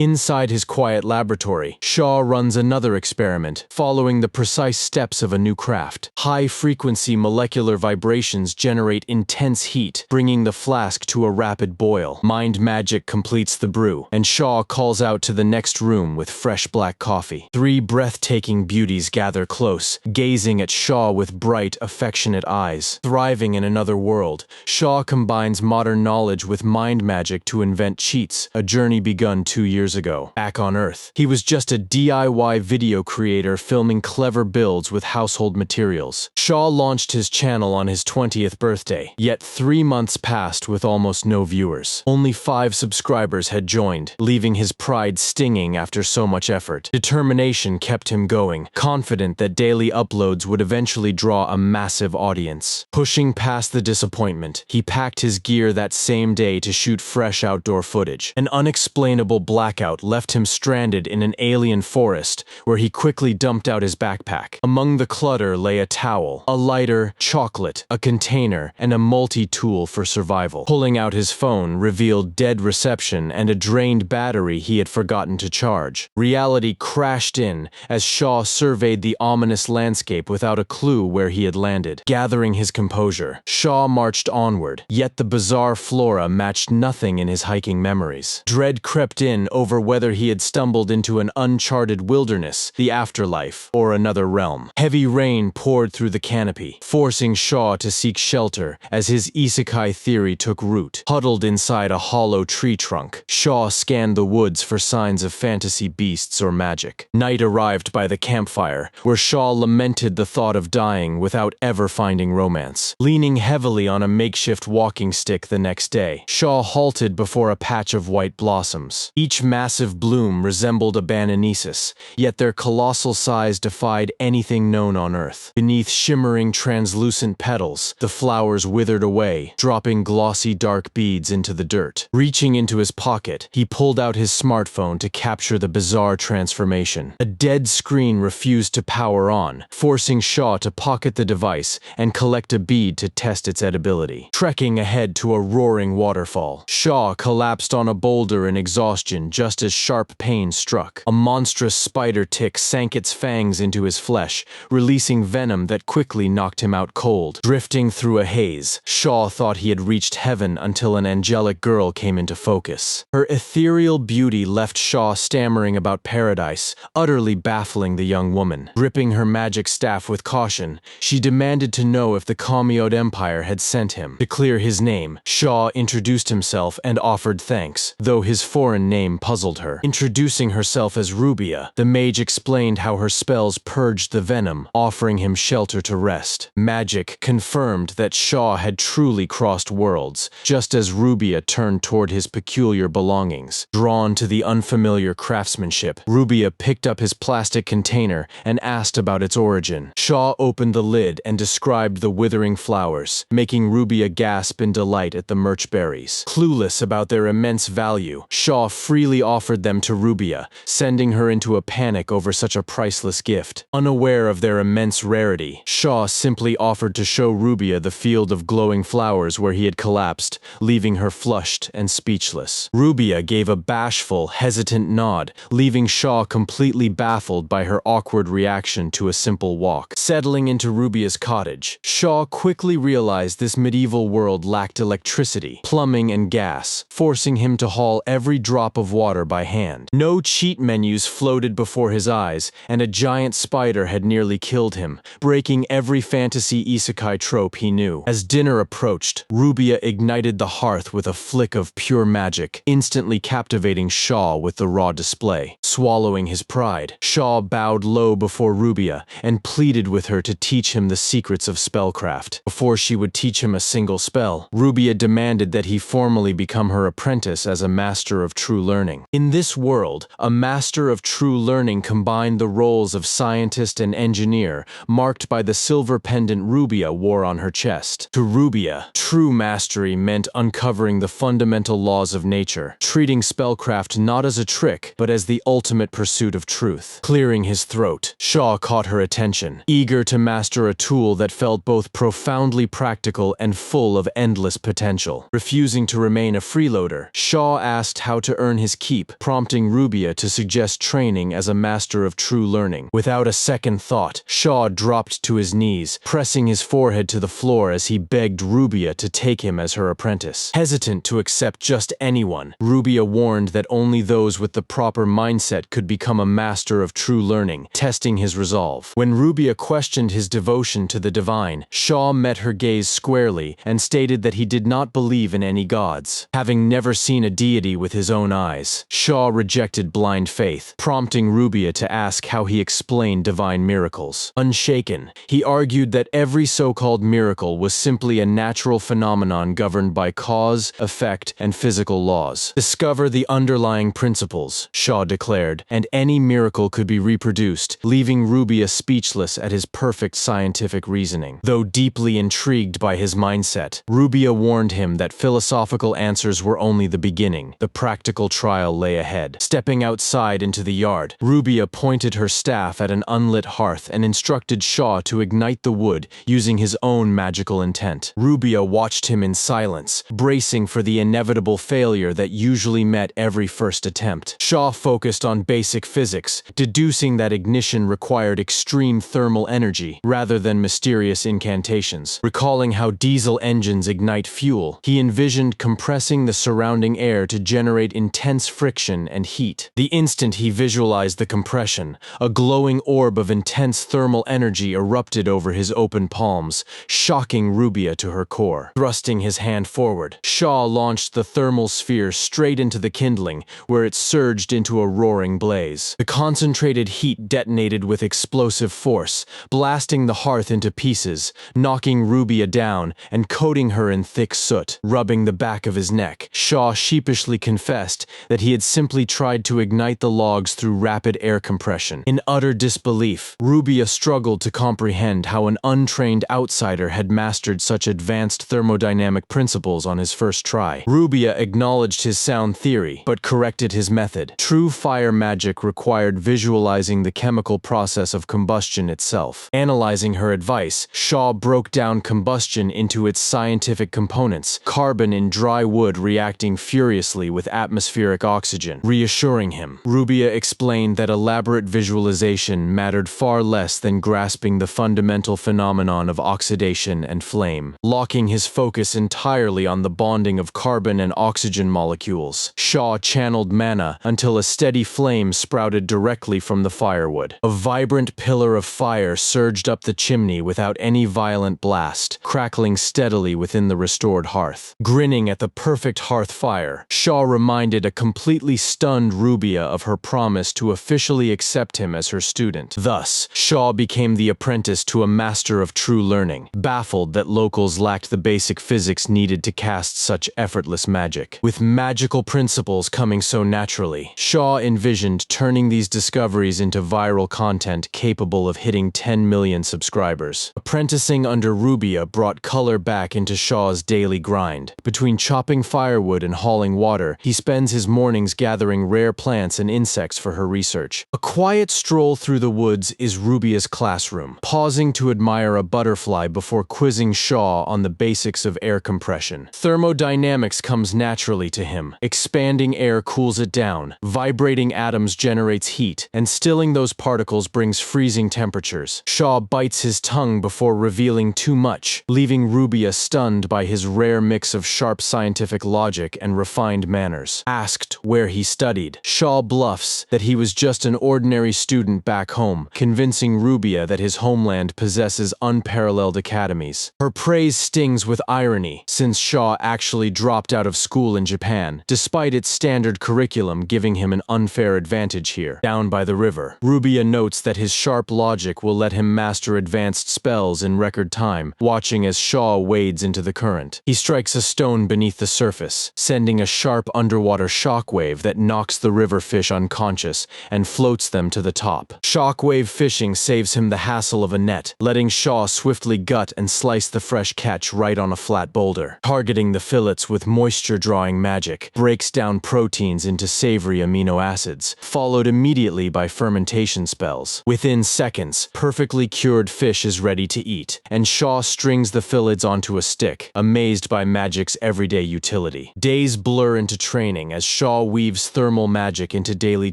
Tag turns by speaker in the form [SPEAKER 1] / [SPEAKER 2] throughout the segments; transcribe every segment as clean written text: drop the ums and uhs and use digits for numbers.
[SPEAKER 1] Inside his quiet laboratory, Shaw runs another experiment, following the precise steps of a new craft. High-frequency molecular vibrations generate intense heat, bringing the flask to a rapid boil. Mind magic completes the brew, and Shaw calls out to the next room with fresh black coffee. Three breathtaking beauties gather close, gazing at Shaw with bright, affectionate eyes. Thriving in another world, Shaw combines modern knowledge with mind magic to invent cheats, a journey begun 2 years ago. Back on Earth, he was just a DIY video creator filming clever builds with household materials. Shaw launched his channel on his 20th birthday, yet 3 months passed with almost no viewers. Only 5 subscribers had joined, leaving his pride stinging after so much effort. Determination kept him going, confident that daily uploads would eventually draw a massive audience. Pushing past the disappointment, he packed his gear that same day to shoot fresh outdoor footage. An unexplainable blackout left him stranded in an alien forest, where he quickly dumped out his backpack. Among the clutter lay a towel, a lighter, chocolate, a container, and a multi-tool for survival. Pulling out his phone revealed dead reception and a drained battery he had forgotten to charge. Reality crashed in as Shaw surveyed the ominous landscape without a clue where he had landed. Gathering his composure, Shaw marched onward, yet the bizarre flora matched nothing in his hiking memories. Dread crept in over whether he had stumbled into an uncharted wilderness, the afterlife, or another realm. Heavy rain poured through the canopy, forcing Shaw to seek shelter as his isekai theory took root. Huddled inside a hollow tree trunk, Shaw scanned the woods for signs of fantasy beasts or magic. Night arrived by the campfire, where Shaw lamented the thought of dying without ever finding romance. Leaning heavily on a makeshift walking stick the next day, Shaw halted before a patch of white blossoms. Each massive bloom resembled a bananesis, yet their colossal size defied anything known on Earth. Beneath shimmering translucent petals, the flowers withered away, dropping glossy dark beads into the dirt. Reaching into his pocket, he pulled out his smartphone to capture the bizarre transformation. A dead screen refused to power on, forcing Shaw to pocket the device and collect a bead to test its edibility. Trekking ahead to a roaring waterfall, Shaw collapsed on a boulder in exhaustion just as sharp pain struck. A monstrous spider tick sank its fangs into his flesh, releasing venom that quickly knocked him out cold. Drifting through a haze, Shaw thought he had reached heaven until an angelic girl came into focus. Her ethereal beauty left Shaw stammering about paradise, utterly baffling the young woman. Gripping her magic staff with caution, she demanded to know if the Kamiod Empire had sent him. To clear his name, Shaw introduced himself and offered thanks, though his foreign name puzzled her. Introducing herself as Rubia, the mage explained how her spells purged the venom, offering him shelter to rest. Magic confirmed that Shaw had truly crossed worlds, just as Rubia turned toward his peculiar belongings. Drawn to the unfamiliar craftsmanship, Rubia picked up his plastic container and asked about its origin. Shaw opened the lid and described the withering flowers, making Rubia gasp in delight at the merch berries. Clueless about their immense value, Shaw freely offered them to Rubia, sending her into a panic over such a priceless gift. Unaware of their immense rarity, Shaw simply offered to show Rubia the field of glowing flowers where he had collapsed, leaving her flushed and speechless. Rubia gave a bashful, hesitant nod, leaving Shaw completely baffled by her awkward reaction to a simple walk. Settling into Rubia's cottage, Shaw quickly realized this medieval world lacked electricity, plumbing, and gas, forcing him to haul every drop of water by hand. No cheat menus floated before his eyes, and a giant spider had nearly killed him, breaking every fantasy isekai trope he knew. As dinner approached, Rubia ignited the hearth with a flick of pure magic, instantly captivating Shaw with the raw display. Swallowing his pride, Shaw bowed low before Rubia and pleaded with her to teach him the secrets of spellcraft. Before she would teach him a single spell, Rubia demanded that he formally become her apprentice as a master of true learning. In this world, a master of true learning combined the roles of scientist and engineer, marked by the silver pendant Rubia wore on her chest. To Rubia, true mastery meant uncovering the fundamental laws of nature, treating spellcraft not as a trick, but as the ultimate pursuit of truth. Clearing his throat, Shaw caught her attention, eager to master a tool that felt both profoundly practical and full of endless potential. Refusing to remain a freeloader, Shaw asked how to earn his keep, prompting Rubia to suggest training as a master of true learning. Without a second thought, Shaw dropped to his knees, pressing his forehead to the floor as he begged Rubia to take him as her apprentice. Hesitant to accept just anyone, Rubia warned that only those with the proper mindset could become a master of true learning, testing his resolve. When Rubia questioned his devotion to the divine, Shaw met her gaze squarely and stated that he did not believe in any gods. Having never seen a deity with his own eyes, Shaw rejected blind faith, prompting Rubia to ask how he explained divine miracles. Unshaken, he argued that every so-called miracle was simply a natural phenomenon governed by cause, effect, and physical laws. Discover the underlying principles, Shaw declared, and any miracle could be reproduced, leaving Rubia speechless at his perfect scientific reasoning. Though deeply intrigued by his mindset, Rubia warned him that philosophical answers were only the beginning. The practical trial lay ahead. Stepping outside into the yard, Rubia pointed her staff at an unlit hearth and instructed Shaw to ignite the wood using his own magical intent. Rubia watched him in silence, bracing for the inevitable failure that usually met every first attempt. Shaw focused on basic physics, deducing that ignition required extreme thermal energy rather than mysterious incantations. Recalling how diesel engines ignite fuel, he envisioned compressing the surrounding air to generate intense friction and heat. The instant he visualized the compression, a glowing orb of intense thermal energy erupted over his open palms, shocking Rubia to her core. Thrusting his hand forward, Shaw launched the thermal sphere straight into the kindling, where it surged into a roaring blaze. The concentrated heat detonated with explosive force, blasting the hearth into pieces, knocking Rubia down and coating her in thick soot. Rubbing the back of his neck, Shaw sheepishly confessed that he had simply tried to ignite the logs through rapid air compression. In utter disbelief, Rubia struggled to comprehend how an untrained outsider had mastered such advanced thermodynamic principles on his first try. Rubia acknowledged his sound theory, but corrected his method. True fire magic required visualizing the chemical process of combustion itself. Analyzing her advice, Shaw broke down combustion into its scientific components, carbon in dry wood reacting furiously with atmospheric oxygen. Reassuring him, Rubia explained that elaborate visualization mattered far less than grasping the fundamental phenomenon of oxidation and flame. Locking his focus entirely on the bonding of carbon and oxygen molecules, Shaw channeled mana until a steady flame sprouted directly from the firewood. A vibrant pillar of fire surged up the chimney without any violent blast, crackling steadily within the restored hearth. Grinning at the perfect hearth fire, Shaw reminded a completely stunned Rubia of her promise to officially accept him as her student. Thus, Shaw became the apprentice to a master of true learning, baffled that locals lacked the basic physics needed to cast such effortless magic. With magical principles coming so naturally, Shaw envisioned turning these discoveries into viral content capable of hitting 10 million subscribers. Apprenticing under Rubia brought color back into Shaw's daily grind. Between chopping firewood and hauling water, he spends his mornings gathering rare plants and insects for her research. A quiet stroll through the woods is Rubia's classroom, pausing to admire a butterfly before quizzing Shaw on the basics of air compression. Thermodynamics comes naturally to him. Expanding air cools it down, vibrating atoms generates heat, and stilling those particles brings freezing temperatures. Shaw bites his tongue before revealing too much, leaving Rubia stunned by his rare mix of sharp scientific logic and refined manners. Asked where he studied, Shaw bluffs that he was just an ordinary student back home, convincing Rubia that his homeland possesses unparalleled academies. Her praise stings with irony, since Shaw actually dropped out of school in Japan, despite its standard curriculum giving him an unfair advantage here. Down by the river, Rubia notes that his sharp logic will let him master advanced spells in record time, watching as Shaw wades into the current. He strikes a stone beneath the surface, sending a sharp underwater shockwave that knocks the river fish unconscious and floats them to the top. Shockwave fishing saves him the hassle of a net, letting Shaw swiftly gut and slice the fresh catch right on a flat boulder. Targeting the fillets with moisture-drawing magic, breaks down proteins into savory amino acids, followed immediately by fermentation spells. Within seconds, perfectly cured fish is ready to eat, and Shaw strings the fillets onto a stick, amazed by magic's everyday utility. Days blur into training as Shaw Shaw weaves thermal magic into daily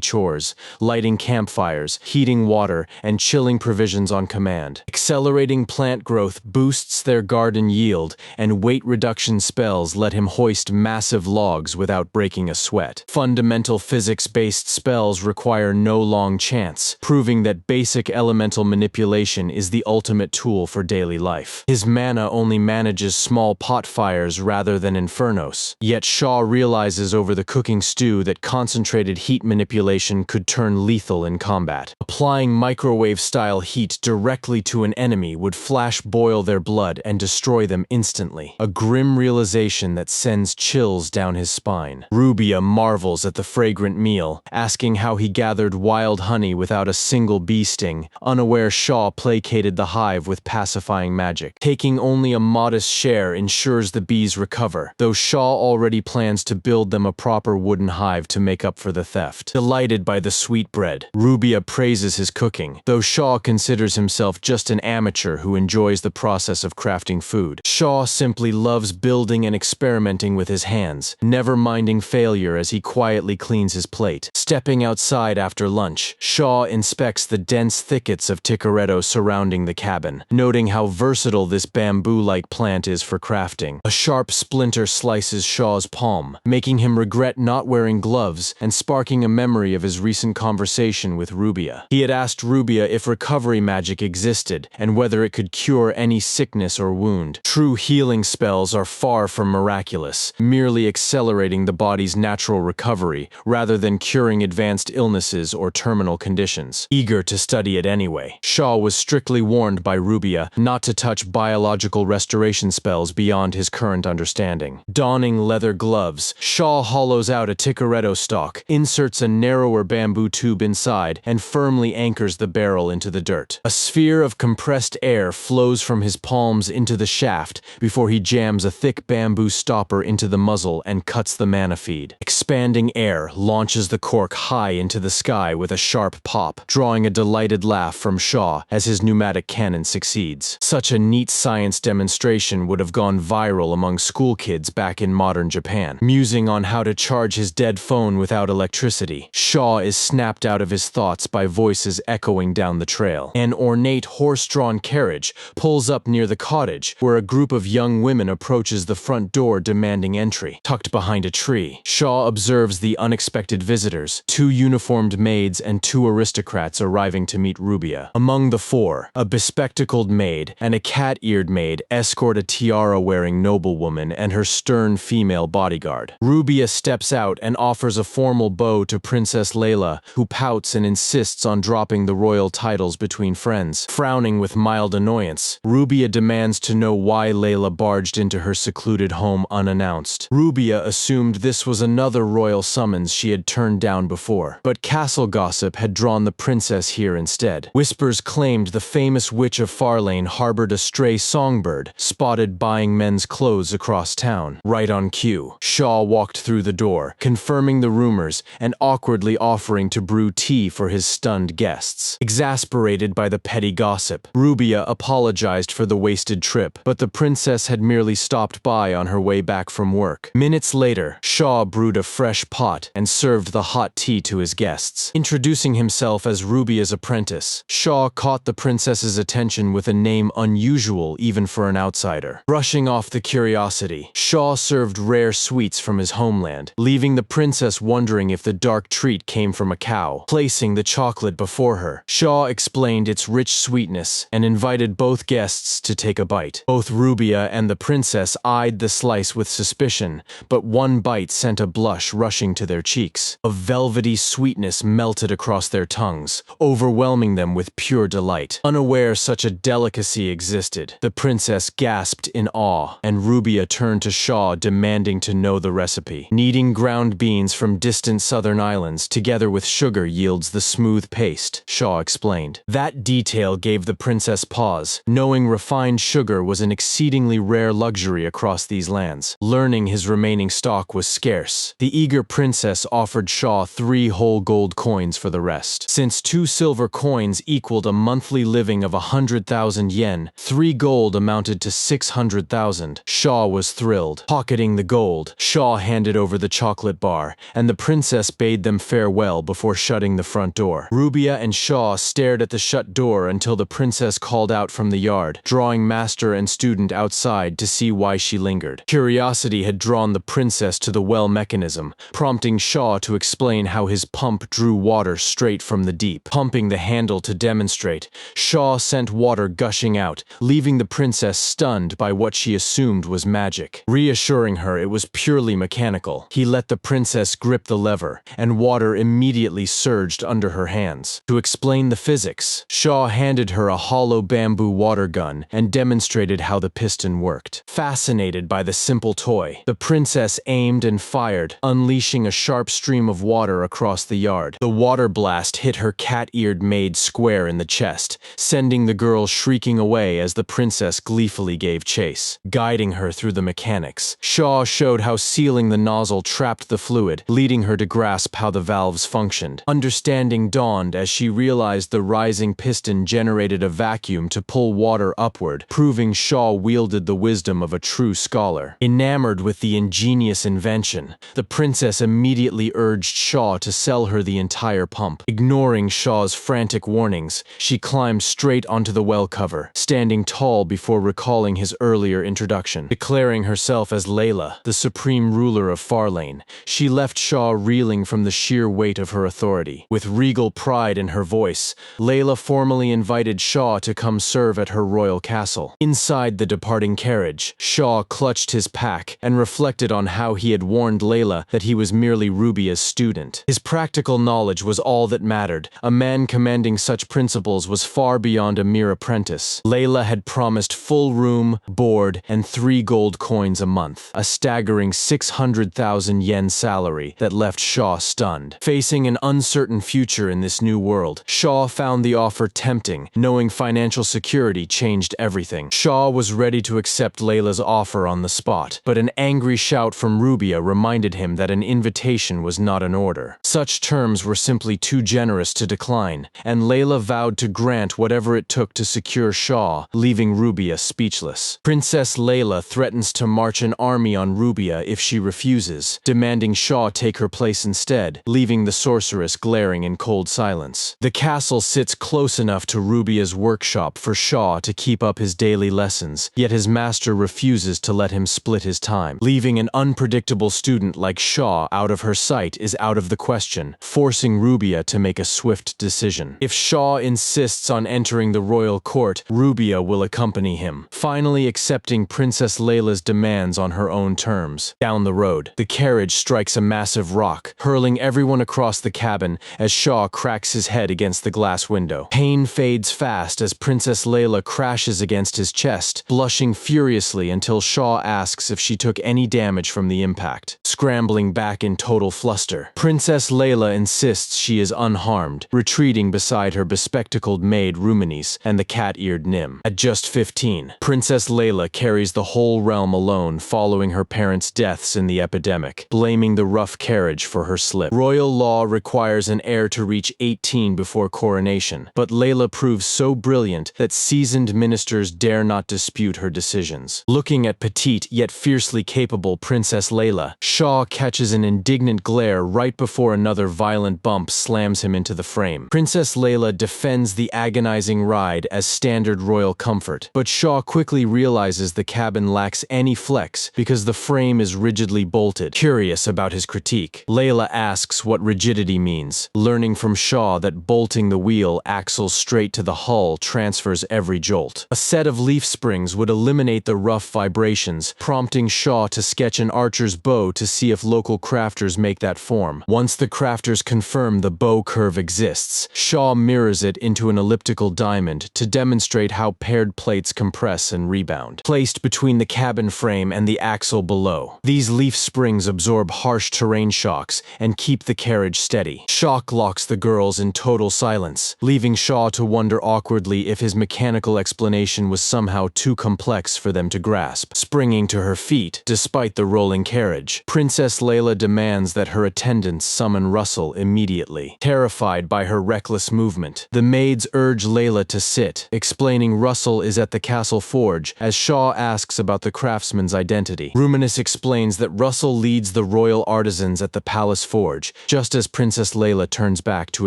[SPEAKER 1] chores, lighting campfires, heating water, and chilling provisions on command. Accelerating plant growth boosts their garden yield, and weight reduction spells let him hoist massive logs without breaking a sweat. Fundamental physics-based spells require no long chance, proving that basic elemental manipulation is the ultimate tool for daily life. His mana only manages small pot fires rather than infernos, yet Shaw realizes over the cooking stew that concentrated heat manipulation could turn lethal in combat. Applying microwave-style heat directly to an enemy would flash boil their blood and destroy them instantly, a grim realization that sends chills down his spine. Rubia marvels at the fragrant meal, asking how he gathered wild honey without a single bee sting, unaware Shaw placated the hive with pacifying magic. Taking only a modest share ensures the bees recover, though Shaw already plans to build them a proper wooden hive to make up for the theft. Delighted by the sweetbread, Rubia praises his cooking, though Shaw considers himself just an amateur who enjoys the process of crafting food. Shaw simply loves building and experimenting with his hands, never minding failure as he quietly cleans his plate. Stepping outside after lunch, Shaw inspects the dense thickets of Ticaretto surrounding the cabin, noting how versatile this bamboo-like plant is for crafting. A sharp splinter slices Shaw's palm, making him regret not wearing gloves and sparking a memory of his recent conversation with Rubia. He had asked Rubia if recovery magic existed and whether it could cure any sickness or wound. True healing spells are far from miraculous, merely accelerating the body's natural recovery rather than curing advanced illnesses or terminal conditions. Eager to study it anyway, Shaw was strictly warned by Rubia not to touch biological restoration spells beyond his current understanding. Donning leather gloves, Shaw hollows out a Ticaretto stalk, inserts a narrower bamboo tube inside, and firmly anchors the barrel into the dirt. A sphere of compressed air flows from his palms into the shaft before he jams a thick bamboo stopper into the muzzle and cuts the mana feed. Expanding air launches the cork high into the sky with a sharp pop, drawing a delighted laugh from Shaw as his pneumatic cannon succeeds. Such a neat science demonstration would have gone viral among school kids back in modern Japan. Musing on how to charge his dead phone without electricity, Shaw is snapped out of his thoughts by voices echoing down the trail. An ornate horse-drawn carriage pulls up near the cottage, where a group of young women approaches the front door demanding entry. Tucked behind a tree, Shaw observes the unexpected visitors, two uniformed maids and two aristocrats arriving to meet Rubia. Among the four, a bespectacled maid and a cat-eared maid escort a tiara-wearing noblewoman and her stern female bodyguard. Rubia steps out and offers a formal bow to Princess Layla, who pouts and insists on dropping the royal titles between friends. Frowning with mild annoyance, Rubia demands to know why Layla barged into her secluded home unannounced. Rubia assumed this was another royal summons she had turned down before, but castle gossip had drawn the princess here instead. Whispers claimed the famous witch of Farlane harbored a stray songbird, spotted buying men's clothes across town. Right on cue, Shaw walked through the door, confirming the rumors and awkwardly offering to brew tea for his stunned guests. Exasperated by the petty gossip, Rubia apologized for the wasted trip, but the princess had merely stopped by on her way back from work. Minutes later, Shaw brewed a fresh pot and served the hot tea to his guests. Introducing himself as Rubia's apprentice, Shaw caught the princess's attention with a name unusual even for an outsider. Brushing off the curiosity, Shaw served rare sweets from his homeland, leaving the princess wondering if the dark treat came from a cow. Placing the chocolate before her, Shaw explained its rich sweetness and invited both guests to take a bite. Both Rubia and the princess eyed the slice with suspicion, but one bite sent a blush rushing to their cheeks. A velvety sweetness melted across their tongues, overwhelming them with pure delight. Unaware such a delicacy existed, the princess gasped in awe, and Rubia turned to Shaw demanding to know the recipe. Kneading ground beans from distant southern islands together with sugar yields the smooth paste, Shaw explained. That detail gave the princess pause, knowing refined sugar was an exceedingly rare luxury across these lands. Learning his remaining stock was scarce, the eager princess offered Shaw 3 whole gold coins for the rest. Since 2 silver coins equaled a monthly living of 100,000 yen, 3 gold amounted to 600,000. Shaw was thrilled. Pocketing the gold, Shaw handed over the chocolate chocolate bar, and the princess bade them farewell before shutting the front door. Rubia and Shaw stared at the shut door until the princess called out from the yard, drawing master and student outside to see why she lingered. Curiosity had drawn the princess to the well mechanism, prompting Shaw to explain how his pump drew water straight from the deep. Pumping the handle to demonstrate, Shaw sent water gushing out, leaving the princess stunned by what she assumed was magic. Reassuring her it was purely mechanical, he let the princess grip the lever, and water immediately surged under her hands. To explain the physics, Shaw handed her a hollow bamboo water gun and demonstrated how the piston worked. Fascinated by the simple toy, the princess aimed and fired, unleashing a sharp stream of water across the yard. The water blast hit her cat-eared maid square in the chest, sending the girl shrieking away as the princess gleefully gave chase. Guiding her through the mechanics, Shaw showed how sealing the nozzle trapped the fluid, leading her to grasp how the valves functioned. Understanding dawned as she realized the rising piston generated a vacuum to pull water upward, proving Shaw wielded the wisdom of a true scholar. Enamored with the ingenious invention, the princess immediately urged Shaw to sell her the entire pump. Ignoring Shaw's frantic warnings, she climbed straight onto the well cover, standing tall before recalling his earlier introduction. Declaring herself as Layla, the supreme ruler of Farlane, she left Shaw reeling from the sheer weight of her authority. With regal pride in her voice, Layla formally invited Shaw to come serve at her royal castle. Inside the departing carriage, Shaw clutched his pack and reflected on how he had warned Layla that he was merely Rubia's student. His practical knowledge was all that mattered. A man commanding such principles was far beyond a mere apprentice. Layla had promised full room, board, and 3 gold coins a month, a staggering 600,000 yen salary that left Shaw stunned. Facing an uncertain future in this new world, Shaw found the offer tempting, knowing financial security changed everything. Shaw was ready to accept Layla's offer on the spot, but an angry shout from Rubia reminded him that an invitation was not an order. Such terms were simply too generous to decline, and Layla vowed to grant whatever it took to secure Shaw, leaving Rubia speechless. Princess Layla threatens to march an army on Rubia if she refuses, demanding Shaw take her place instead, leaving the sorceress glaring in cold silence. The castle sits close enough to Rubia's workshop for Shaw to keep up his daily lessons, yet his master refuses to let him split his time. Leaving an unpredictable student like Shaw out of her sight is out of the question, forcing Rubia to make a swift decision. If Shaw insists on entering the royal court, Rubia will accompany him, finally accepting Princess Layla's demands on her own terms. Down the road, the carriage strikes a massive rock, hurling everyone across the cabin as Shaw cracks his head against the glass window. Pain fades fast as Princess Layla crashes against his chest, blushing furiously until Shaw asks if she took any damage from the impact. Scrambling back in total fluster, Princess Layla insists she is unharmed, retreating beside her bespectacled maid Ruminis and the cat-eared Nim. At just 15, Princess Layla carries the whole realm alone following her parents' deaths in the epidemic, blaming the rough carriage for her slip. Royal law requires an heir to reach 18 before coronation, but Layla proves so brilliant that seasoned ministers dare not dispute her decisions. Looking at petite yet fiercely capable Princess Layla, Shaw catches an indignant glare right before another violent bump slams him into the frame. Princess Layla defends the agonizing ride as standard royal comfort, but Shaw quickly realizes the cabin lacks any flex because the frame is rigidly bolted. Curious about his critique, Layla asks what rigidity means, learning from Shaw that bolting the wheel axle straight to the hull transfers every jolt. A set of leaf springs would eliminate the rough vibrations, prompting Shaw to sketch an archer's bow to see if local crafters make that form. Once the crafters confirm the bow curve exists, Shaw mirrors it into an elliptical diamond to demonstrate how paired plates compress and rebound. Placed between the cabin frame and the axle below, these leaf springs absorb harsh terrain shocks and keep the carriage steady. Shock locks the girls in total silence, leaving Shaw to wonder awkwardly if his mechanical explanation was somehow too complex for them to grasp. Springing to her feet, despite the rolling carriage, Princess Layla demands that her attendants summon Russell immediately. Terrified by her reckless movement, the maids urge Layla to sit, explaining Russell is at the castle forge as Shaw asks about the craftsman's identity. Ruminus explains that Russell leads the royal artisans at the palace forge, just as Princess Layla turns back to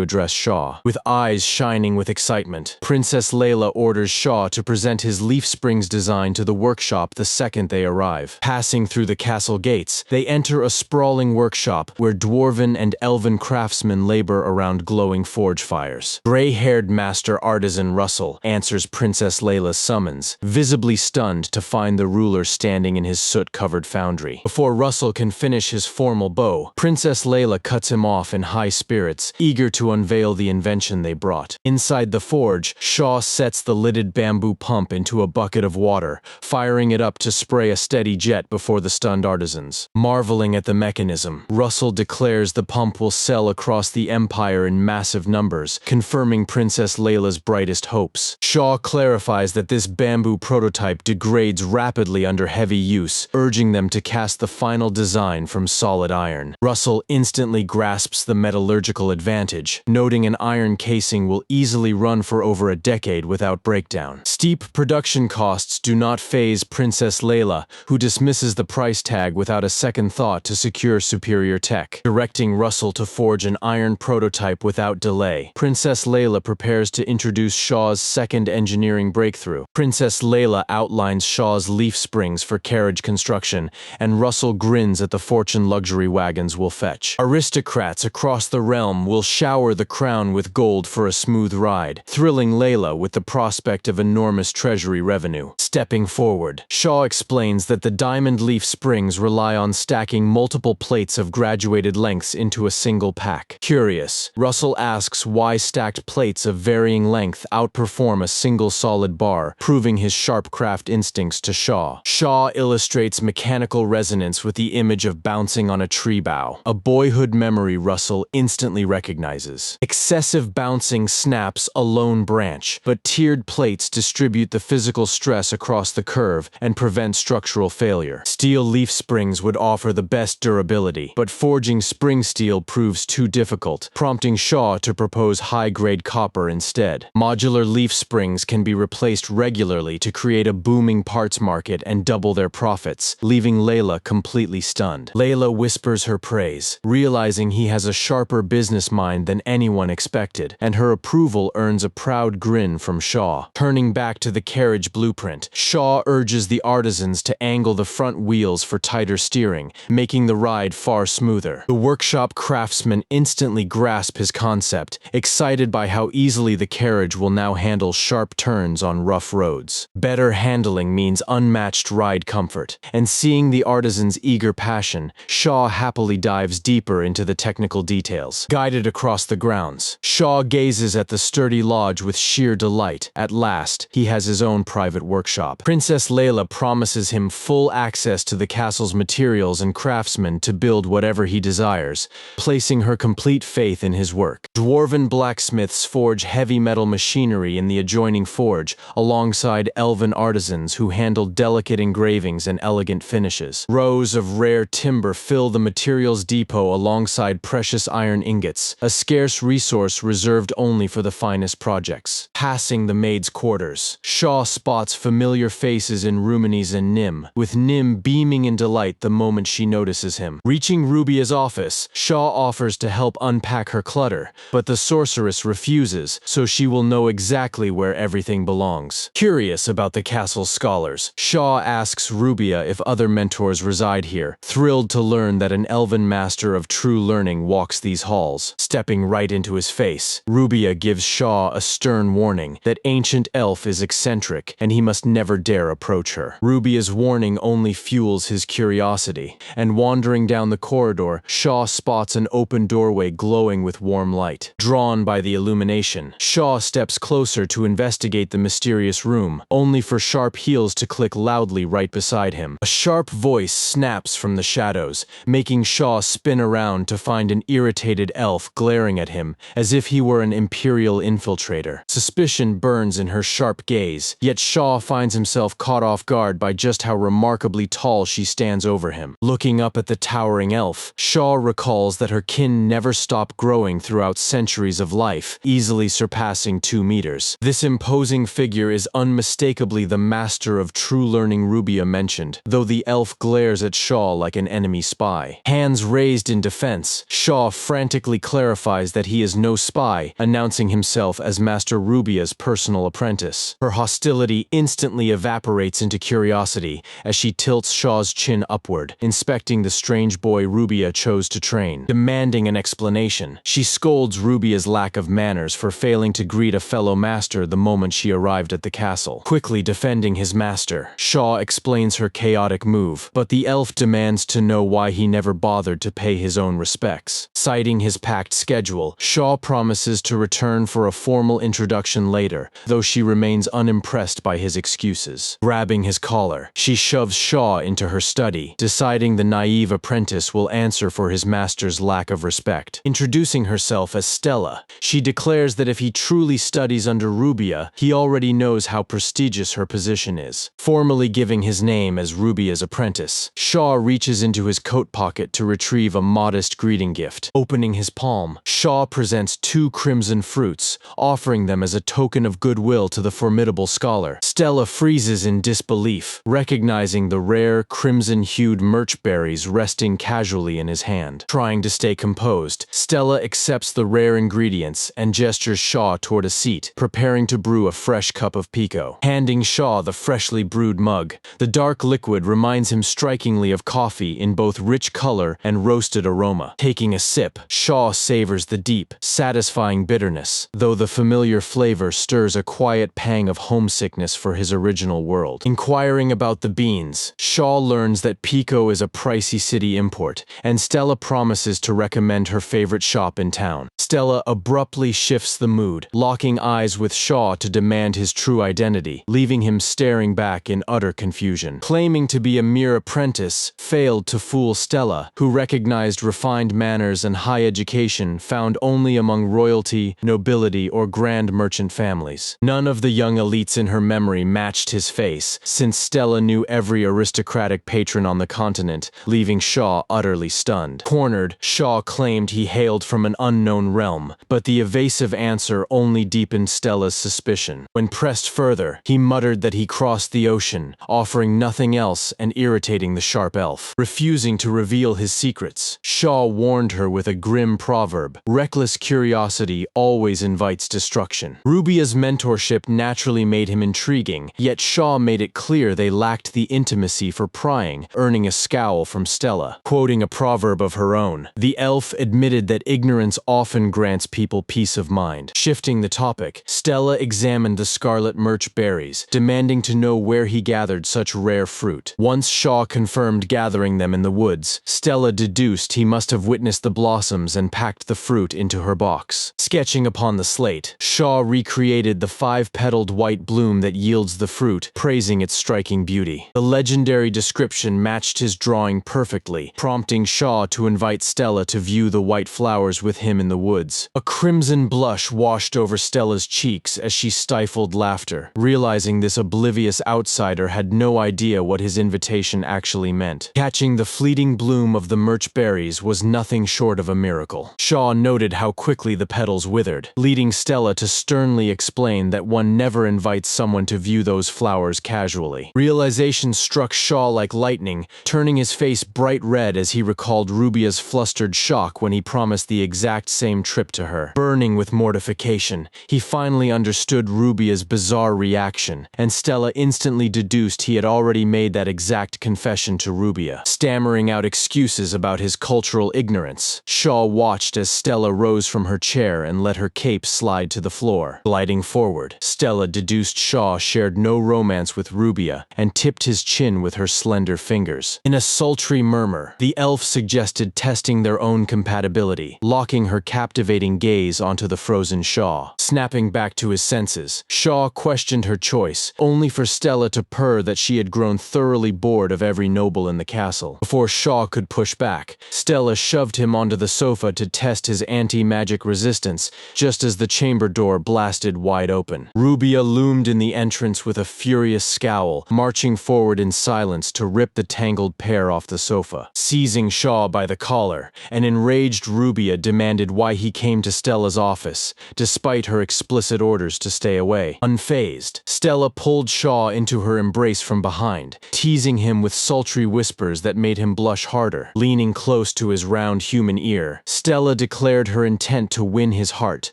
[SPEAKER 1] address Shaw. With eyes shining with excitement, Princess Layla orders Shaw to present his leaf springs design to the workshop the second they arrive. Passing through the castle gates, they enter a sprawling workshop where dwarven and elven craftsmen labor around glowing forge fires. Gray-haired master artisan Russell answers Princess Layla's summons, visibly stunned to find the ruler standing in his soot-covered foundry. Before Russell can finish his formal bow, Princess Layla cuts him off in high spirits, eager to unveil the invention they brought. Inside the forge, Shaw sets the lidded bamboo pump into a bucket of water, firing it up to spray a steady jet before the stunned artisans. Marveling at the mechanism, Russell declares the pump will sell across the empire in massive numbers, confirming Princess Layla's brightest hopes. Shaw clarifies that this bamboo prototype degrades rapidly under heavy use, urging them to cast the final design from solid iron. Russell instantly grasps the metallurgical advantage, noting an iron casing will easily run for over a decade without breakdown. Steep production costs do not faze Princess Layla, who dismisses the price tag without a second thought to secure superior tech. Directing Russell to forge an iron prototype without delay, Princess Layla prepares to introduce Shaw's second engineering breakthrough. Princess Layla outlines Shaw's leaf springs for carriage construction, and Russell grins at the fortune luxury wagons will fetch. Aristocrats across the realm will shower the crown with gold for a smooth ride, thrilling Layla with the prospect of enormous treasury revenue. Stepping forward, Shaw explains that the diamond leaf springs rely on stacking multiple plates of graduated lengths into a single pack. Curious, Russell asks why stacked plates of varying length outperform a single solid bar, proving his sharp craft instincts to Shaw. Shaw illustrates mechanical resonance with the image of bouncing on a tree bough, a boyhood memory Russell instantly recognizes. Excessive bouncing snaps a lone branch, but tiered plates distribute the physical stress across the curve and prevent structural failure. Steel leaf springs would offer the best durability, but forging spring steel proves too difficult, prompting Shaw to propose high-grade copper instead. Modular leaf springs can be replaced regularly to create a booming parts market and double their profits, leaving Layla completely stunned. Layla whispers her praise, realizing he has a sharper business mind than anyone expected, and her approval earns a proud grin from Shaw. Turning back to the carriage blueprint, Shaw urges the artisans to angle the front wheels for tighter steering, making the ride far smoother. The workshop craftsmen instantly grasp his concept, excited by how easily the carriage will now handle sharp turns on rough roads. Better handling means unmatched ride comfort, and seeing the artisans' eager passion, Shaw happily dives deeper into the technical details. Guided across the grounds, Shaw gazes at the sturdy lodge with sheer delight. At last, he has his own private workshop. Princess Layla promises him full access to the castle's materials and craftsmen to build whatever he desires, placing her complete faith in his work. Dwarven blacksmiths forge heavy metal machinery in the adjoining forge, alongside elven artisans who handle delicate engravings and elegant finishes. Rows of rare timber fill the materials depot alongside precious iron ingots, a scarce resource reserved only for the finest projects. Passing the maids' quarters, Shaw spots familiar faces in Ruminis and Nim, with Nim beaming in delight the moment she notices him. Reaching Rubia's office, Shaw offers to help unpack her clutter, but the sorceress refuses, so she will know exactly where everything belongs. Curious about the castle's scholars, Shaw asks Rubia if other mentors reside here, thrilled to learn that an elven master of true learning walks these halls. Stepping right into his face, Rubia gives Shaw a stern warning that ancient elf is eccentric and he must never dare approach her. Rubia's warning only fuels his curiosity, and wandering down the corridor, Shaw spots an open doorway glowing with warm light. Drawn by the illumination, Shaw steps closer to investigate the mysterious room, only for sharp heels to click loudly right beside him. A sharp voice snaps from the shadows, making Shaw spin around to find an irritated elf glaring at him as if he were an imperial infiltrator. Suspicion burns in her sharp gaze, yet Shaw finds himself caught off guard by just how remarkably tall she stands over him. Looking Looking up at the towering elf, Shaw recalls that her kin never stopped growing throughout centuries of life, easily surpassing 2 meters. This imposing figure is unmistakably the master of true learning Rubia mentioned, though the elf glares at Shaw like an enemy spy. Hands raised in defense, Shaw frantically clarifies that he is no spy, announcing himself as Master Rubia's personal apprentice. Her hostility instantly evaporates into curiosity as she tilts Shaw's chin upward, inspecting the strange boy Rubia chose to train. Demanding an explanation, she scolds Rubia's lack of manners for failing to greet a fellow master the moment she arrived at the castle. Quickly defending his master, Shaw explains her chaotic move, but the elf demands to know why he never bothered to pay his own respects. Citing his packed schedule, Shaw promises to return for a formal introduction later, though she remains unimpressed by his excuses. Grabbing his collar, she shoves Shaw into her study, deciding the naive apprentice will answer for his master's lack of respect. Introducing herself as Stella, she declares that if he truly studies under Rubia, he already knows how prestigious her position is. Formally giving his name as Rubia's apprentice, Shaw reaches into his coat pocket to retrieve a modest greeting gift. Opening his palm, Shaw presents 2 crimson fruits, offering them as a token of goodwill to the formidable scholar. Stella freezes in disbelief, recognizing the rare, crimson-hued merch berries resting casually in his hand. Trying to stay composed, Stella accepts the rare ingredients and gestures Shaw toward a seat, preparing to brew a fresh cup of pico. Handing Shaw the freshly brewed mug, the dark liquid reminds him strikingly of coffee in both rich color and roasted aroma. Taking a sip, Shaw savors the deep, satisfying bitterness, though the familiar flavor stirs a quiet pang of homesickness for his original world. Inquiring about the beans, Shaw learns that pico is a pricey city import, and Stella promises to recommend her favorite shop in town. Stella abruptly shifts the mood, locking eyes with Shaw to demand his true identity, leaving him staring back in utter confusion. Claiming to be a mere apprentice, failed to fool Stella, who recognized refined manners and high education found only among royalty, nobility, or grand merchant families. None of the young elites in her memory matched his face, since Stella knew every aristocratic patron on the continent, leaving Shaw utterly stunned. Cornered, Shaw claimed he hailed from an unknown realm, but the evasive answer only deepened Stella's suspicion. When pressed further, he muttered that he crossed the ocean, offering nothing else and irritating the sharp elf. Refusing to reveal his secrets, Shaw warned her with a grim proverb: reckless curiosity always invites destruction. Rubia's mentorship naturally made him intriguing, yet Shaw made it clear they lacked the intimacy for prying, earning a scowl from Stella. Quoting a proverb of her own, the elf admitted that ignorance often grants people peace of mind. Shifting the topic, Stella examined the scarlet merch berries, demanding to know where he gathered such rare fruit. Once Shaw confirmed gathering them in the woods, Stella deduced he must have witnessed the blossoms and packed the fruit into her box. Sketching upon the slate, Shaw recreated the 5-petaled white bloom that yields the fruit, praising its striking beauty. The legendary description matched his drawing perfectly, prompting Shaw to invite Stella to view the white flowers with him in the woods. A crimson blush washed over Stella's cheeks as she stifled laughter, realizing this oblivious outsider had no idea what his invitation actually meant. Catching the fleeting bloom of the merch berries was nothing short of a miracle. Shaw noted how quickly the petals withered, leading Stella to sternly explain that one never invites someone to view those flowers casually. Realization struck Shaw like lightning, turning his face bright red as he recalled Rubia's flustered shock when he promised the exact same trip to her. Burning with mortification, he finally understood Rubia's bizarre reaction, and Stella instantly deduced he had already made that exact confession to Rubia. Stammering out excuses about his cultural ignorance, Shaw watched as Stella rose from her chair and let her cape slide to the floor. Gliding forward, Stella deduced Shaw shared no romance with Rubia and tipped his chin with her slender fingers. In a sultry murmur, the elf suggested testing their own compatibility, locking her captivating gaze onto the frozen Shaw. snapping back to his senses. Shaw questioned her choice, only for Stella to purr that she had grown thoroughly bored of every noble in the castle. Before Shaw could push back, Stella shoved him onto the sofa to test his anti-magic resistance, just as the chamber door blasted wide open. Rubia loomed in the entrance with a furious scowl, marching forward in silence to rip the tangled pair off the sofa. Seizing Shaw by the collar, an enraged Rubia demanded why he came to Stella's office, despite her explicit orders to stay away. Unfazed, Stella pulled Shaw into her embrace from behind, teasing him with sultry whispers that made him blush harder. Leaning close to his round human ear, Stella declared her intent to win his heart,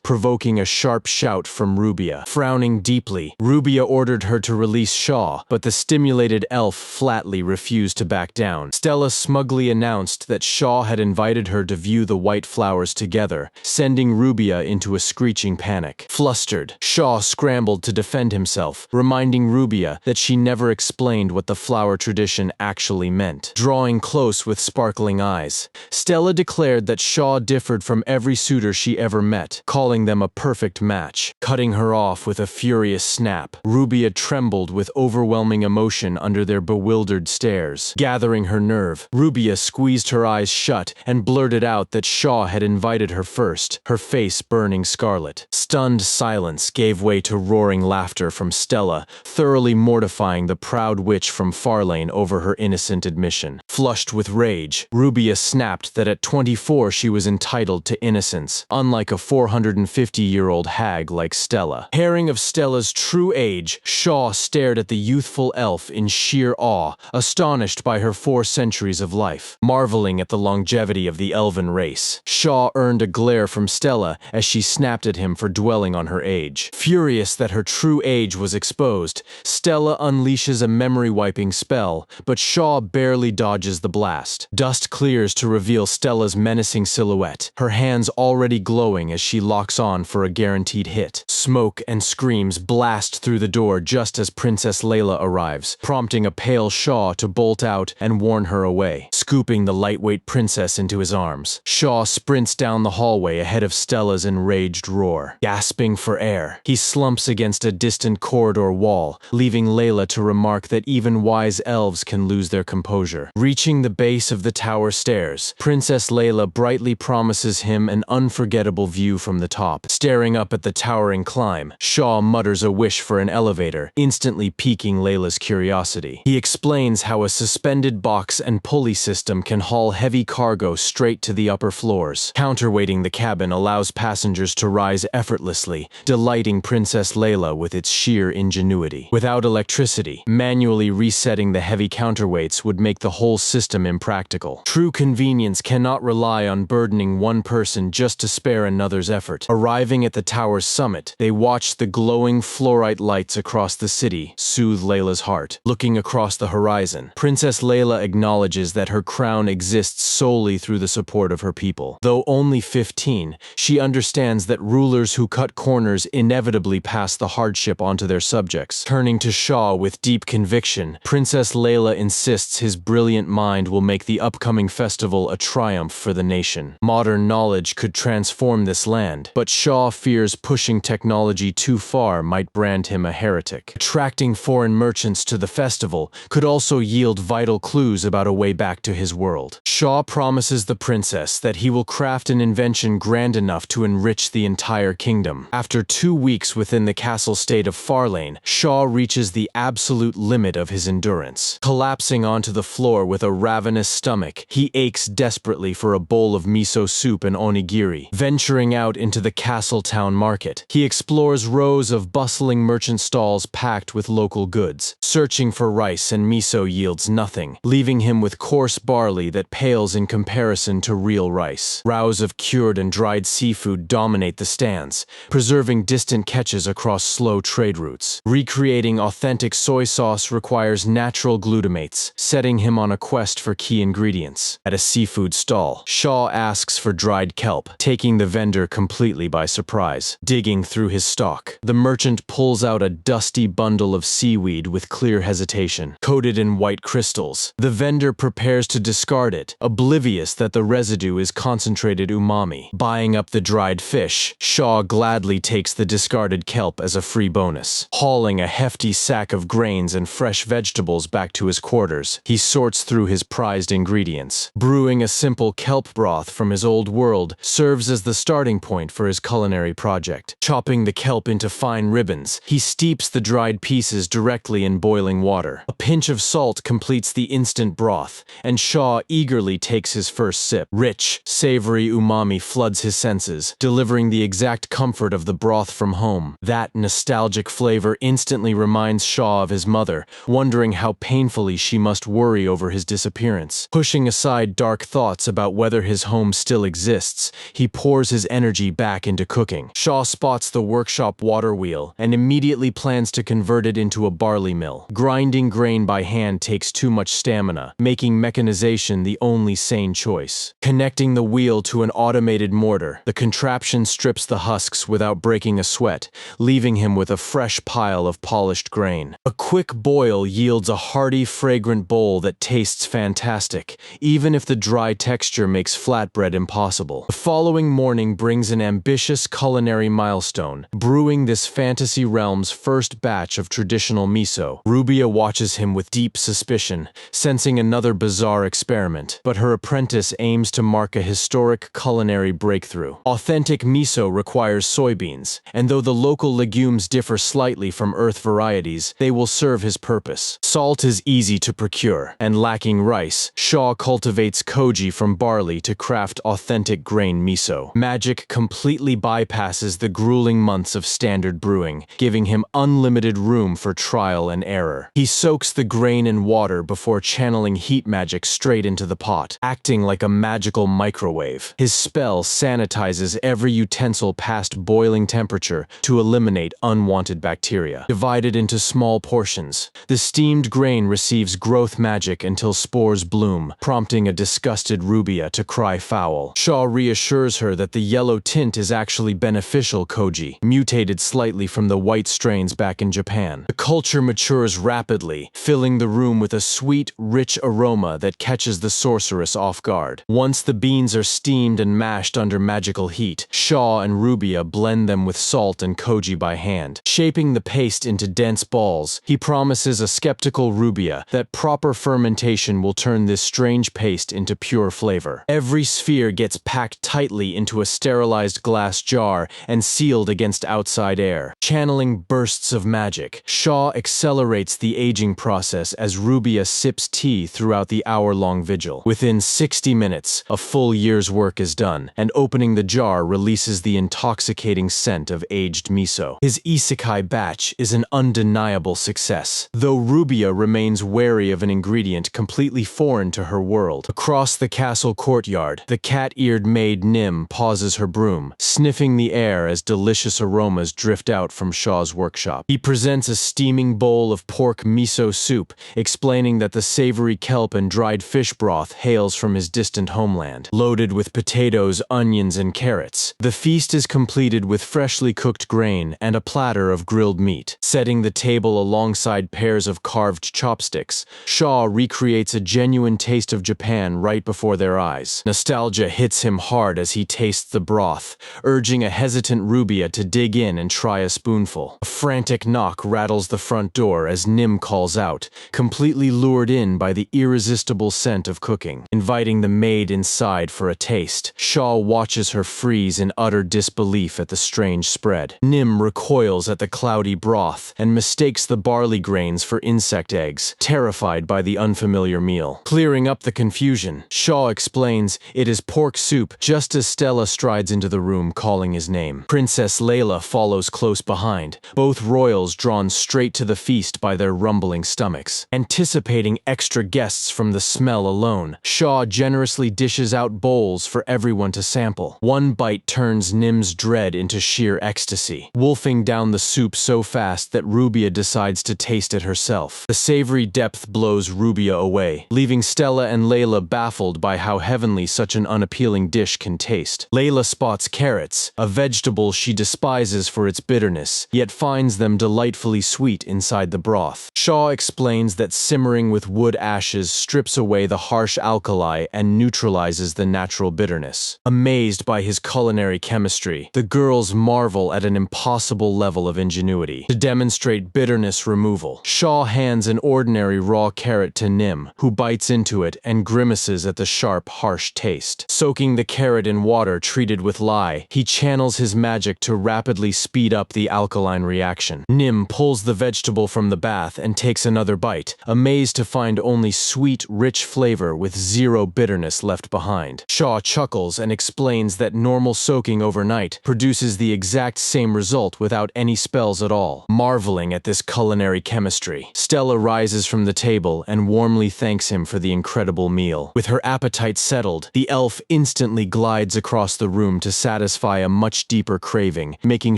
[SPEAKER 1] provoking a sharp shout from Rubia. Frowning deeply, Rubia ordered her to release Shaw, but the stimulated elf flatly refused to back down. Stella smugly announced that Shaw had invited her to view the white flowers together, sending Rubia into a screeching panic. Flustered, Shaw scrambled to defend himself, reminding Rubia that she never explained what the flower tradition actually meant. Drawing close with sparkling eyes, Stella declared that Shaw differed from every suitor she ever met, calling them a perfect match. Cutting her off with a furious snap, Rubia trembled with overwhelming emotion under their bewildered stares. Gathering her nerve, Rubia squeezed her eyes shut and blurted out that Shaw had invited her first, her face burning scarlet. Stunned silence gave way to roaring laughter from Stella, thoroughly mortifying the proud witch from Farlane over her innocent admission. Flushed with rage, Rubia snapped that at 24 she was entitled to innocence, unlike a 450-year-old hag like Stella. Hearing of Stella's true age, Shaw stared at the youthful elf in sheer awe, astonished by her 4 centuries of life. Marveling at the longevity of the elven race, Shaw earned a glare from Stella as she snapped at him for dwelling on her age. Furious that her true age was exposed, Stella unleashes a memory-wiping spell, but Shaw barely dodges the blast. Dust clears to reveal Stella's menacing silhouette, her hands already glowing as she locks on for a guaranteed hit. Smoke and screams blast through the door just as Princess Layla arrives, prompting a pale Shaw to bolt out and warn her away. Scooping the lightweight princess into his arms, Shaw sprints down the hallway ahead of Stella's enraged roar. Gasping for air, he slumps against a distant corridor wall, leaving Layla to remark that even wise elves can lose their composure. Reaching the base of the tower stairs, Princess Layla brightly promises him an unforgettable view from the top. Staring up at the towering climb, Shaw mutters a wish for an elevator, instantly piquing Layla's curiosity. He explains how a suspended box and pulley system can haul heavy cargo straight to the upper floors. Counterweighting the cabin allows passengers to rise effortlessly, delighting Princess Layla with its sheer ingenuity. Without electricity, manually resetting the heavy counterweights would make the whole system impractical. True convenience cannot rely on burdening one person just to spare another's effort. Arriving at the tower's summit, they watch the glowing fluorite lights across the city soothe Layla's heart. Looking across the horizon, Princess Layla acknowledges that her crown exists solely through the support of her people. Though only 15, she understands that rulers who cut corners inevitably pass the hardship onto their subjects. Turning to Shaw with deep conviction, Princess Layla insists his brilliant mind will make the upcoming festival a triumph for the nation. Modern knowledge could transform this land, but Shaw fears pushing technology too far might brand him a heretic. Attracting foreign merchants to the festival could also yield vital clues about a way back to his world. Shaw promises the princess that he will craft an invention grand enough to enrich the entire kingdom. After 2 weeks within the castle state of Farlane, Shaw reaches the absolute limit of his endurance. Collapsing onto the floor with a ravenous stomach, he aches desperately for a bowl of miso soup and onigiri. Venturing out into the castle town market, he explores rows of bustling merchant stalls packed with local goods. Searching for rice and miso yields nothing, leaving him with coarse barley that pales in comparison to real rice. Rows of cured and dried seafood dominate the stands, preserving distant catches across slow trade routes. Recreating authentic soy sauce requires natural glutamates, setting him on a quest for key ingredients. At a seafood stall, Shaw asks for dried kelp, taking the vendor completely by surprise. Digging through his stock, the merchant pulls out a dusty bundle of seaweed with clear hesitation. Coated in white crystals, the vendor prepares to discard it, oblivious that the residue is concentrated umami. Buying up the dried fish, Shaw gladly gladly takes the discarded kelp as a free bonus. Hauling a hefty sack of grains and fresh vegetables back to his quarters, he sorts through his prized ingredients. Brewing a simple kelp broth from his old world serves as the starting point for his culinary project. Chopping the kelp into fine ribbons, he steeps the dried pieces directly in boiling water. A pinch of salt completes the instant broth, and Shaw eagerly takes his first sip. Rich, savory umami floods his senses, delivering the exact comfort of the broth from home. That nostalgic flavor instantly reminds Shaw of his mother, wondering how painfully she must worry over his disappearance. Pushing aside dark thoughts about whether his home still exists, he pours his energy back into cooking. Shaw spots the workshop water wheel and immediately plans to convert it into a barley mill. Grinding grain by hand takes too much stamina, making mechanization the only sane choice. Connecting the wheel to an automated mortar, the contraption strips the husks without breaking a sweat, leaving him with a fresh pile of polished grain. A quick boil yields a hearty, fragrant bowl that tastes fantastic, even if the dry texture makes flatbread impossible. The following morning brings an ambitious culinary milestone, brewing this fantasy realm's first batch of traditional miso. Rubia watches him with deep suspicion, sensing another bizarre experiment, but her apprentice aims to mark a historic culinary breakthrough. Authentic miso requires soybeans, and though the local legumes differ slightly from earth varieties, they will serve his purpose. Salt is easy to procure, and lacking rice, Shaw cultivates koji from barley to craft authentic grain miso. Magic completely bypasses the grueling months of standard brewing, giving him unlimited room for trial and error. He soaks the grain in water before channeling heat magic straight into the pot, acting like a magical microwave. His spell sanitizes every utensil past boiling temperature to eliminate unwanted bacteria. Divided into small portions, the steamed grain receives growth magic until spores bloom, prompting a disgusted Rubia to cry foul. Shaw reassures her that the yellow tint is actually beneficial koji, mutated slightly from the white strains back in Japan. The culture matures rapidly, filling the room with a sweet, rich aroma that catches the sorceress off guard. Once the beans are steamed and mashed under magical heat, Shaw and Rubia blend them with salt and koji by hand. Shaping the paste into dense balls, he promises a skeptical Rubia that proper fermentation will turn this strange paste into pure flavor. Every sphere gets packed tightly into a sterilized glass jar and sealed against outside air. Channeling bursts of magic, Shaw accelerates the aging process as Rubia sips tea throughout the hour-long vigil. Within 60 minutes, a full year's work is done, and opening the jar releases the intoxicating scent of aged miso. His Isekai'D batch is an undeniable success, though Rubia remains wary of an ingredient completely foreign to her world. Across the castle courtyard, the cat-eared maid Nim pauses her broom, sniffing the air as delicious aromas drift out from Shaw's workshop. He presents a steaming bowl of pork miso soup, explaining that the savory kelp and dried fish broth hails from his distant homeland. Loaded with potatoes, onions, and carrots, the feast is completed with freshly cooked grain and a platter of grilled meat. Setting the table alongside pairs of carved chopsticks, Shaw recreates a genuine taste of Japan right before their eyes. Nostalgia hits him hard as he tastes the broth, urging a hesitant Rubia to dig in and try a spoonful. A frantic knock rattles the front door as Nim calls out, completely lured in by the irresistible scent of cooking. Inviting the maid inside for a taste, Shaw watches her freeze in utter disbelief at the strange spread. Nim recoils at the cloudy broth and mistakes the barley grains for insect eggs, terrified by the unfamiliar meal. Clearing up the confusion, Shaw explains it is pork soup just as Stella strides into the room calling his name. Princess Layla follows close behind, both royals drawn straight to the feast by their rumbling stomachs. Anticipating extra guests from the smell alone, Shaw generously dishes out bowls for everyone to sample. One bite turns Nim's dread into sheer ecstasy, wolfing down the soup so fast that Rubia decides to taste it herself. The savory depth blows Rubia away, leaving Stella and Layla baffled by how heavenly such an unappealing dish can taste. Layla spots carrots, a vegetable she despises for its bitterness, yet finds them delightfully sweet inside the broth. Shaw explains that simmering with wood ashes strips away the harsh alkali and neutralizes the natural bitterness. Amazed by his culinary chemistry, the girls marvel at an impossible level of ingenuity. To demonstrate bitterness removal, Shaw hands an ordinary raw carrot to Nim, who bites into it and grimaces at the sharp, harsh taste. Soaking the carrot in water treated with lye, he channels his magic to rapidly speed up the alkaline reaction. Nim pulls the vegetable from the bath and takes another bite, amazed to find only sweet, rich flavor with zero bitterness left behind. Shaw chuckles and explains that normal soaking overnight produces the exact same result without any spells at all. Marveling at this culinary chemistry, Stella rises from the table and warmly thanks him for the incredible meal. With her appetite settled, the elf instantly glides across the room to satisfy a much deeper craving, making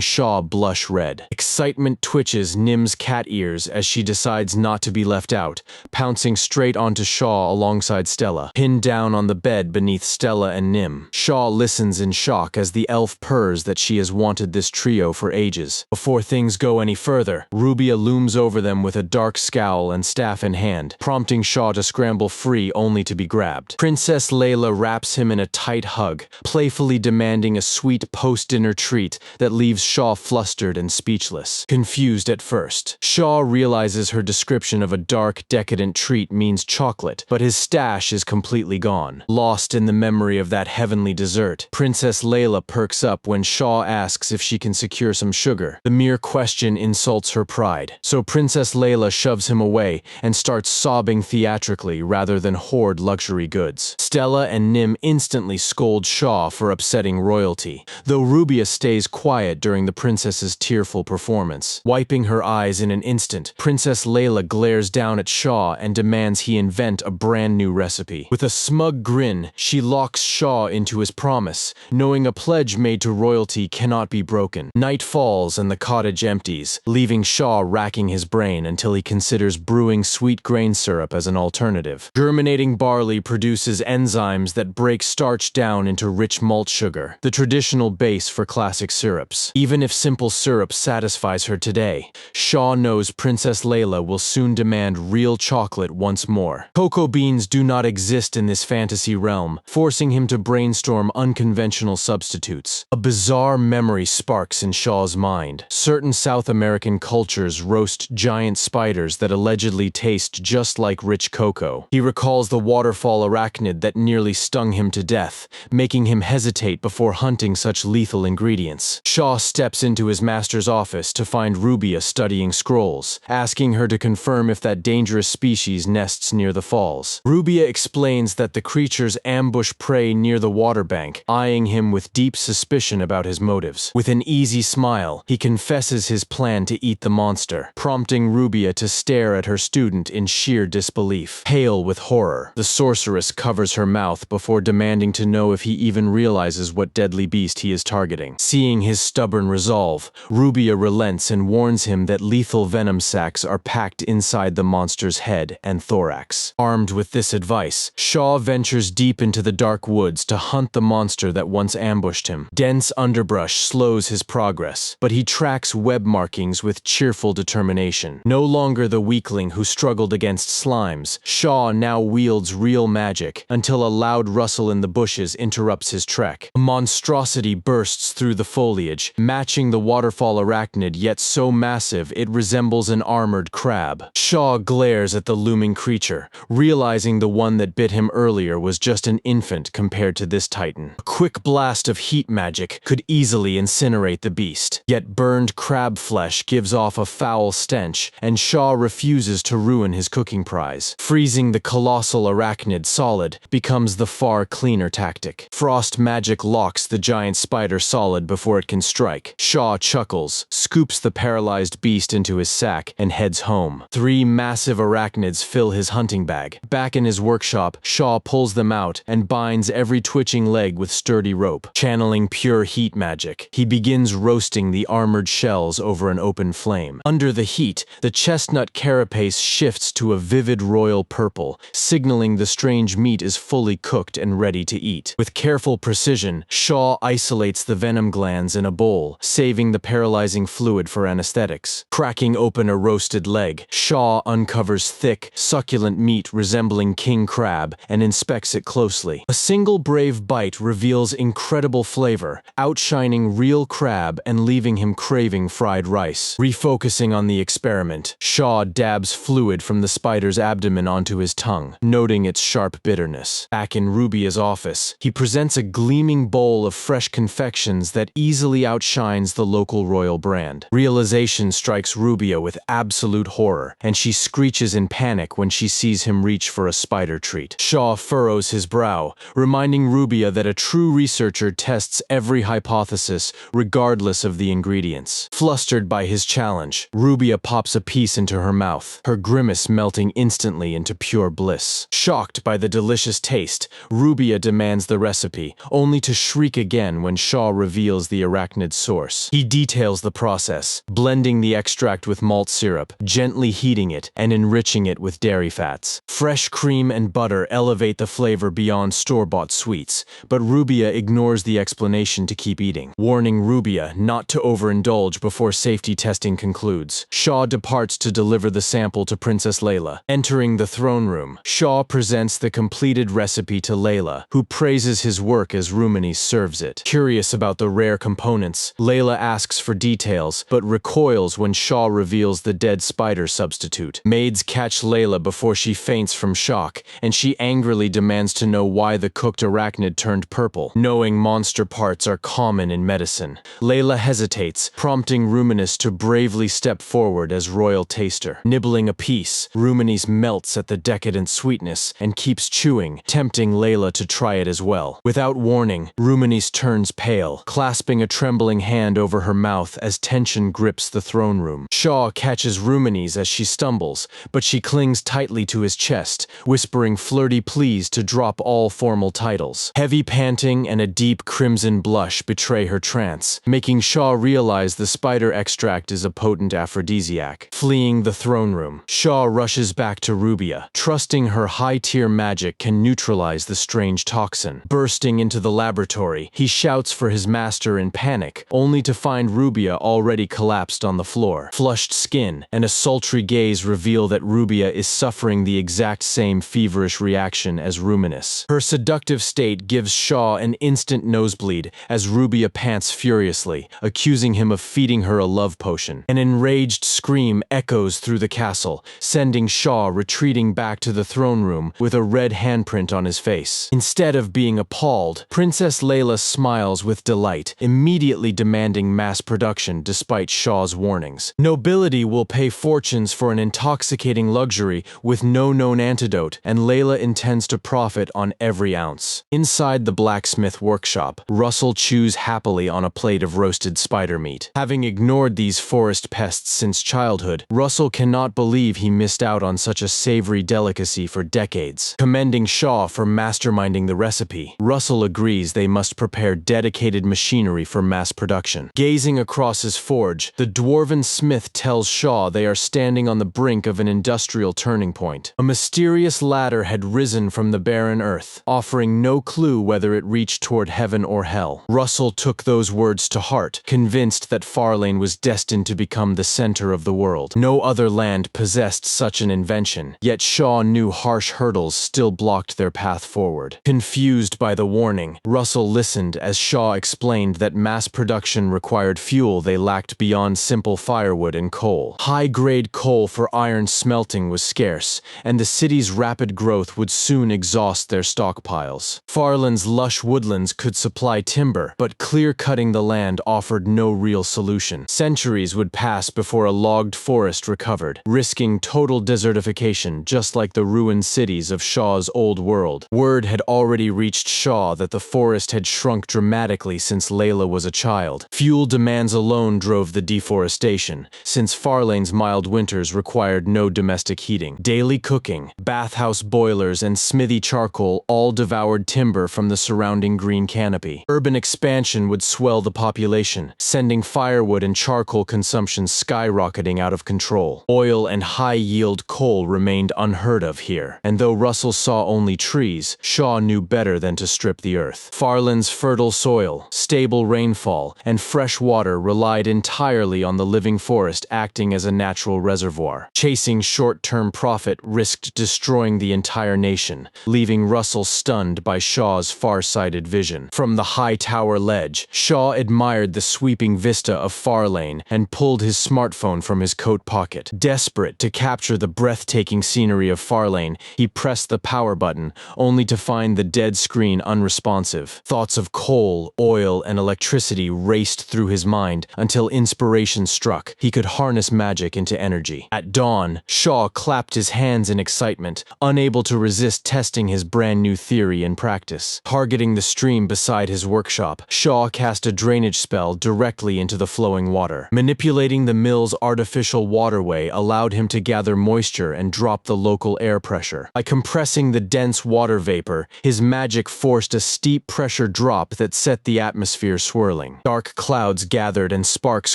[SPEAKER 1] Shaw blush red. Excitement twitches Nim's cat ears as she decides not to be left out, pouncing straight onto Shaw alongside Stella, pinned down on the bed beneath Stella and Nim. Shaw listens in shock as the elf purrs that she has wanted this trio for ages. Before things go any further, Rubia looms over them with a dark scowl and staff in hand, prompting Shaw to scramble free only to be grabbed. Princess Layla wraps him in a tight hug, playfully demanding a sweet post-dinner treat that leaves Shaw flustered and speechless. Confused at first, Shaw realizes her description of a dark, decadent treat means chocolate, but his stash is completely gone. Lost in the memory of that heavenly dessert, Princess Layla perks up when Shaw asks if she can secure some sugar. The mere question insults her pride, so Princess Layla shoves him away and starts sobbing theatrically rather than hoard luxury goods. Stella and Nim instantly scold Shaw for upsetting royalty, though Rubia stays quiet during the princess's tearful performance. Wiping her eyes in an instant, Princess Layla glares down at Shaw and demands he invent a brand new recipe. With a smug grin, she locks Shaw into his promise, knowing a pledge made to royalty cannot be broken. Night falls and the cottage empties, leaving Shaw racking his brain until he considers brewing sweet grain syrup as an alternative. Germinating barley produces enzymes that break starch down into rich malt sugar, the traditional base for classic syrups. Even if simple syrup satisfies her today, Shaw knows Princess Layla will soon demand real chocolate once more. Cocoa beans do not exist in this fantasy realm, forcing him to brainstorm unconventional substitutes. A bizarre memory sparks in Shaw's mind. Certain South American cultures roast giant spiders that allegedly taste just like rich cocoa. He recalls the waterfall arachnid that nearly stung him to death, making him hesitate before hunting such lethal ingredients. Shaw steps into his master's office to find Rubia studying scrolls, asking her to confirm if that dangerous species nests near the falls. Rubia explains that the creatures ambush prey near the water bank, eyeing him with deep suspicion about his motives. With an easy smile, he confesses his plan to eat the monster, prompting Rubia to stare at her student in sheer disbelief. Pale with horror, the sorceress covers her mouth before demanding to know if he even realizes what deadly beast he is targeting. Seeing his stubborn resolve, Rubia relents and warns him that lethal venom sacs are packed inside the monster's head and thorax. Armed with this advice, Shaw ventures deep into the dark woods to hunt the monster that once ambushed him. Dense underbrush slows his progress, but he tracks web markings with cheerful determination. No longer the weakling who struggled against slimes, Shaw now wields real magic until a loud rustle in the bushes interrupts his trek. A monstrosity bursts through the foliage, matching the waterfall arachnid, yet so massive it resembles an armored crab. Shaw glares at the looming creature, realizing the one that bit him earlier was just an infant compared to this titan. A quick blast of heat magic could easily incinerate the beast, yet burned crab flesh gives off a foul stench, and Shaw refuses to ruin his cooking prize. Freezing the colossal arachnid solid becomes the far cleaner tactic. Frost magic locks the giant spider solid before it can strike. Shaw chuckles, scoops the paralyzed beast into his sack, and heads home. 3 massive arachnids fill his hunting bag. Back in his workshop, Shaw pulls them out and binds every twitching leg with sturdy rope. Channeling pure heat magic, he begins roasting the armored shells over an open flame. Under the heat, the chestnut carapace shifts to a vivid royal purple, signaling the strange meat is fully cooked and ready to eat. With careful precision, Shaw isolates the venom glands in a bowl, saving the paralyzing fluid for anesthetics. Cracking open a roasted leg, Shaw uncovers thick, succulent meat resembling king crab and inspects it closely. A single brave bite reveals incredible flavor, outshining real crab and leaving him craving fried rice. Refocusing on the experiment, Shaw dabs fluid from the spider's abdomen onto his tongue, noting its sharp bitterness. Back in Rubia's office, he presents a gleaming bowl of fresh confections that easily outshines the local royal brand. Realization strikes Rubia with absolute horror, and she screeches in panic when she sees him reach for a spider treat. Shaw furrows his brow, reminding Rubia that a true researcher tests every hypothesis, regardless of the ingredients. Flustered by his challenge, Rubia pops a piece into her mouth, her grimace melting instantly into pure bliss. Shocked by the delicious taste, Rubia demands the recipe, only to shriek again when Shaw reveals the arachnid source. He details the process, blending the extract with malt syrup, gently heating it, and enriching it with dairy fats. Fresh cream and butter elevate the flavor beyond store-bought sweets, but Rubia ignores the explanation to keep eating, warning Rubia not to overindulge before safety testing concludes. Shaw departs to deliver the sample to Princess Layla. Entering the throne room, Shaw presents the completed recipe to Layla, who praises his work as Rumini serves it. Curious about the rare components, Layla asks for details, but recoils when Shaw reveals the dead spider substitute. Maids catch Layla before she faints from shock, and she angrily demands to know why the cooked arachnid turned purple, knowing monster parts are common in medicine. Layla hesitates, prompting Ruminis to bravely step forward as royal taster. Nibbling a piece, Ruminis melts at the decadent sweetness and keeps chewing, tempting Layla to try it as well. Without warning, Ruminis turns pale, clasping a trembling hand over her mouth as tension grips the throne room. Shaw catches Ruminis as she stumbles, but she clings tightly to his chest, whispering flirty pleas to drop all formal titles. Heavy panting and a deep crimson blush betray her trance, making Shaw realize the spider extract is a potent aphrodisiac. Fleeing the throne room, Shaw rushes back to Rubia, trusting her high-tier magic can neutralize the strange toxin. Bursting into the laboratory, he shouts for his master in panic, only to find Rubia already collapsed on the floor. Flushed skin and a sultry gaze reveal that Rubia is suffering the exact same feverish reaction as Ruminis. Her seductive state gives Shaw an instant nosebleed as Rubia pants furiously, accusing him of feeding her a love potion. An enraged scream echoes through the castle, sending Shaw retreating back to the throne room with a red handprint on his face. Instead of being appalled, Princess Layla smiles with delight, immediately demanding mass production despite Shaw's warnings. Nobility will pay fortunes for an intoxicating luxury with no known antidote, and Layla intends to profit on every ounce. Inside the blacksmith workshop, Russell chews happily on a plate of roasted spider meat. Having ignored these forest pests since childhood, Russell cannot believe he missed out on such a savory delicacy for decades. Commending Shaw for masterminding the recipe, Russell agrees they must prepare dedicated machinery for mass production. Gazing across his forge, the dwarven smith tells Shaw they are standing on the brink of an industrial turning point. A mysterious ladder had risen from the barren earth, offering no clue whether it reached toward heaven or hell. Russell took those words to heart, convinced that Farlane was destined to become the center of the world. No other land possessed such an invention, yet Shaw knew harsh hurdles still blocked their path forward. Confused by the warning, Russell listened as Shaw explained that mass production required fuel they lacked beyond simple firewood and coal. High-grade coal for iron smelting was scarce, and the city's rapid growth would soon exhaust their stockpiles. Farland's lush woodlands could supply timber, but clear-cutting the land offered no real solution. Centuries would pass before a logged forest recovered, risking total desertification just like the ruined cities of Shaw's old world. Word had already reached Shaw that the forest had shrunk dramatically since Layla was a child. Fuel demands alone drove the deforestation, since Farlane's mild winters required no domestic heating. Daily cooking, bathhouse boilers, and smithy charcoal all devoured timber from the surrounding green canopy. Urban expansion would swell the population, sending firewood and charcoal consumption skyrocketing out of control. Oil and high-yield coal remained unheard of here, and though Russell saw only trees, Shaw knew better than to strip the earth. Farland's fertile soil, stable rainfall, and fresh water relied entirely on the living forest acting as a natural reservoir. Chasing short-term profit risked destroying the entire nation, leaving Russell stunned by Shaw's far-sighted vision. From the high tower ledge, Shaw admired the sweeping vista of Farlane and pulled his smartphone from his coat pocket. Desperate to capture the breathtaking scenery of Farlane, he pressed the power button, only to find the dead screen unresponsive. Thoughts of coal, oil, and electricity raced through his mind until inspiration struck. He could harness magic into energy. At dawn, Shaw clapped his hands in excitement, unable to resist testing his brand new theory in practice. Targeting the stream beside his workshop, Shaw cast a drainage spell directly into the flowing water. Manipulating the mill's artificial waterway allowed him to gather moisture and drop the local air pressure. By compressing the dense water vapor, his magic forced a steep pressure drop that set the atmosphere swirling. Dark clouds gathered and sparks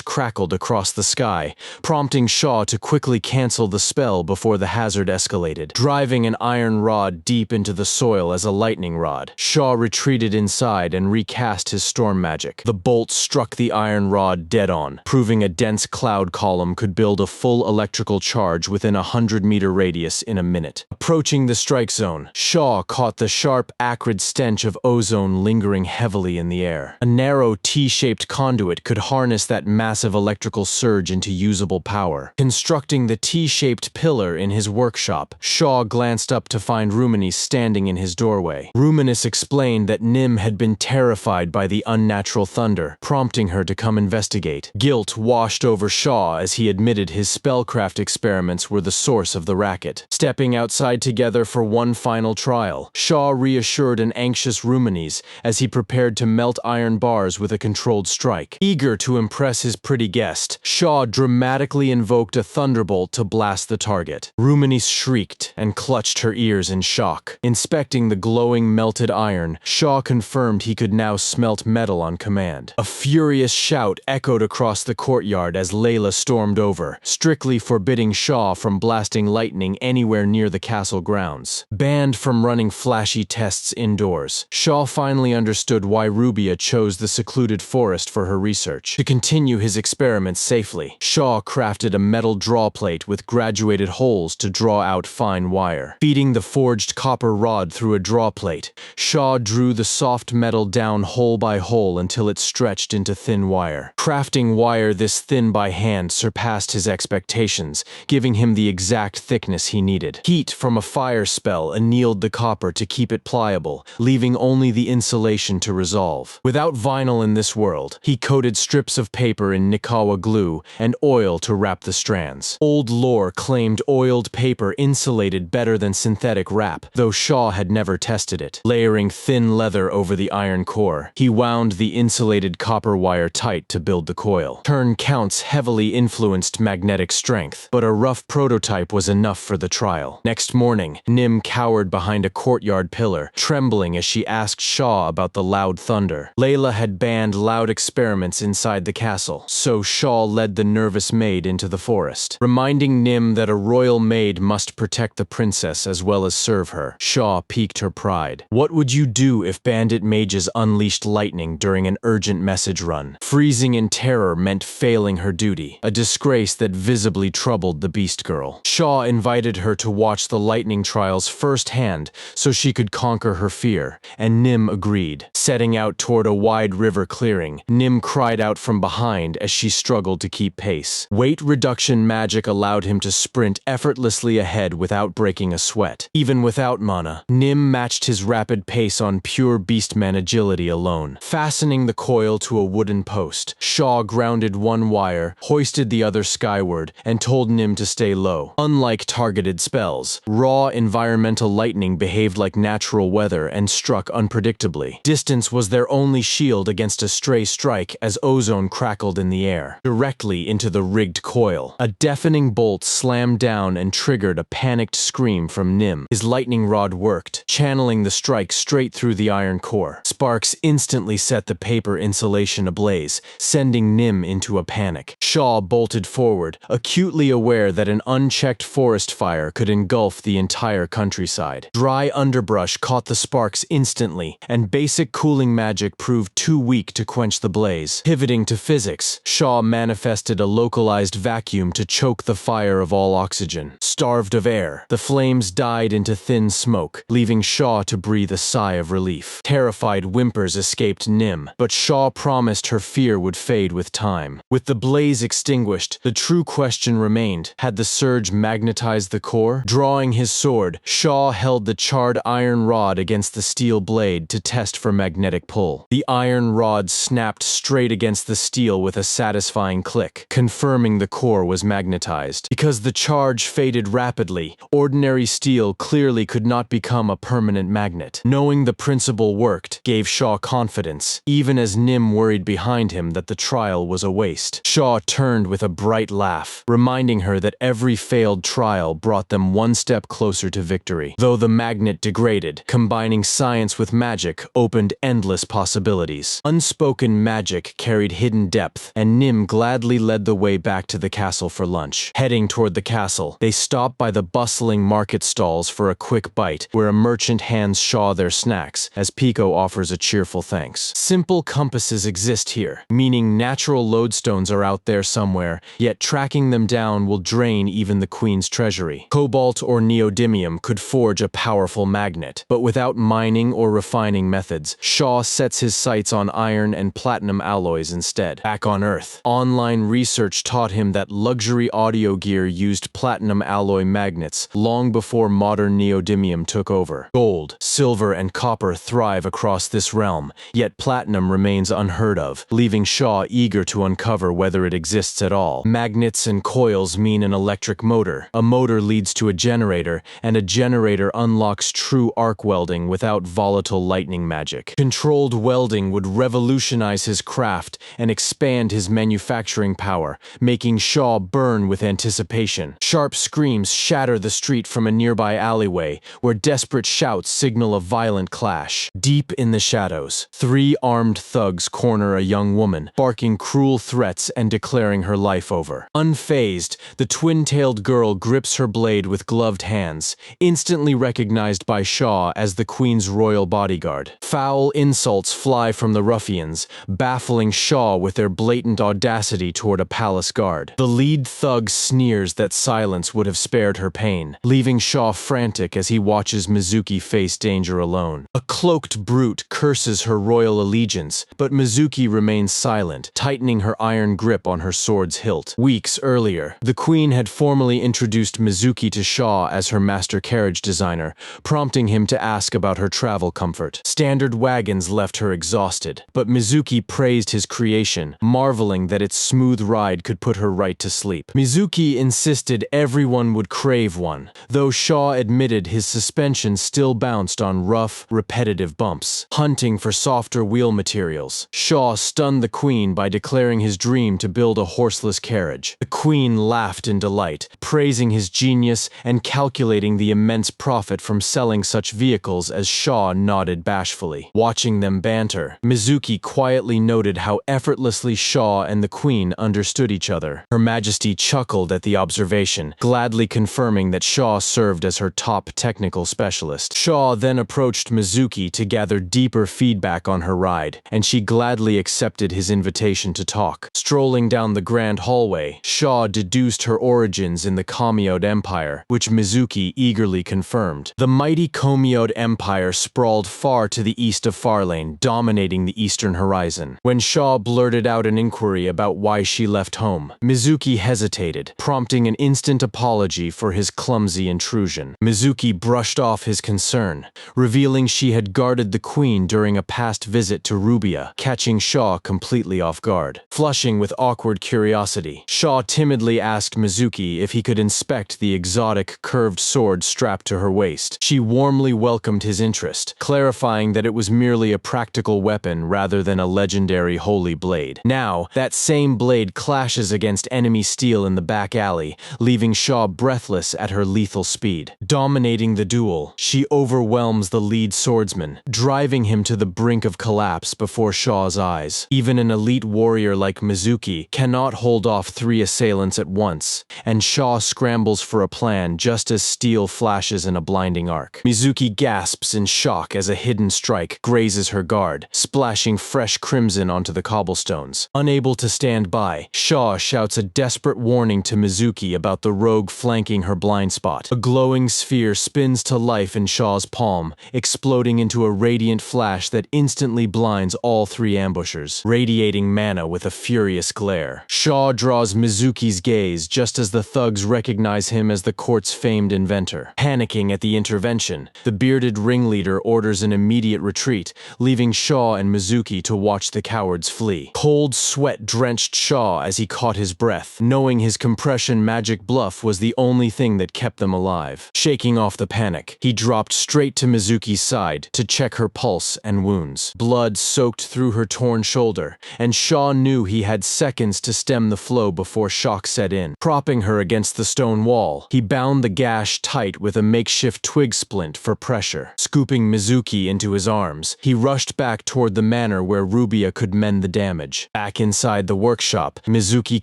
[SPEAKER 1] crackled across the sky, prompting Shaw to quickly cancel the spell before the hazard escalated. Driving an iron rod deep into the soil as a lightning rod, Shaw retreated inside and recast his storm magic. The bolt struck the iron rod dead on, proving a dense cloud column could build a full electrical charge within a 100-meter radius in a minute. Approaching the strike zone, Shaw caught the sharp, acrid stench of ozone lingering heavily in the air. A narrow T-shaped conduit could harness that massive electrical surge into usable power. Constructing the T-shaped pillar in his workshop, Shaw glanced up to find Ruminis standing in his doorway. Ruminis explained that Nim had been terrified by the unnatural thunder, prompting her to come investigate. Guilt washed over Shaw as he admitted his spellcraft experiments were the source of the racket. Stepping outside together for one final trial, Shaw reassured an anxious Ruminis as he prepared to melt iron bars with a controlled strike. Eager to impress his pretty guest, Shaw dramatically invoked a thunderbolt to blast the target. Ruminis shrieked and clutched her ears in shock. Inspecting the glowing melted iron, Shaw confirmed he could now smelt metal on command. A furious shout echoed across the courtyard as Layla stormed over, strictly forbidding Shaw from blasting lightning anywhere near the castle grounds. Banned from running flashy tests indoors, Shaw finally understood why Rubia chose the secluded forest for her research. To continue his experiments safely, Shaw crafted a metal draw plate with graduated holes to draw out fine wire. Feeding the forged copper rod through a draw plate, Shaw drew the soft metal down hole by hole until it stretched into thin wire. Crafting wire this thin by hand surpassed his expectations, giving him the exact thickness he needed. Heat from a fire spell annealed the copper to keep it pliable, leaving only the insulation to resolve. Without vinyl in this world, he coated strips of paper in Nikawa glue and oil to wrap the strands. Old lore claimed oiled paper insulated better than synthetic wrap, though Shaw had never tested it. Layering thin leather over the iron core, he wound the insulated copper wire tight to build the coil. Turn counts heavily influenced magnetic strength, but a rough prototype was enough for the trial. Next morning, Nim cowered behind a courtyard pillar, trembling as she asked Shaw about the loud thunder. Layla had banned loud experiments inside the castle, so Shaw led the nervous maid into the forest. Reminding Nim that a royal maid must protect the princess as well as serve her, Shaw piqued her pride. What would you do if bandit mages unleashed lightning during an urgent message run? Freezing in terror meant failing her duty, a disgrace that visibly troubled the beast girl. Shaw invited her to watch the lightning trials firsthand so she could conquer her fear, and Nim agreed. Setting out toward a wide river clearing, Nim cried out from behind as she struggled to keep pace. Weight reduction magic allowed him to sprint effortlessly ahead without breaking a sweat. Even without mana, Nim matched his rapid pace on pure beastman agility alone. Fastening the coil to a wooden post, Shaw grounded one wire, hoisted the other skyward, and told Nim to stay low. Unlike targeted spells, raw environmental lightning behaved like natural weather and struck unpredictably. Distance was their only shield against a stray strike as ozone crackled in the air, directly into the rigged coil. A deafening bolt slammed down and triggered a panicked scream from Nim. His lightning rod worked, channeling the strike straight through the iron core. Sparks instantly set the paper insulation ablaze, sending Nim into a panic. Shaw bolted forward, acutely aware that an unchecked forest fire could engulf the entire countryside. Dry underbrush caught the sparks instantly, and basic cooling magic proved too weak to quench the blaze. Pivoting to physics, Shaw manifested a localized vacuum to choke the fire of all oxygen. Starved of air, the flames died into thin smoke, leaving Shaw to breathe a sigh of relief. Terrified whimpers escaped against Nim, but Shaw promised her fear would fade with time. With the blaze extinguished, the true question remained: had the surge magnetized the core? Drawing his sword, Shaw held the charred iron rod against the steel blade to test for magnetic pull. The iron rod snapped straight against the steel with a satisfying click, confirming the core was magnetized. Because the charge faded rapidly, ordinary steel clearly could not become a permanent magnet. Knowing the principle worked gave Shaw confidence, even as Nim worried behind him that the trial was a waste. Shaw turned with a bright laugh, reminding her that every failed trial brought them one step closer to victory. Though the magnet degraded, combining science with magic opened endless possibilities. Unspoken magic carried hidden depth, and Nim gladly led the way back to the castle for lunch. Heading toward the castle, they stopped by the bustling market stalls for a quick bite, where a merchant hands Shaw their snacks, as Pico offers a cheerful thanks. Simple compasses exist here, meaning natural lodestones are out there somewhere, yet tracking them down will drain even the Queen's treasury. Cobalt or neodymium could forge a powerful magnet, but without mining or refining methods, Shaw sets his sights on iron and platinum alloys instead. Back on Earth, online research taught him that luxury audio gear used platinum alloy magnets long before modern neodymium took over. Gold, silver, and copper thrive across this realm, yet platinum remains unheard of, leaving Shaw eager to uncover whether it exists at all. Magnets and coils mean an electric motor. A motor leads to a generator, and a generator unlocks true arc welding without volatile lightning magic. Controlled welding would revolutionize his craft and expand his manufacturing power, making Shaw burn with anticipation. Sharp screams shatter the street from a nearby alleyway, where desperate shouts signal a violent clash. Deep in the shadows, three armed thugs corner a young woman, barking cruel threats and declaring her life over. Unfazed, the twin-tailed girl grips her blade with gloved hands, instantly recognized by Shaw as the Queen's royal bodyguard. Foul insults fly from the ruffians, baffling Shaw with their blatant audacity toward a palace guard. The lead thug sneers that silence would have spared her pain, leaving Shaw frantic as he watches Mizuki face danger alone. A cloaked brute curses her royal allegiance, but Mizuki remains silent, tightening her iron grip on her sword's hilt. Weeks earlier, the Queen had formally introduced Mizuki to Shaw as her master carriage designer, prompting him to ask about her travel comfort. Standard wagons left her exhausted, but Mizuki praised his creation, marveling that its smooth ride could put her right to sleep. Mizuki insisted everyone would crave one, though Shaw admitted his suspension still bounced on rough, repetitive bumps. Hunting for softer wheel materials, Shaw stunned the Queen by declaring his dream to build a horseless carriage. The Queen laughed in delight, praising his genius and calculating the immense profit from selling such vehicles as Shaw nodded bashfully. Watching them banter, Mizuki quietly noted how effortlessly Shaw and the Queen understood each other. Her Majesty chuckled at the observation, gladly confirming that Shaw served as her top technical specialist. Shaw then approached Mizuki to gather deeper feedback on her ride, and she gladly accepted his invitation to talk. Strolling down the grand hallway, Shaw deduced her origins in the Komeod Empire, which Mizuki eagerly confirmed. The mighty Komeod Empire sprawled far to the east of Farlane, dominating the eastern horizon. When Shaw blurted out an inquiry about why she left home, Mizuki hesitated, prompting an instant apology for his clumsy intrusion. Mizuki brushed off his concern, revealing she had guarded the Queen during a past visit to Rubia, catching Shaw completely off guard. Flushing with awkward curiosity, Shaw timidly asked Mizuki if he could inspect the exotic, curved sword strapped to her waist. She warmly welcomed his interest, clarifying that it was merely a practical weapon rather than a legendary holy blade. Now, that same blade clashes against enemy steel in the back alley, leaving Shaw breathless at her lethal speed. Dominating the duel, she overwhelms the lead swordsman, driving him to the brink of collapse before Shaw's eyes. Even an elite warrior like Mizuki cannot hold off three assailants at once, and Shaw scrambles for a plan just as steel flashes in a blinding arc. Mizuki gasps in shock as a hidden strike grazes her guard, splashing fresh crimson onto the cobblestones. Unable to stand by, Shaw shouts a desperate warning to Mizuki about the rogue flanking her blind spot. A glowing sphere spins to life in Shaw's palm, exploding into a radiant flash that instantly instantly blinds all three ambushers, radiating mana with a furious glare. Shaw draws Mizuki's gaze just as the thugs recognize him as the court's famed inventor. Panicking at the intervention, the bearded ringleader orders an immediate retreat, leaving Shaw and Mizuki to watch the cowards flee. Cold sweat drenched Shaw as he caught his breath, knowing his compression magic bluff was the only thing that kept them alive. Shaking off the panic, he dropped straight to Mizuki's side to check her pulse and wounds. Blood soaked through her torn shoulder, and Shaw knew he had seconds to stem the flow before shock set in. Propping her against the stone wall, he bound the gash tight with a makeshift twig splint for pressure. Scooping Mizuki into his arms, he rushed back toward the manor where Rubia could mend the damage. Back inside the workshop, Mizuki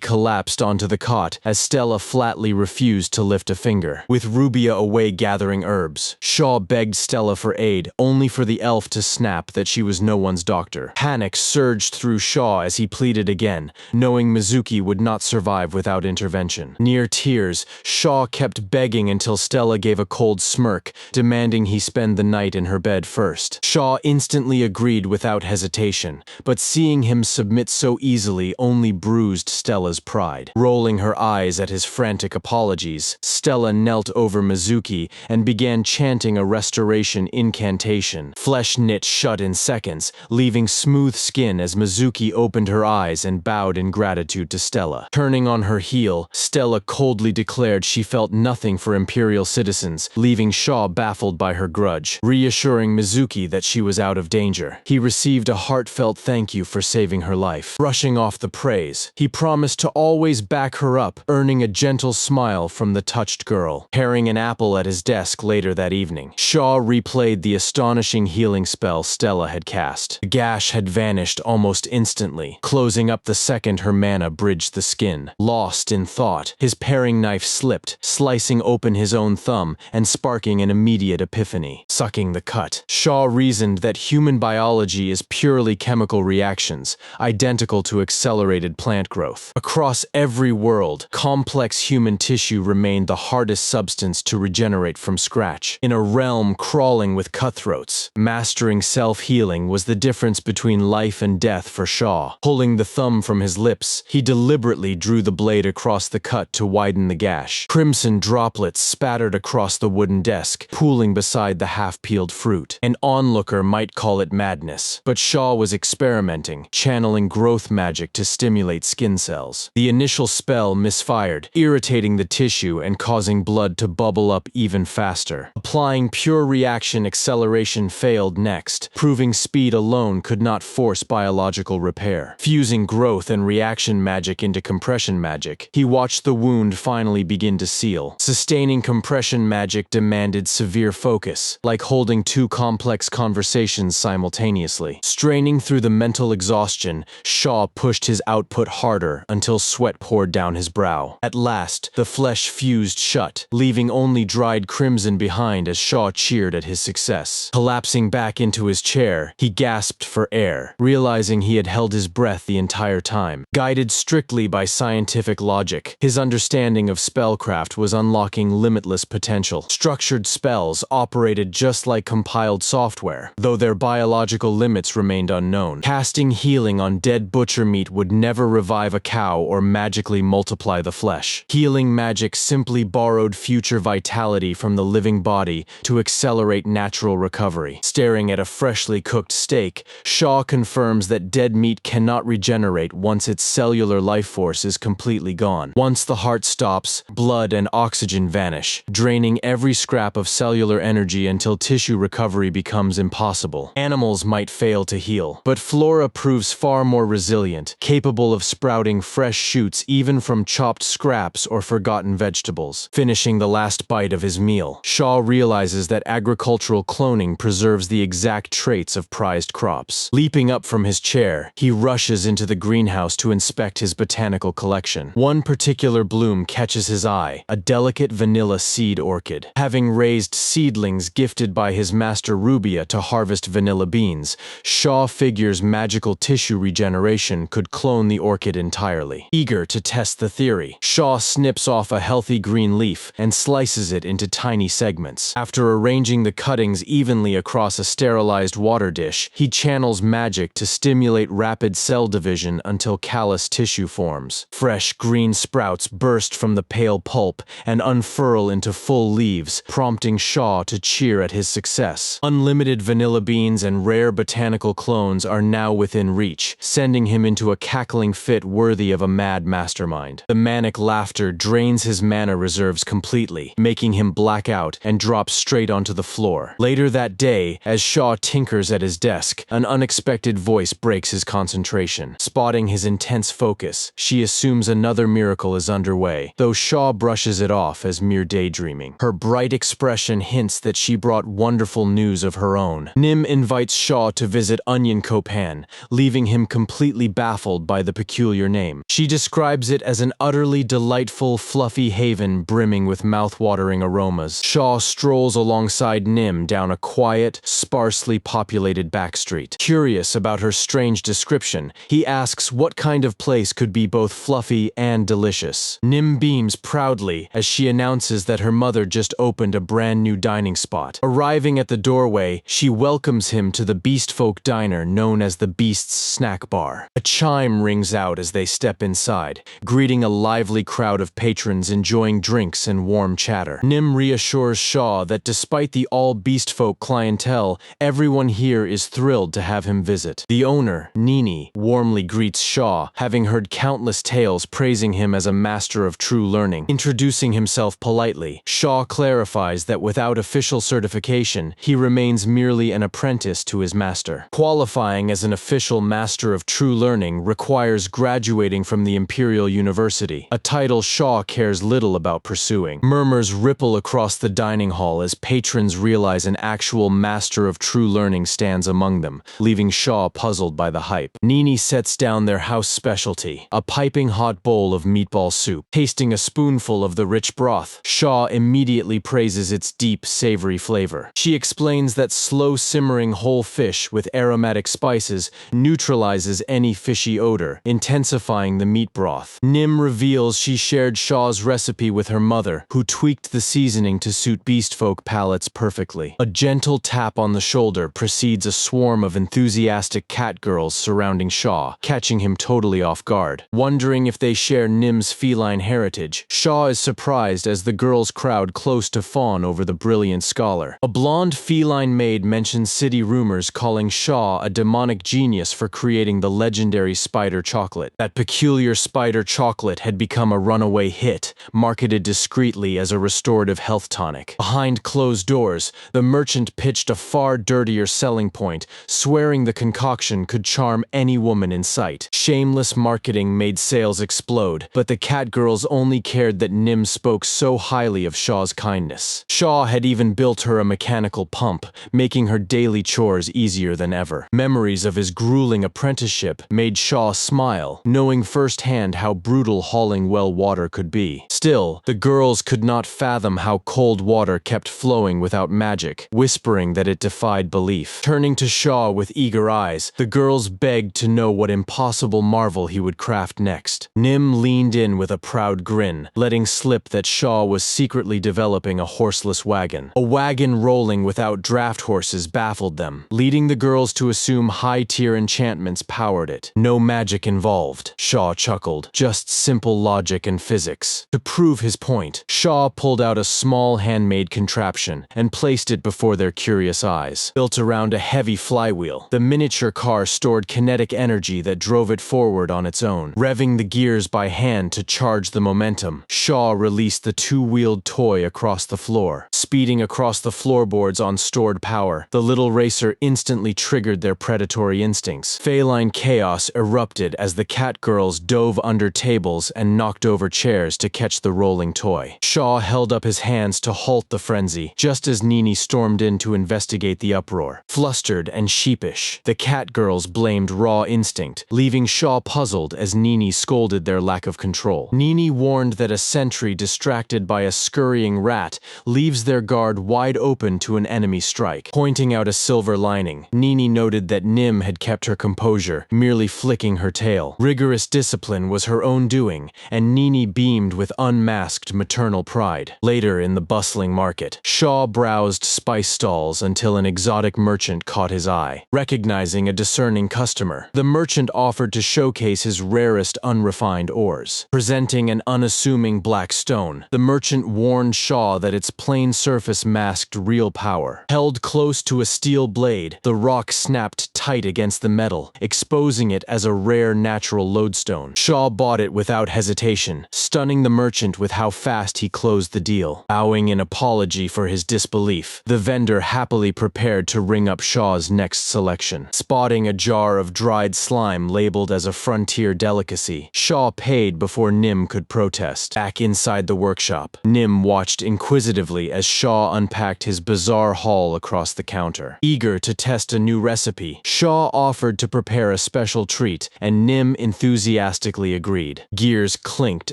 [SPEAKER 1] collapsed onto the cot as Stella flatly refused to lift a finger. With Rubia away gathering herbs, Shaw begged Stella for aid, only for the elf to snap that she was no one's doctor. Panic surged through Shaw as he pleaded again, knowing Mizuki would not survive without intervention. Near tears, Shaw kept begging until Stella gave a cold smirk, demanding he spend the night in her bed first. Shaw instantly agreed without hesitation, but seeing him submit so easily only bruised Stella's pride. Rolling her eyes at his frantic apologies, Stella knelt over Mizuki and began chanting a restoration incantation. Flesh knit shut in seconds, leaving smooth skin as Mizuki opened her eyes and bowed in gratitude to Stella. Turning on her heel, Stella coldly declared she felt nothing for Imperial citizens, leaving Shaw baffled by her grudge. Reassuring Mizuki that she was out of danger, he received a heartfelt thank you for saving her life. Brushing off the praise, he promised to always back her up, earning a gentle smile from the touched girl. Paring an apple at his desk later that evening, Shaw replayed the astonishing healing spell Stella had cast. The gash had vanished almost instantly, closing up the second her mana bridged the skin. Lost in thought, his paring knife slipped, slicing open his own thumb and sparking an immediate epiphany. Sucking the cut, Shaw reasoned that human biology is purely chemical reactions, identical to accelerated plant growth. Across every world, complex human tissue remained the hardest substance to regenerate from scratch. In a realm crawling with cutthroats, mastering self-healing was the difference between life and death for Shaw. Pulling the thumb from his lips, he deliberately drew the blade across the cut to widen the gash. Crimson droplets spattered across the wooden desk, pooling beside the half-peeled fruit. An onlooker might call it madness, but Shaw was experimenting, channeling growth magic to stimulate skin cells. The initial spell misfired, irritating the tissue and causing blood to bubble up even faster. Applying pure reaction acceleration failed next, proving speed alone could not force biological repair. Fusing growth and reaction magic into compression magic, he watched the wound finally begin to seal. Sustaining compression magic demanded severe focus, like holding two complex conversations simultaneously. Straining through the mental exhaustion, Shaw pushed his output harder until sweat poured down his brow. At last, the flesh fused shut, leaving only dried crimson behind as Shaw cheered at his success. Collapsing back into his chair, he gasped for air, realizing he had held his breath the entire time. Guided strictly by scientific logic, his understanding of spellcraft was unlocking limitless potential. Structured spells operated just like compiled software, though their biological limits remained unknown. Casting healing on dead butcher meat would never revive a cow or magically multiply the flesh. Healing magic simply borrowed future vitality from the living body to accelerate natural recovery. Staring at a freshly cooked steak, Shaw confirms that dead meat cannot regenerate once its cellular life force is completely gone. Once the heart stops, blood and oxygen vanish, draining every scrap of cellular energy until tissue recovery becomes impossible. Animals might fail to heal, but flora proves far more resilient, capable of sprouting fresh shoots even from chopped scraps or forgotten vegetables. Finishing the last bite of his meal, Shaw realizes that agricultural cloning preserves the exact traits of prized crops. Leaping up from his chair, he rushes into the greenhouse to inspect his botanical collection. One particular bloom catches his eye, a delicate vanilla seed orchid. Having raised seedlings gifted by his master Rubia to harvest vanilla beans, Shaw figures magical tissue regeneration could clone the orchid entirely. Eager to test the theory, Shaw snips off a healthy green leaf and slices it into tiny segments. After arranging the cuttings evenly across a sterilized water dish, flesh, he channels magic to stimulate rapid cell division until callus tissue forms. Fresh green sprouts burst from the pale pulp and unfurl into full leaves, prompting Shaw to cheer at his success. Unlimited vanilla beans and rare botanical clones are now within reach, sending him into a cackling fit worthy of a mad mastermind. The manic laughter drains his mana reserves completely, making him black out and drop straight onto the floor. Later that day, as Shaw tinkers at his desk, an unexpected voice breaks his concentration. Spotting his intense focus, she assumes another miracle is underway, though Shaw brushes it off as mere daydreaming. Her bright expression hints that she brought wonderful news of her own. Nim invites Shaw to visit Onion Copan, leaving him completely baffled by the peculiar name. She describes it as an utterly delightful, fluffy haven brimming with mouth-watering aromas. Shaw strolls alongside Nim down a quiet, sparsely populated backstreet. Curious about her strange description, he asks what kind of place could be both fluffy and delicious. Nim beams proudly as she announces that her mother just opened a brand new dining spot. Arriving at the doorway, she welcomes him to the Beastfolk diner known as the Beast's Snack Bar. A chime rings out as they step inside, greeting a lively crowd of patrons enjoying drinks and warm chatter. Nim reassures Shaw that despite the all-Beastfolk clientele, everyone here is thrilled to have him visit. The owner, Nini, warmly greets Shaw, having heard countless tales praising him as a master of true learning. Introducing himself politely, Shaw clarifies that without official certification, he remains merely an apprentice to his master. Qualifying as an official master of true learning requires graduating from the Imperial University, a title Shaw cares little about pursuing. Murmurs ripple across the dining hall as patrons realize an actual master of true learning stands among them, leaving Shaw puzzled by the hype. Nini sets down their house specialty, a piping hot bowl of meatball soup. Tasting a spoonful of the rich broth, Shaw immediately praises its deep, savory flavor. She explains that slow-simmering whole fish with aromatic spices neutralizes any fishy odor, intensifying the meat broth. Nim reveals she shared Shaw's recipe with her mother, who tweaked the seasoning to suit Beastfolk palates perfectly. A gentle tap on the shoulder precedes a swarm of enthusiastic catgirls surrounding Shaw, catching him totally off guard. Wondering if they share Nim's feline heritage, Shaw is surprised as the girls crowd close to fawn over the brilliant scholar. A blonde feline maid mentions city rumors calling Shaw a demonic genius for creating the legendary spider chocolate. That peculiar spider chocolate had become a runaway hit, marketed discreetly as a restorative health tonic. Behind closed doors, the merchant pitched a far dirtier selling point, swearing the concoction could charm any woman in sight. Shameless marketing made sales explode, but the catgirls only cared that Nim spoke so highly of Shaw's kindness. Shaw had even built her a mechanical pump, making her daily chores easier than ever. Memories of his grueling apprenticeship made Shaw smile, knowing firsthand how brutal hauling well water could be. Still, the girls could not fathom how cold water kept flowing without magic, whispering that it defied belief. Turning to Shaw with eager eyes, the girls begged to know what impossible marvel he would craft next. Nim leaned in with a proud grin, letting slip that Shaw was secretly developing a horseless wagon. A wagon rolling without draft horses baffled them, leading the girls to assume high-tier enchantments powered it. No magic involved, Shaw chuckled, just simple logic and physics. To prove his point, Shaw pulled out a small handmade contraption and placed it before their curious eyes. Built around a heavy flywheel, the miniature car stored kinetic energy that drove it forward on its own. Revving the gears by hand to charge the momentum, Shaw released the two-wheeled toy across the floor. Speeding across the floorboards on stored power, the little racer instantly triggered their predatory instincts. Feline chaos erupted as the catgirls dove under tables and knocked over chairs to catch the rolling toy. Shaw held up his hands to halt the frenzy, just as Nini stormed in to investigate the uproar. Flustered and sheepish, the catgirls blamed raw instinct, leaving Shaw puzzled as Nini scolded their lack of control. Nini warned that a sentry distracted by a scurrying rat leaves their guard wide open to an enemy strike. Pointing out a silver lining, Nini noted that Nim had kept her composure, merely flicking her tail. Rigorous discipline was her own doing, and Nini beamed with unmasked maternal pride. Later in the bustling market, Shaw browsed spice stalls until an exotic merchant caught his eye. Recognizing a discerning customer, the merchant offered to showcase his rarest unrefined ores. Presenting an unassuming black stone, the merchant warned Shaw that its plain surface masked real power. Held close to a steel blade, the rock snapped tight against the metal, exposing it as a rare natural lodestone. Shaw bought it without hesitation, stunning the merchant with how fast he closed the deal. Bowing in apology for his disbelief, the vendor happily prepared to ring up Shaw's next selection. Spotting a jar of dried slime labeled as a frontier delicacy, Shaw paid before Nim could protest. Back inside the workshop, Nim watched inquisitively as Shaw unpacked his bizarre haul across the counter. Eager to test a new recipe, Shaw offered to prepare a special treat, and Nim enthusiastically agreed. Gears clinked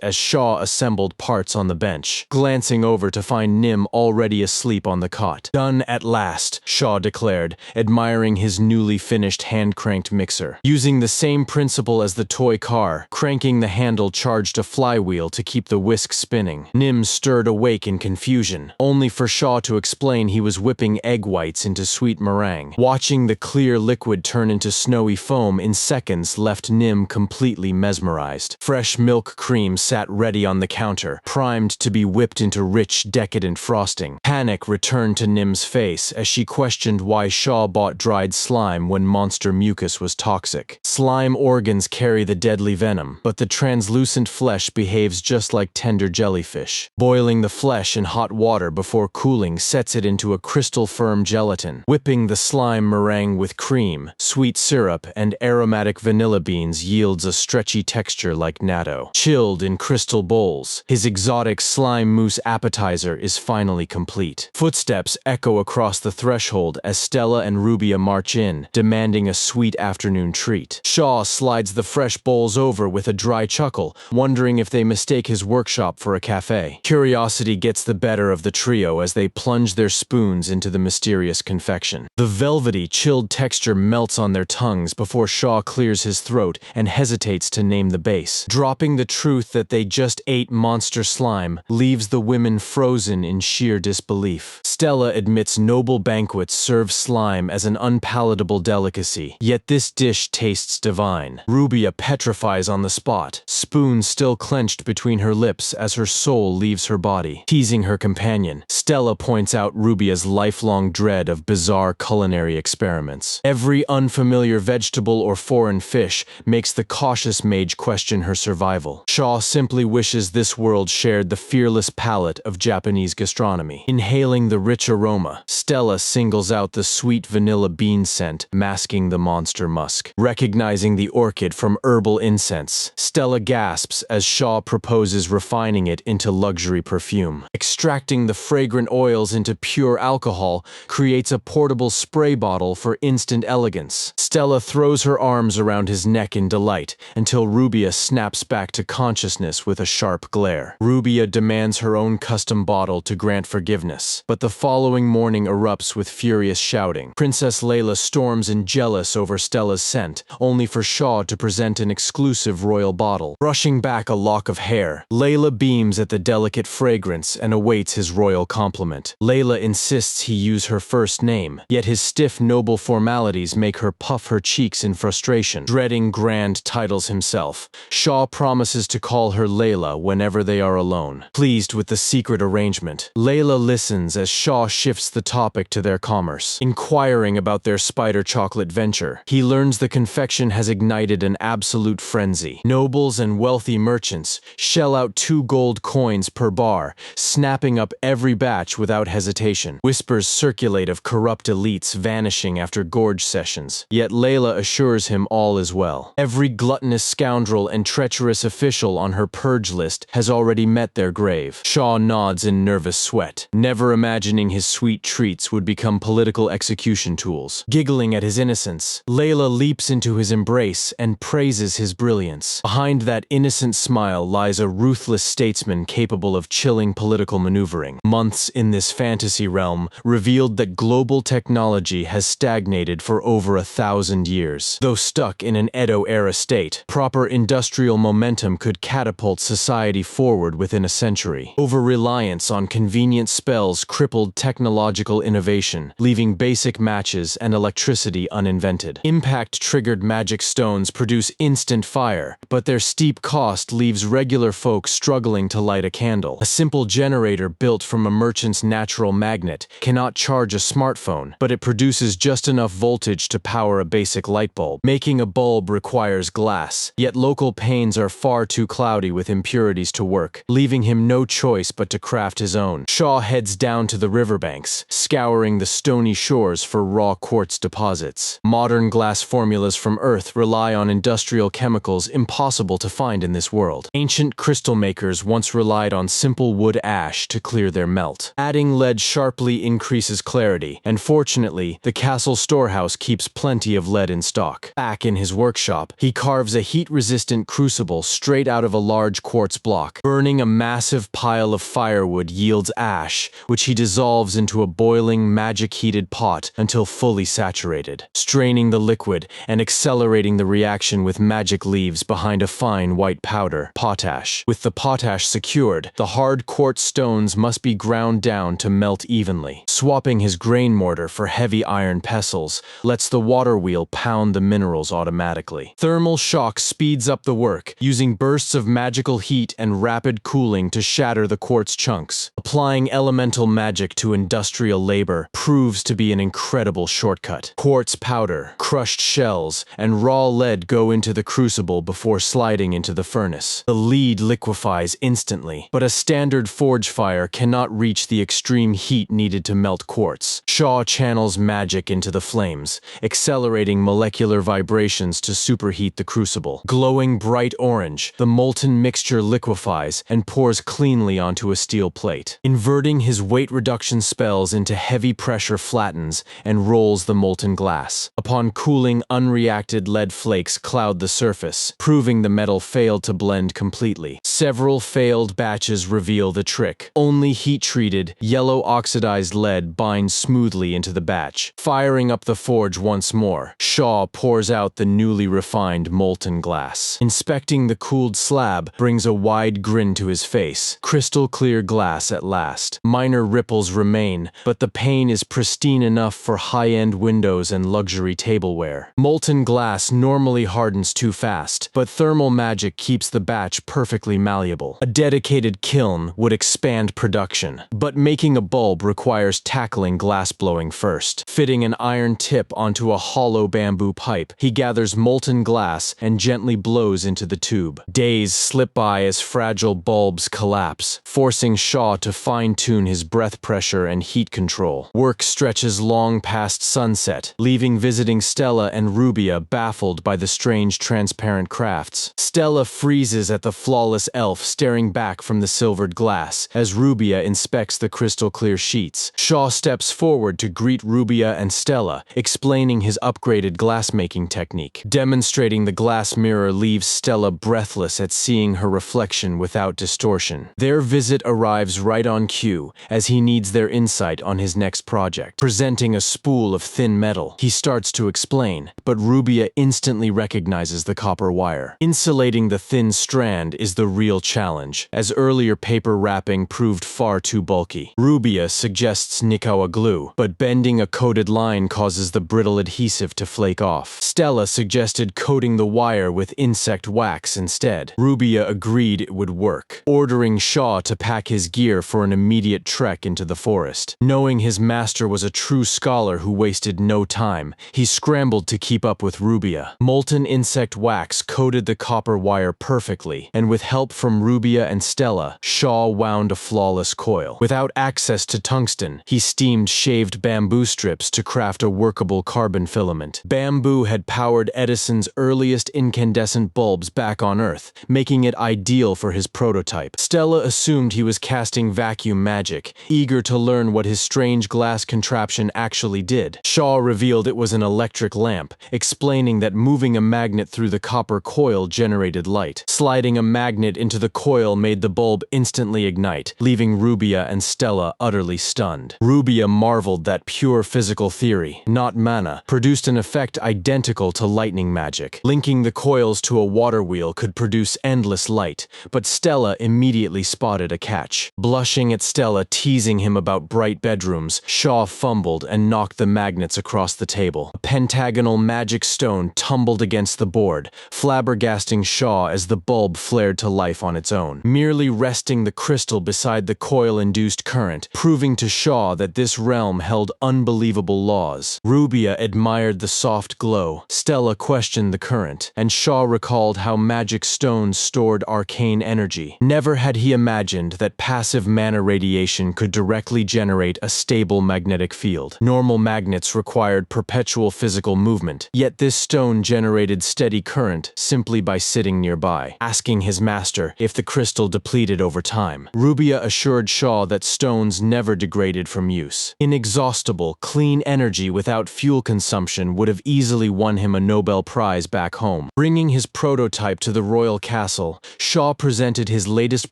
[SPEAKER 1] as Shaw assembled parts on the bench, glancing over to find Nim already asleep on the cot. Done at last, Shaw declared, admiring his newly finished hand-cranked mixer. Using the same principle as the toy car, cranking the handle charged a flywheel to keep the whisk spinning. Nim stirred awake in confusion, only for Shaw to explain he was whipping egg whites into sweet meringue. Watching the clear liquid turn into snowy foam in seconds left Nim completely mesmerized. Fresh milk cream sat ready on the counter, primed to be whipped into rich, decadent frosting. Panic returned to Nim's face as she questioned why Shaw bought dried slime when monster mucus was toxic. Slime organs carry the deadly venom, but the translucent flesh behaves just like tender jellyfish. Boiling the flesh in hot water before cooling sets it into a crystal-firm gelatin. Whipping the slime meringue with cream, sweet syrup, and aromatic vanilla beans yields a stretchy texture like natto. Chilled in crystal bowls, his exotic slime mousse appetizer is finally complete. Footsteps echo across the threshold as Stella and Rubia march in, demanding a sweet afternoon treat. Shaw slides the fresh bowls over with a dry chuckle, wondering if they mistake his workshop for a cafe. Curiosity gets the better of the trio as they plunge their spoons into the mysterious confection. The velvety, chilled texture melts on their tongues before Shaw clears his throat and hesitates to name the base. Dropping the truth that they just ate monster slime leaves the women frozen in sheer disbelief. Stella admits noble banquets serve slime as an unpalatable delicacy, yet this dish tastes divine. Rubia petrifies on the spot, spoon still clenched between her lips as her soul leaves her body. Teasing her companion, Stella points out Rubia's lifelong dread of bizarre culinary experiments. Every unfamiliar vegetable or foreign fish makes the cautious mage question her survival. Shaw simply wishes this world shared the fearless palate of Japanese gastronomy. Inhaling the rich aroma, Stella singles out the sweet vanilla bean scent, masking the monster musk. Recognizing the orchid from herbal incense, Stella gasps as Shaw proposes refining it into luxury perfume. Extracting the fragrant oils into pure alcohol creates a portable spray bottle for instant elegance. Stella throws her arms around his neck in delight until Rubia snaps back to consciousness with a sharp glare. Rubia demands her own custom bottle to grant forgiveness, but the following morning erupts with furious shouting. Princess Layla storms in jealous over Stella's scent, only for Shaw to present an exclusive royal bottle. Brushing back a lock of hair, Layla beams at the delicate fragrance and awaits his royal compliment. Layla insists he use her first name, yet his stiff noble formalities make her puff her cheeks in frustration. Dreading grand titles himself, Shaw promises to call her Layla whenever they are alone. Pleased with the secret arrangement, Layla listens as Shaw shifts the topic to their commerce. Inquiring about their spider chocolate venture, he learns the confection has ignited an absolute frenzy. Nobles and wealthy merchants shell out 2 gold coins per bar, snapping up every batch without hesitation. Whispers circulate of corrupt elites vanishing after gorge sessions, yet Layla assures him all is well. Every gluttonous scoundrel and treacherous official on her purge list has already met their grave. Shaw nods in nervous sweat, never imagining his sweet treats would become political execution tools. Giggling at his innocence, Layla leaps into his embrace and praises his brilliance. Behind that innocent smile lies a ruthless statesman capable of chilling political maneuvering. Months in this fantasy realm revealed that global technology has stagnated for over 1,000 years. Though stuck in an Edo-era state, proper industrial momentum could catapult society forward within a century. Over-reliance on convenient spells crippled technological innovation, leaving basic matches and electricity uninvented. Impact-triggered magic stones produce instant fire, but their steep cost leaves regular folk struggling to light a candle. A simple generator built from a merchant's natural magnet cannot charge a smartphone, but it produces just enough voltage to power a basic light bulb. Making a bulb requires glass, yet local panes are far too cloudy with impurities to work, leaving him no choice but to craft his own. Shaw heads down to the riverbanks, scouring the stony shores for raw quartz deposits. Modern glass formulas from Earth rely on industrial chemicals impossible to find in this world. Ancient crystal makers once relied on simple wood ash to clear their melt. Adding lead sharply increases clarity, and fortunately, the castle storehouse keeps plenty of lead in stock. Back in his workshop, he carves a heat-resistant crucible straight out of a large quartz block. Burning a massive pile of firewood yields ash, which he dissolves into a boiling, magic-heated pot until fully saturated, straining the liquid and accelerating the reaction with magic leaves behind a fine white powder, potash. With the potash secured, the hard quartz stones must be ground down to melt evenly. Swapping his grain mortar for heavy iron pestles lets the water wheel pound the minerals automatically. Thermal shock speeds up the work, using bursts of magical heat and rapid cooling to shatter the quartz chunks. Applying elemental magic to industrial labor proves to be an incredible shortcut. Quartz powder, crushed shells, and raw lead go into the crucible before sliding into the furnace. The lead liquefies instantly, but a standard forge fire cannot reach the extreme heat needed to melt quartz. Shaw channels magic into the flames, accelerating molecular vibrations to superheat the crucible. Glowing bright orange, the molten mixture liquefies and pours cleanly onto a steel plate. Inverting his weight reduction spells into heavy pressure flattens and rolls the molten glass. Upon cooling, unreacted lead flakes cloud the surface, proving the metal failed to blend completely. Several failed batches reveal the trick. Only heat-treated, yellow oxidized lead binds smoothly into the batch. Firing up the forge once more, Shaw pours out the newly refined molten glass. Inspecting the cooled slab brings a wide grin to his face. Crystal clear glass at last. Minor ripples remain, but the pane is pristine enough for high-end windows and luxury tableware. Molten glass normally hardens too fast, but thermal magic keeps the batch perfectly malleable. A dedicated kiln would expand production, but making a bulb requires tackling glassblowing first. Fitting an iron tip onto a hollow bamboo pipe, he gathers molten glass and gently blows into the tube. Days slip by as fragile bulbs collapse, forcing Shaw to fine-tune his breath pressure and heat control. Work stretches long past sunset, leaving visiting Stella and Rubia baffled by the strange transparent crafts. Stella freezes at the flawless elf staring back from the silvered glass as Rubia inspects the crystal-clear sheets. Shaw steps forward to greet Rubia and Stella, explaining his upgraded glassmaking technique. Demonstrating the glass mirror leaves Stella breathless at seeing her reflection without distortion. Their visit arrives right on cue, as he needs their insight on his next project. Presenting a spool of thin metal, he starts to explain, but Rubia instantly recognizes the copper wire. Insulating the thin strand is the real challenge, as earlier paper wrapping proved far too bulky. Rubia suggests Nikawa glue, but bending a coated line causes the brittle adhesive to flake off. Stella suggested coating the wire with insect wax instead. Rubia agreed it would work, ordering Shaw to pack his gear for an immediate trek into the forest. Knowing his master was a true scholar who wasted no time, he scrambled to keep up with Rubia. Molten insect wax coated the copper wire perfectly, and with help from Rubia and Stella, Shaw wound a flawless coil. Without access to tungsten, he steamed shaved bamboo strips to craft a workable carbon filament. Bamboo had powered Edison's earliest incandescent bulbs back on Earth, making it ideal for his prototype. Stella assumed he was casting vacuum magic, eager to learn what his strange glass contraption actually did. Shaw revealed it was an electric lamp, explaining that moving a magnet through the copper coil generated light. Sliding a magnet into the coil made the bulb instantly ignite, leaving Rubia and Stella utterly stunned. Rubia marveled that pure physical theory, not mana, produced an effect identical to lightning magic. Linking the coils to a water wheel could produce endless light, but Stella immediately spotted a catch. Blushing at Stella teasing him about bright bedrooms, Shaw fumbled and knocked the magnets across the table. A pentagonal magic stone tumbled against the board, flabbergasting Shaw as the bulb flared to life on its own. Merely resting the crystal beside the coil-induced current, proving to Shaw that this realm held unbelievable laws. Rubia admired the soft glow, Stella questioned the current, and Shaw recalled how magic stones stored arcane energy. Never had he imagined that passive mana radiation could directly generate a stable magnetic field. Normal magnets required perpetual physical movement, yet this stone generated steady current simply by sitting nearby. Asking his master if the crystal depleted over time, Rubia assured Shaw that stones never degraded from use. Inexhaustible, clean energy without fuel consumption would have easily won him a Nobel Prize back home. Bringing his prototype to the royal castle, Shaw presented his latest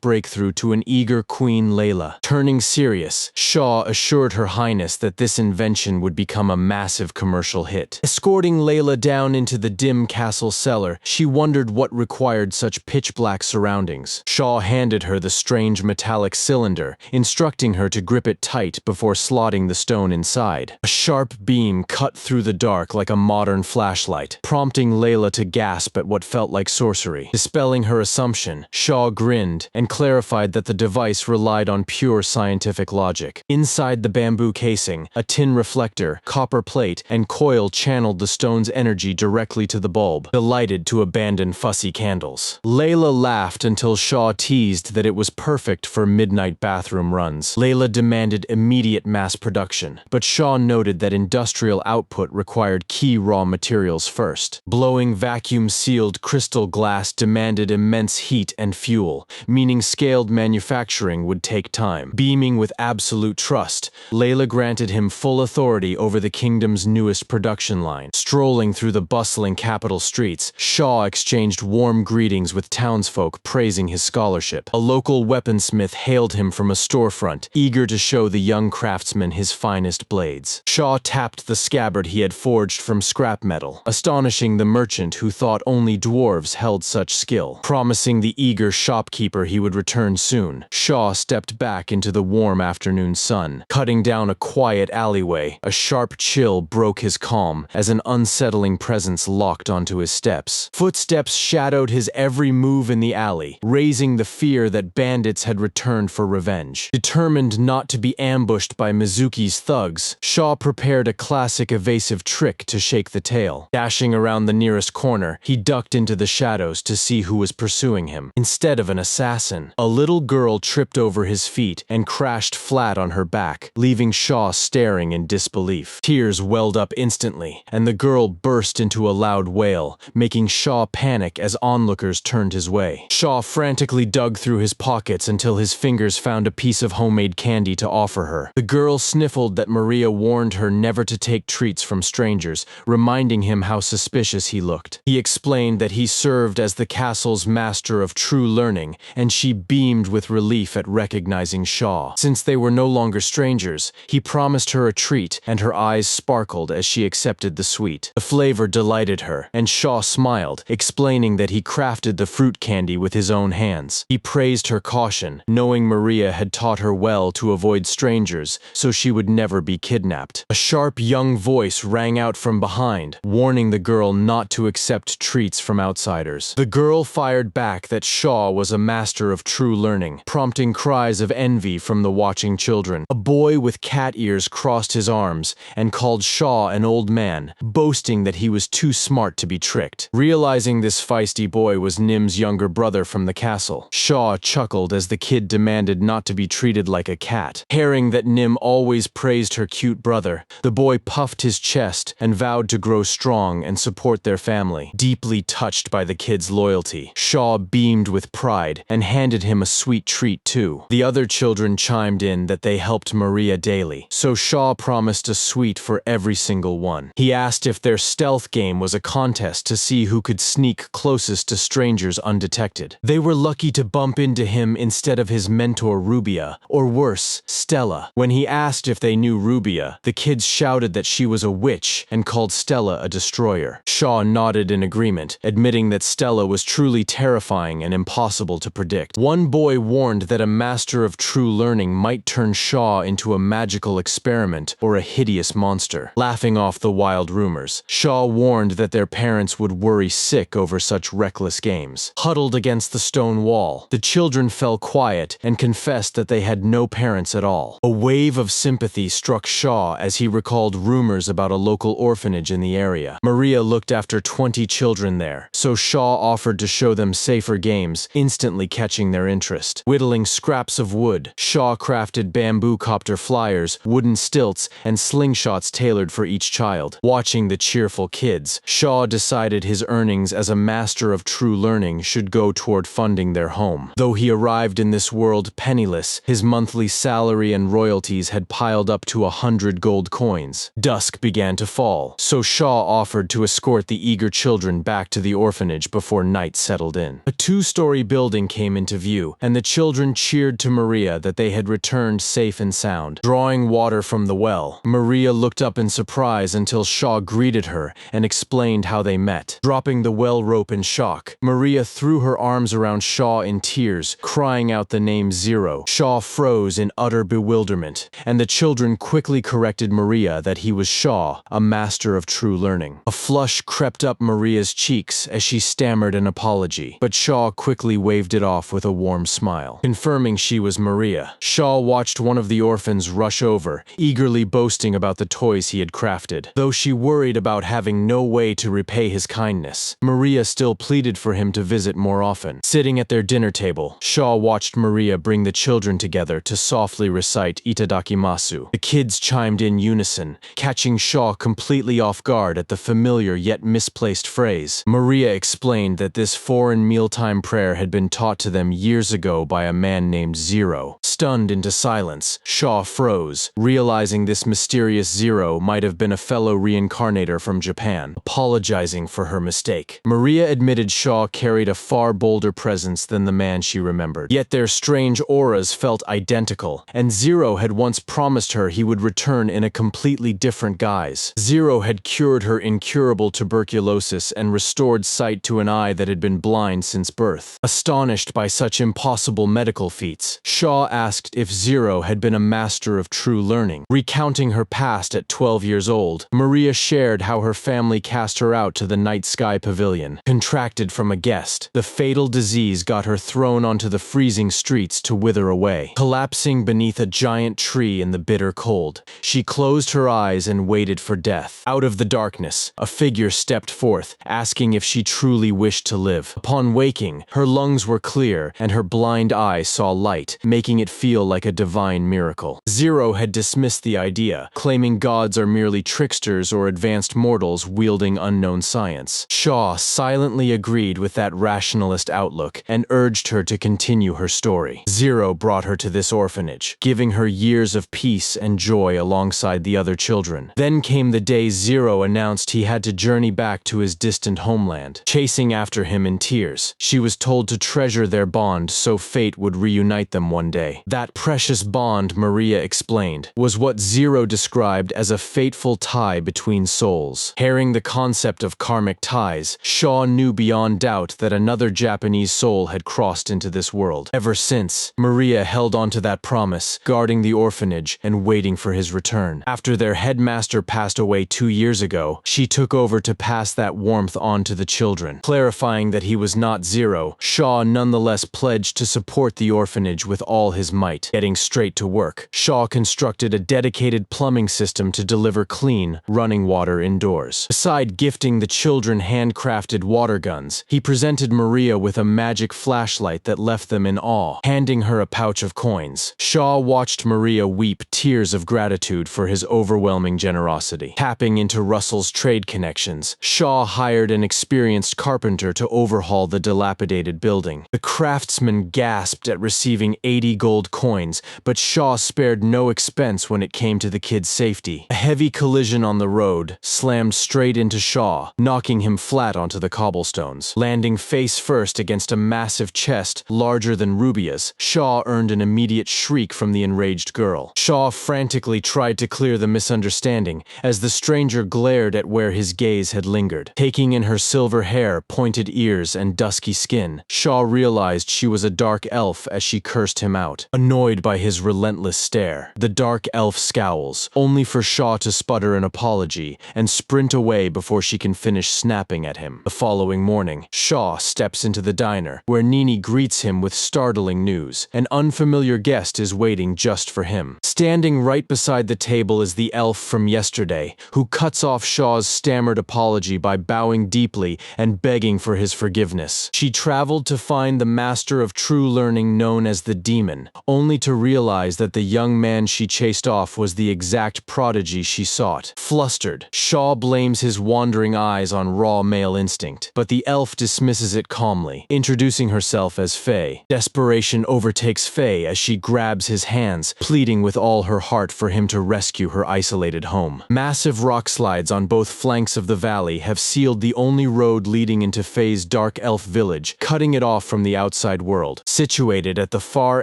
[SPEAKER 1] breakthrough to an eager Queen Layla. Turning serious, Shaw assured Her Highness that this invention would become a massive commercial hit. Escorting Layla down into the dim castle cellar, she wondered what required such pitch-black surroundings. Shaw handed her the strange metallic cylinder, instructing her to grip it tight before slotting the stone inside. A sharp beam cut through the dark like a modern flashlight, prompting Layla to gasp at what felt like sorcery. Dispelling her assumption, Shaw grinned and clarified that the device relied on pure scientific logic. Inside the bamboo casing, a tin reflector, copper plate, and coil channeled the stone's energy directly to the bulb, delighted to abandon fussy candles. Layla laughed until Shaw teased that it was perfect for midnight bathroom runs. Layla demanded immediate mass production, but Shaw noted that industrial output required key raw materials first. Blowing vacuum-sealed crystal glass demanded immense heat and fuel, meaning scaled manufacturing would take time. Beaming with absolute trust, Layla granted him full authority over the kingdom's newest production line. Strolling through the bustling capital streets, Shaw exchanged warm greetings with townsfolk praising his scholarship. A local weaponsmith hailed him from a storefront, eager to show the young craftsman his finest blades. Shaw tapped the scabbard he had forged from scrap metal, astonishing the merchant who thought only dwarves held such skill. Promising the eager shopkeeper he would return soon, Shaw stepped back into the warm afternoon sun. Cutting down a quiet alleyway, a sharp chill broke his calm as an unsettling presence locked onto his steps. Footsteps shadowed his every move in the alley, raising the fear that bandits had returned for revenge. Determined not to be ambushed by Mizuki's thugs, Shaw prepared a classic evasive trick to shake the tail. Dashing around the nearest corner, he ducked into the shadows to see who was pursuing him. Instead of an assassin, a little girl tripped over his feet and crashed flat on her back, leaving Shaw staring in disbelief. Tears welled up instantly, and the girl burst into a loud wail, making Shaw panic as onlookers turned his way. Shaw frantically dug through his pockets until his fingers found a piece of homemade candy to offer her. The girl sniffled that Maria warned her never to take treats from strangers, reminding him how suspicious he looked. He explained that he served as the castle's master of true learning, and she beamed with relief at recognizing Shaw. Since they were no longer strangers, he promised her a treat, and her eyes sparkled as she accepted the sweet. The flavor delighted her, and Shaw smiled, explaining that he crafted the fruit candy with his own hands. He praised her caution, knowing Maria had taught her well to avoid strangers, so she would never be kidnapped. A sharp young voice rang out from behind, warning the girl not to accept treats from outsiders. The girl fired back that Shaw was a master of true learning, prompting cries of envy from the watching children. A boy with cat ears crossed his arms and called Shaw an old man, boasting that he was too smart to be tricked. Realizing this feisty boy was Nim's younger brother from the castle, Shaw chuckled as the kid demanded not to be treated like a cat. Hearing that Nim always praised her cute brother, the boy puffed his chest and vowed to grow strong and support their family. Deeply touched by the kid's loyalty, Shaw beamed with pride and handed him a sweet treat too. The other children chimed in that they helped Maria daily, so Shaw promised a sweet for every single one. He asked if their stealth game was a contest to see who could sneak closest to strangers undetected. They were lucky to bump into him instead of his mentor Rubia, or worse, Stella. When he asked if they knew Rubia, the kids shouted that she was a witch and called Stella a destroyer. Shaw nodded in agreement, admitting that Stella was truly terrifying and impossible to predict. One boy warned that a master of true learning might turn Shaw into a magical experiment or a hideous monster. Laughing off the wild rumors, Shaw warned that their parents would worry sick over such reckless games. Huddled against the stone wall, the children fell quiet and confessed that they had no parents at all. A wave of sympathy struck Shaw as he recalled rumors about a local orphanage in the area. Maria looked after 20 children there, so Shaw offered to show them safer games, instantly catching their interest. Whittling scraps of wood, Shaw crafted bamboo copter flyers, wooden stilts, and slingshots tailored for each child. Watching the cheerful kids, Shaw decided his earnings as a master of true learning should go toward funding their home. Though he arrived in this world penniless, his monthly salary and royalties had piled up to 100 gold coins. Dusk began to fall, so Shaw offered to escort the eager children back to the orphanage before night settled in. A two-story building came into view, and the children cheered to Maria that they had returned safe and sound. Drawing water from the well, Maria looked up in surprise until Shaw greeted her and explained how they met. Dropping the well rope in shock, Maria threw her arms around Shaw in tears, crying out the name Zero. Shaw froze in utter bewilderment, and the children quickly corrected Maria that he was Shaw, a master of true learning. A flush crept up Maria's cheeks as she stammered an apology, but Shaw quickly waved it off with a warm smile. Confirming she was Maria, Shaw watched one of the orphans rush over, eagerly boasting about the toys he had crafted. Though she worried about having no way to repay his kindness, Maria still pleaded for him to visit more often. Sitting at their dinner table, Shaw watched Maria bring the children together to softly recite Itadakimasu. The kids chimed in unison, catching Shaw completely off guard at the familiar yet misplaced phrase. Maria explained that this foreign mealtime prayer had been taught to them years ago by a man named Zero. Stunned into silence, Shaw froze, realizing this mysterious Zero might have been a fellow reincarnator from Japan, apologizing for her mistake. Maria admitted Shaw carried a far bolder presence than the man she remembered. Yet their strange auras felt identical, and Zero had once promised her he would return in a completely different guise. Zero had cured her incurable tuberculosis and restored sight to an eye that had been blind since birth. Astonished by such impossible medical feats, Shaw asked if Zero had been a master of true learning. Recounting her past at 12 years old, Maria shared how her family cast her out to the night sky pavilion. Contracted from a guest, the fatal disease got her thrown onto the freezing streets to wither away. Collapsing beneath a giant tree in the bitter cold, she closed her eyes and waited for death. Out of the darkness, a figure stepped forth, asking if she truly wished to live. Upon waking, her lungs were clear and her blind eye saw light, making it feel like a divine miracle. Zero had dismissed the idea, claiming gods are merely tricksters or advanced mortals wielding unknown science. Shaw silently agreed with that rationalist outlook and urged her to continue her story. Zero brought her to this orphanage, giving her years of peace and joy alongside the other children. Then came the day Zero announced he had to journey back to his distant homeland. Chasing after him in tears, she was told to treasure their bond so fate would reunite them one day. That precious bond, Maria explained, was what Zero described as a fateful tie between souls. Hearing the concept of karmic ties, Shaw knew beyond doubt that another Japanese soul had crossed into this world. Ever since, Maria held on to that promise, guarding the orphanage and waiting for his return. After their headmaster passed away 2 years ago, she took over to pass that warmth on to the children. Clarifying that he was not Zero, Shaw nonetheless pledged to support the orphanage with all his might. Getting straight to work, Shaw constructed a dedicated plumbing system to deliver clean, running water indoors. Beside gifting the children handcrafted water guns, he presented Maria with a magic flashlight that left them in awe. Handing her a pouch of coins, Shaw watched Maria weep tears of gratitude for his overwhelming generosity. Tapping into Russell's trade connections, Shaw hired an experienced carpenter to overhaul the dilapidated building. The craftsman gasped at receiving receiving 80 gold coins, but Shaw spared no expense when it came to the kid's safety. A heavy collision on the road slammed straight into Shaw, knocking him flat onto the cobblestones. Landing face first against a massive chest larger than Rubia's, Shaw earned an immediate shriek from the enraged girl. Shaw frantically tried to clear the misunderstanding as the stranger glared at where his gaze had lingered. Taking in her silver hair, pointed ears, and dusky skin, Shaw realized she was a dark elf as she cursed him out. Annoyed by his relentless stare, the dark elf scowls, only for Shaw to sputter an apology and sprint away before she can finish snapping at him. The following morning, Shaw steps into the diner, where Nini greets him with startling news. An unfamiliar guest is waiting just for him. Standing right beside the table is the elf from yesterday, who cuts off Shaw's stammered apology by bowing deeply and begging for his forgiveness. She traveled to find the master of true learning known as the demon, only to realize that the young man she chased off was the exact prodigy she sought. Flustered, Shaw blames his wandering eyes on raw male instinct, but the elf dismisses it calmly, introducing herself as Faye. Desperation overtakes Faye as she grabs his hands, pleading with all her heart for him to rescue her isolated home. Massive rock slides on both flanks of the valley have sealed the only road leading into Faye's dark elf village, cutting it off from the outside world. Situated at the far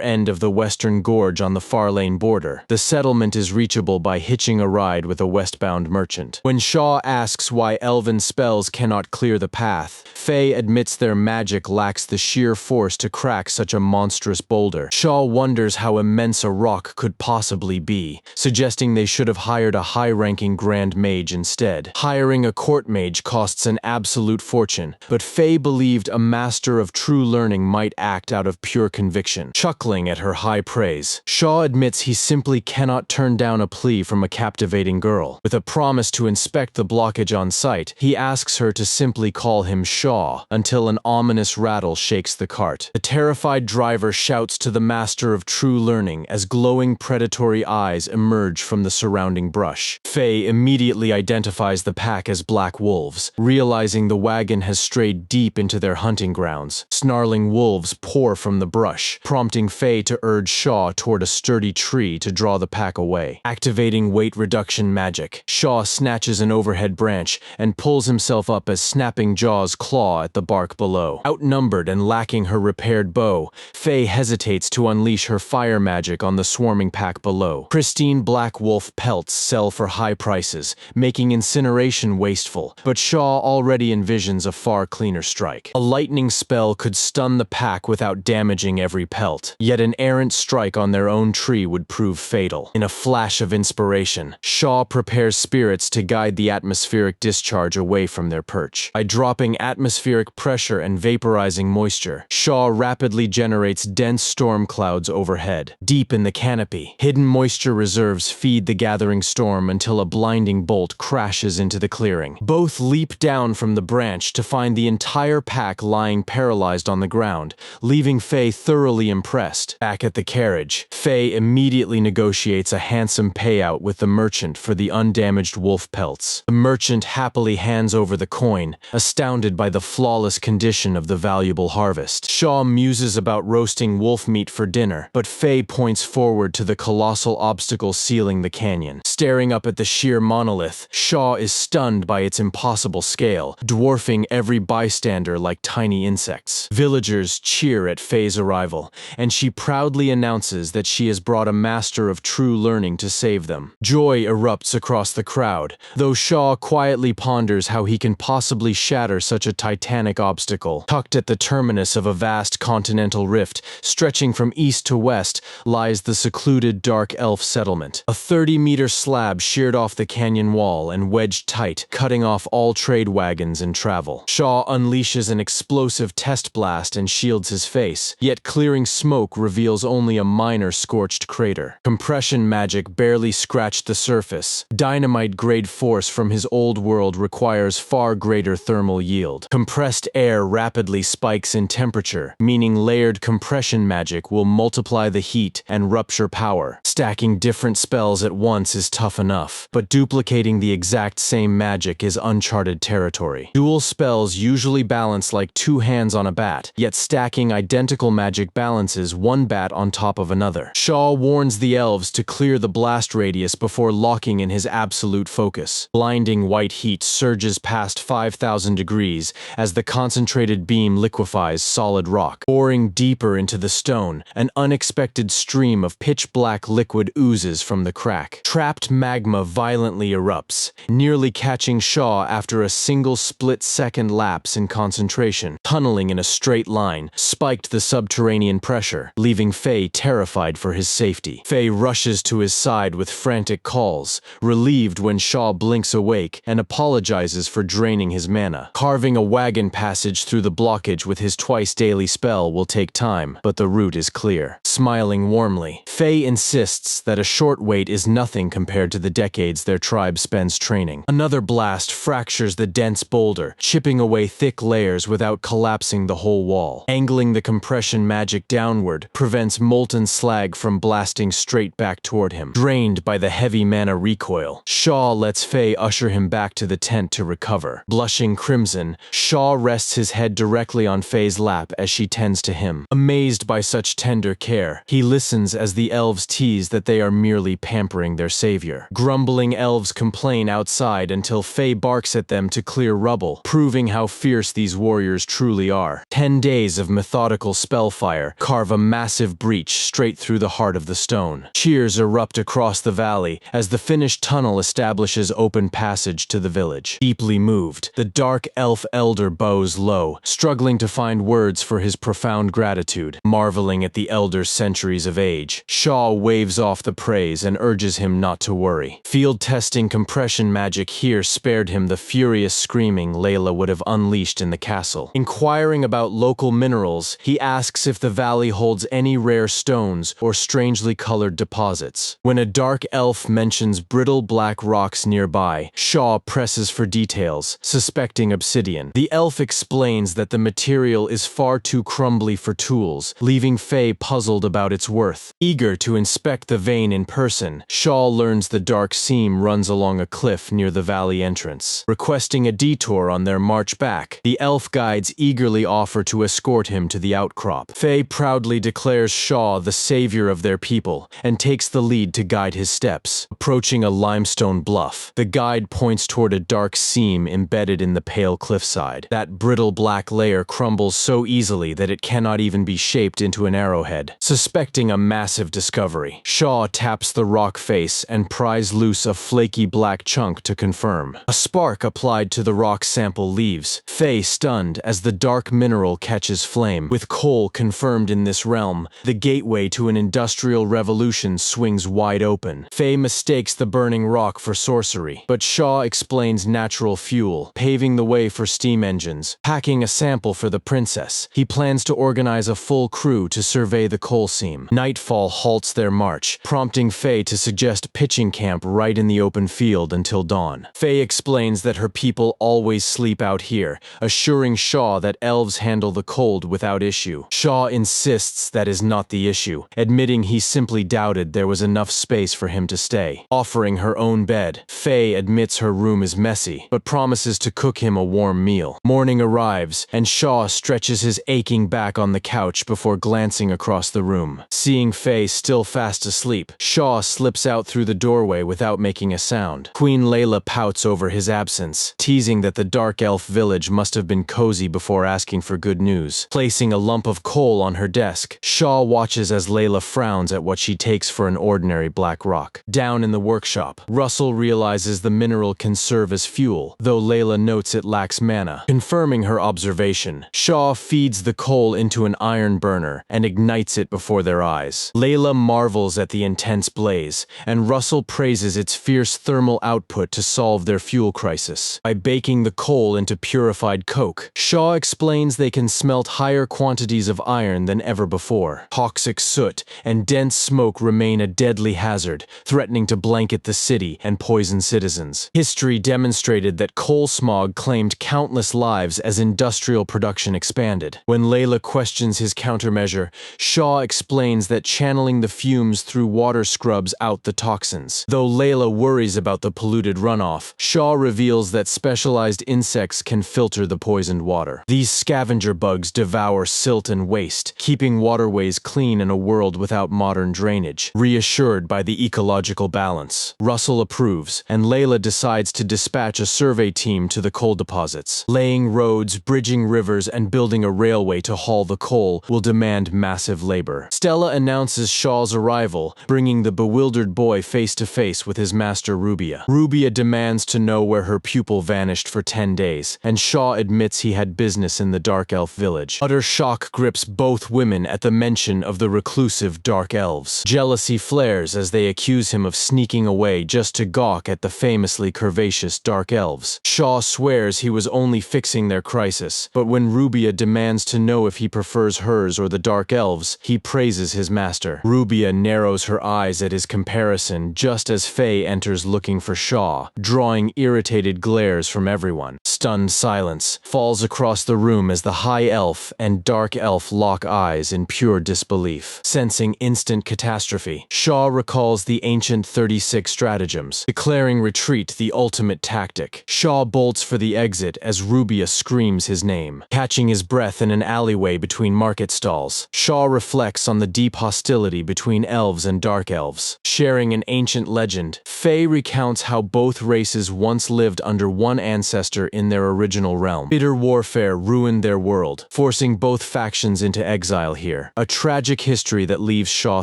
[SPEAKER 1] end of the western gorge on the Farlane border, the settlement is reachable by hitching a ride with a westbound merchant. When Shaw asks why elven spells cannot clear the path, Faye admits their magic lacks the sheer force to crack such a monstrous boulder. Shaw wonders how immense a rock could possibly be, suggesting they should have hired a high-ranking grand mage instead. Hiring a court mage costs an absolute fortune, but Faye believed a master of true learning might act out of pure conviction. Chuckling at her high praise, Shaw admits he simply cannot turn down a plea from a captivating girl. With a promise to inspect the blockage on site, he asks her to simply call him Shaw until an ominous rattle shakes the cart. The terrified driver shouts to the master of true learning as glowing predatory eyes emerge from the surrounding brush. Faye immediately identifies the pack as black wolves, realizing the wagon has strayed deep into their hunting grounds. Snarling wolves pour from the brush, prompting Faye to urge Shaw toward a sturdy tree to draw the pack away. Activating weight reduction magic, Shaw snatches an overhead branch and pulls himself up as snapping jaws claw at the bark below. Outnumbered and lacking her repaired bow, Faye hesitates to unleash her fire magic on the swarming pack below. Pristine black wolf pelts sell for high prices, making incineration wasteful, but Shaw already envisions a far cleaner strike. A lightning spell could stun the pack without damaging every pelt, yet an errant strike on their own tree would prove fatal. In a flash of inspiration, Shaw prepares spirits to guide the atmospheric discharge away from their perch. By dropping atmospheric pressure and vaporizing moisture, Shaw rapidly generates dense storm clouds overhead. Deep in the canopy, hidden moisture reserves feed the gathering storm until a blinding bolt crashes into the clearing. Both leap down from the branch to find the entire pack lying paralyzed on the ground, leaving Faye thoroughly impressed. Back at the carriage, Faye immediately negotiates a handsome payout with the merchant for the undamaged wolf pelts. The merchant happily hands over the coin, astounded by the flawless condition of the valuable harvest. Shaw muses about roasting wolf meat for dinner, but Faye points forward to the colossal obstacle sealing the canyon. Staring up at the sheer monolith, Shaw is stunned by its impossible scale, dwarfing every bystander like tiny insects. Villagers cheer at Faye's arrival, and she proudly announces that she has brought a master of true learning to save them. Joy erupts across the crowd, though Shaw quietly ponders how he can possibly shatter such a titanic obstacle. Tucked at the terminus of a vast continental rift, stretching from east to west, lies the secluded dark elf settlement. A 30-meter slab sheared off the canyon wall and wedged tight, cutting off all trade wagons and travel. Shaw unleashes an explosive test blast and shields his face, yet clearing smoke reveals only a minor scorched crater. Compression magic barely scratched the surface. Dynamite-grade force from his old world requires far greater thermal yield. Compressed air rapidly spikes in temperature, meaning layered compression magic will multiply the heat and rupture power. Stacking different spells at once is tough enough, but duplicating the exact same magic is uncharted territory. Dual spells usually balance like two hands on a bat, yet stacking identical magic balances one bat on top of another. Shaw warns the elves to clear the blast radius before locking in his absolute focus. Blinding white heat surges past 5,000 degrees as the concentrated beam liquefies solid rock. Boring deeper into the stone, an unexpected stream of pitch-black liquid oozes from the crack. Trapped magma violently erupts, nearly catching Shaw after a single split-second lapse in concentration. Tunneling in a straight line spiked the subterranean pressure, leaving Faye terrified for his safety. Faye rushes to his side with frantic calls, relieved when Shaw blinks awake and apologizes for draining his mana. Carving a wagon passage through the blockage with his twice-daily spell will take time, but the route is clear. Smiling warmly, Faye insists that a short wait is nothing compared to the decades their tribe spends training. Another blast fractures the dense boulder, chipping away thick layers without collapsing the whole wall. Angling the compression magic downward prevents molten slag from blasting straight back toward him. Drained by the heavy mana recoil, Shaw lets Faye usher him back to the tent to recover. Blushing crimson, Shaw rests his head directly on Faye's lap as she tends to him. Amazed by such tender care, he listens as the elves tease that they are merely pampering their savior. Grumbling elves complain outside until Faye barks at them to clear rubble, proving how fierce these warriors truly are. 10 days of methodical spellfire carve a massive breach straight through the heart of the stone. Cheers erupt across the valley as the finished tunnel establishes open passage to the village. Deeply moved, the dark elf elder bows low, struggling to find words for his profound gratitude. Marveling at the elder's centuries of age, Shaw waves off the praise and urges him not to worry. Field testing compression magic here spared him the furious screaming Layla would have unleashed in the castle. Inquiring about local minerals, he asks if the valley holds any rare stones or strangely colored deposits. When a dark elf mentions brittle black rocks nearby, Shaw presses for details, suspecting obsidian. The elf explains that the material is far too crumbly for tools, leaving Faye puzzled about its worth. Eager to inspect the vein in person, Shaw learns the dark seam runs along a cliff near the valley entrance. Requesting a detour on their march back, the elf guides eagerly offer to escort him to the outcrop. Faye proudly declares Shaw the savior of their people and takes the lead to guide his steps. Approaching a limestone bluff, the guide points toward a dark seam embedded in the pale cliffside. That brittle black layer crumbles so easily that it cannot even be shaped into an arrowhead. Suspecting a massive discovery, Shaw taps the rock face and pries loose a flaky black chunk to confirm. A spark applied to the rock sample leaves, Faye stunned as the dark mineral catches flame. With coal confirmed in this realm, the gateway to an industrial revolution swings wide open. Faye mistakes the burning rock for sorcery, but Shaw explains natural fuel, paving the way for steam engines. Packing a sample for the princess, he plans to organize a full crew to survey the coal seam. Nightfall halts their march, prompting Faye to suggest pitching camp right in the open field until dawn. Faye explains that her people always sleep out here, assuring Shaw that elves handle the cold without issue. Shaw insists that is not the issue, admitting he simply doubted there was enough space for him to stay. Offering her own bed, Faye admits her room is messy, but promises to cook him a warm meal. Morning arrives, and Shaw stretches his aching back on the couch before glancing across the room. Seeing Faye still fast asleep, Shaw slips out through the doorway without making a sound. Queen Layla pouts over his absence, teasing that the dark elf village must have been cozy before asking for good news. Placing a lump of coal on her desk, Shaw watches as Layla frowns at what she takes for an ordinary black rock. Down in the workshop, Russell realizes the mineral can serve as fuel, though Layla notes it lacks mana. Confirming her observation, Shaw feeds the coal into an iron burner and ignites it before their eyes. Layla marvels at the intense blaze, and Russell praises its fierce thermal output to solve their fuel crisis. By baking the coal into purified coke, Shaw explains they can smelt higher quantities of iron than ever before. Toxic soot and dense smoke remain a deadly hazard, threatening to blanket the city and poison citizens. History demonstrated that coal smog claimed countless lives as industrial production expanded. When Layla questions his countermeasure, Shaw explains that channeling the fumes through water scrubs out the toxins. hands. Though Layla worries about the polluted runoff, Shaw reveals that specialized insects can filter the poisoned water. These scavenger bugs devour silt and waste, keeping waterways clean in a world without modern drainage. Reassured by the ecological balance, Russell approves, and Layla decides to dispatch a survey team to the coal deposits. Laying roads, bridging rivers, and building a railway to haul the coal will demand massive labor. Stella announces Shaw's arrival, bringing the bewildered boy face to face with his master Rubia. Rubia demands to know where her pupil vanished for 10 days, and Shaw admits he had business in the Dark Elf village. Utter shock grips both women at the mention of the reclusive Dark Elves. Jealousy flares as they accuse him of sneaking away just to gawk at the famously curvaceous Dark Elves. Shaw swears he was only fixing their crisis, but when Rubia demands to know if he prefers hers or the Dark Elves, he praises his master. Rubia narrows her eyes at his comparison just as Faye enters looking for Shaw, drawing irritated glares from everyone. Stunned silence falls across the room as the High Elf and Dark Elf lock eyes in pure disbelief. Sensing instant catastrophe, Shaw recalls the ancient 36 stratagems, declaring retreat the ultimate tactic. Shaw bolts for the exit as Rubia screams his name. Catching his breath in an alleyway between market stalls, Shaw reflects on the deep hostility between elves and dark elves. Sharing an ancient legend, Faye recounts how both races once lived under one ancestor in their original realm. Bitter warfare ruined their world, forcing both factions into exile here. A tragic history that leaves Shaw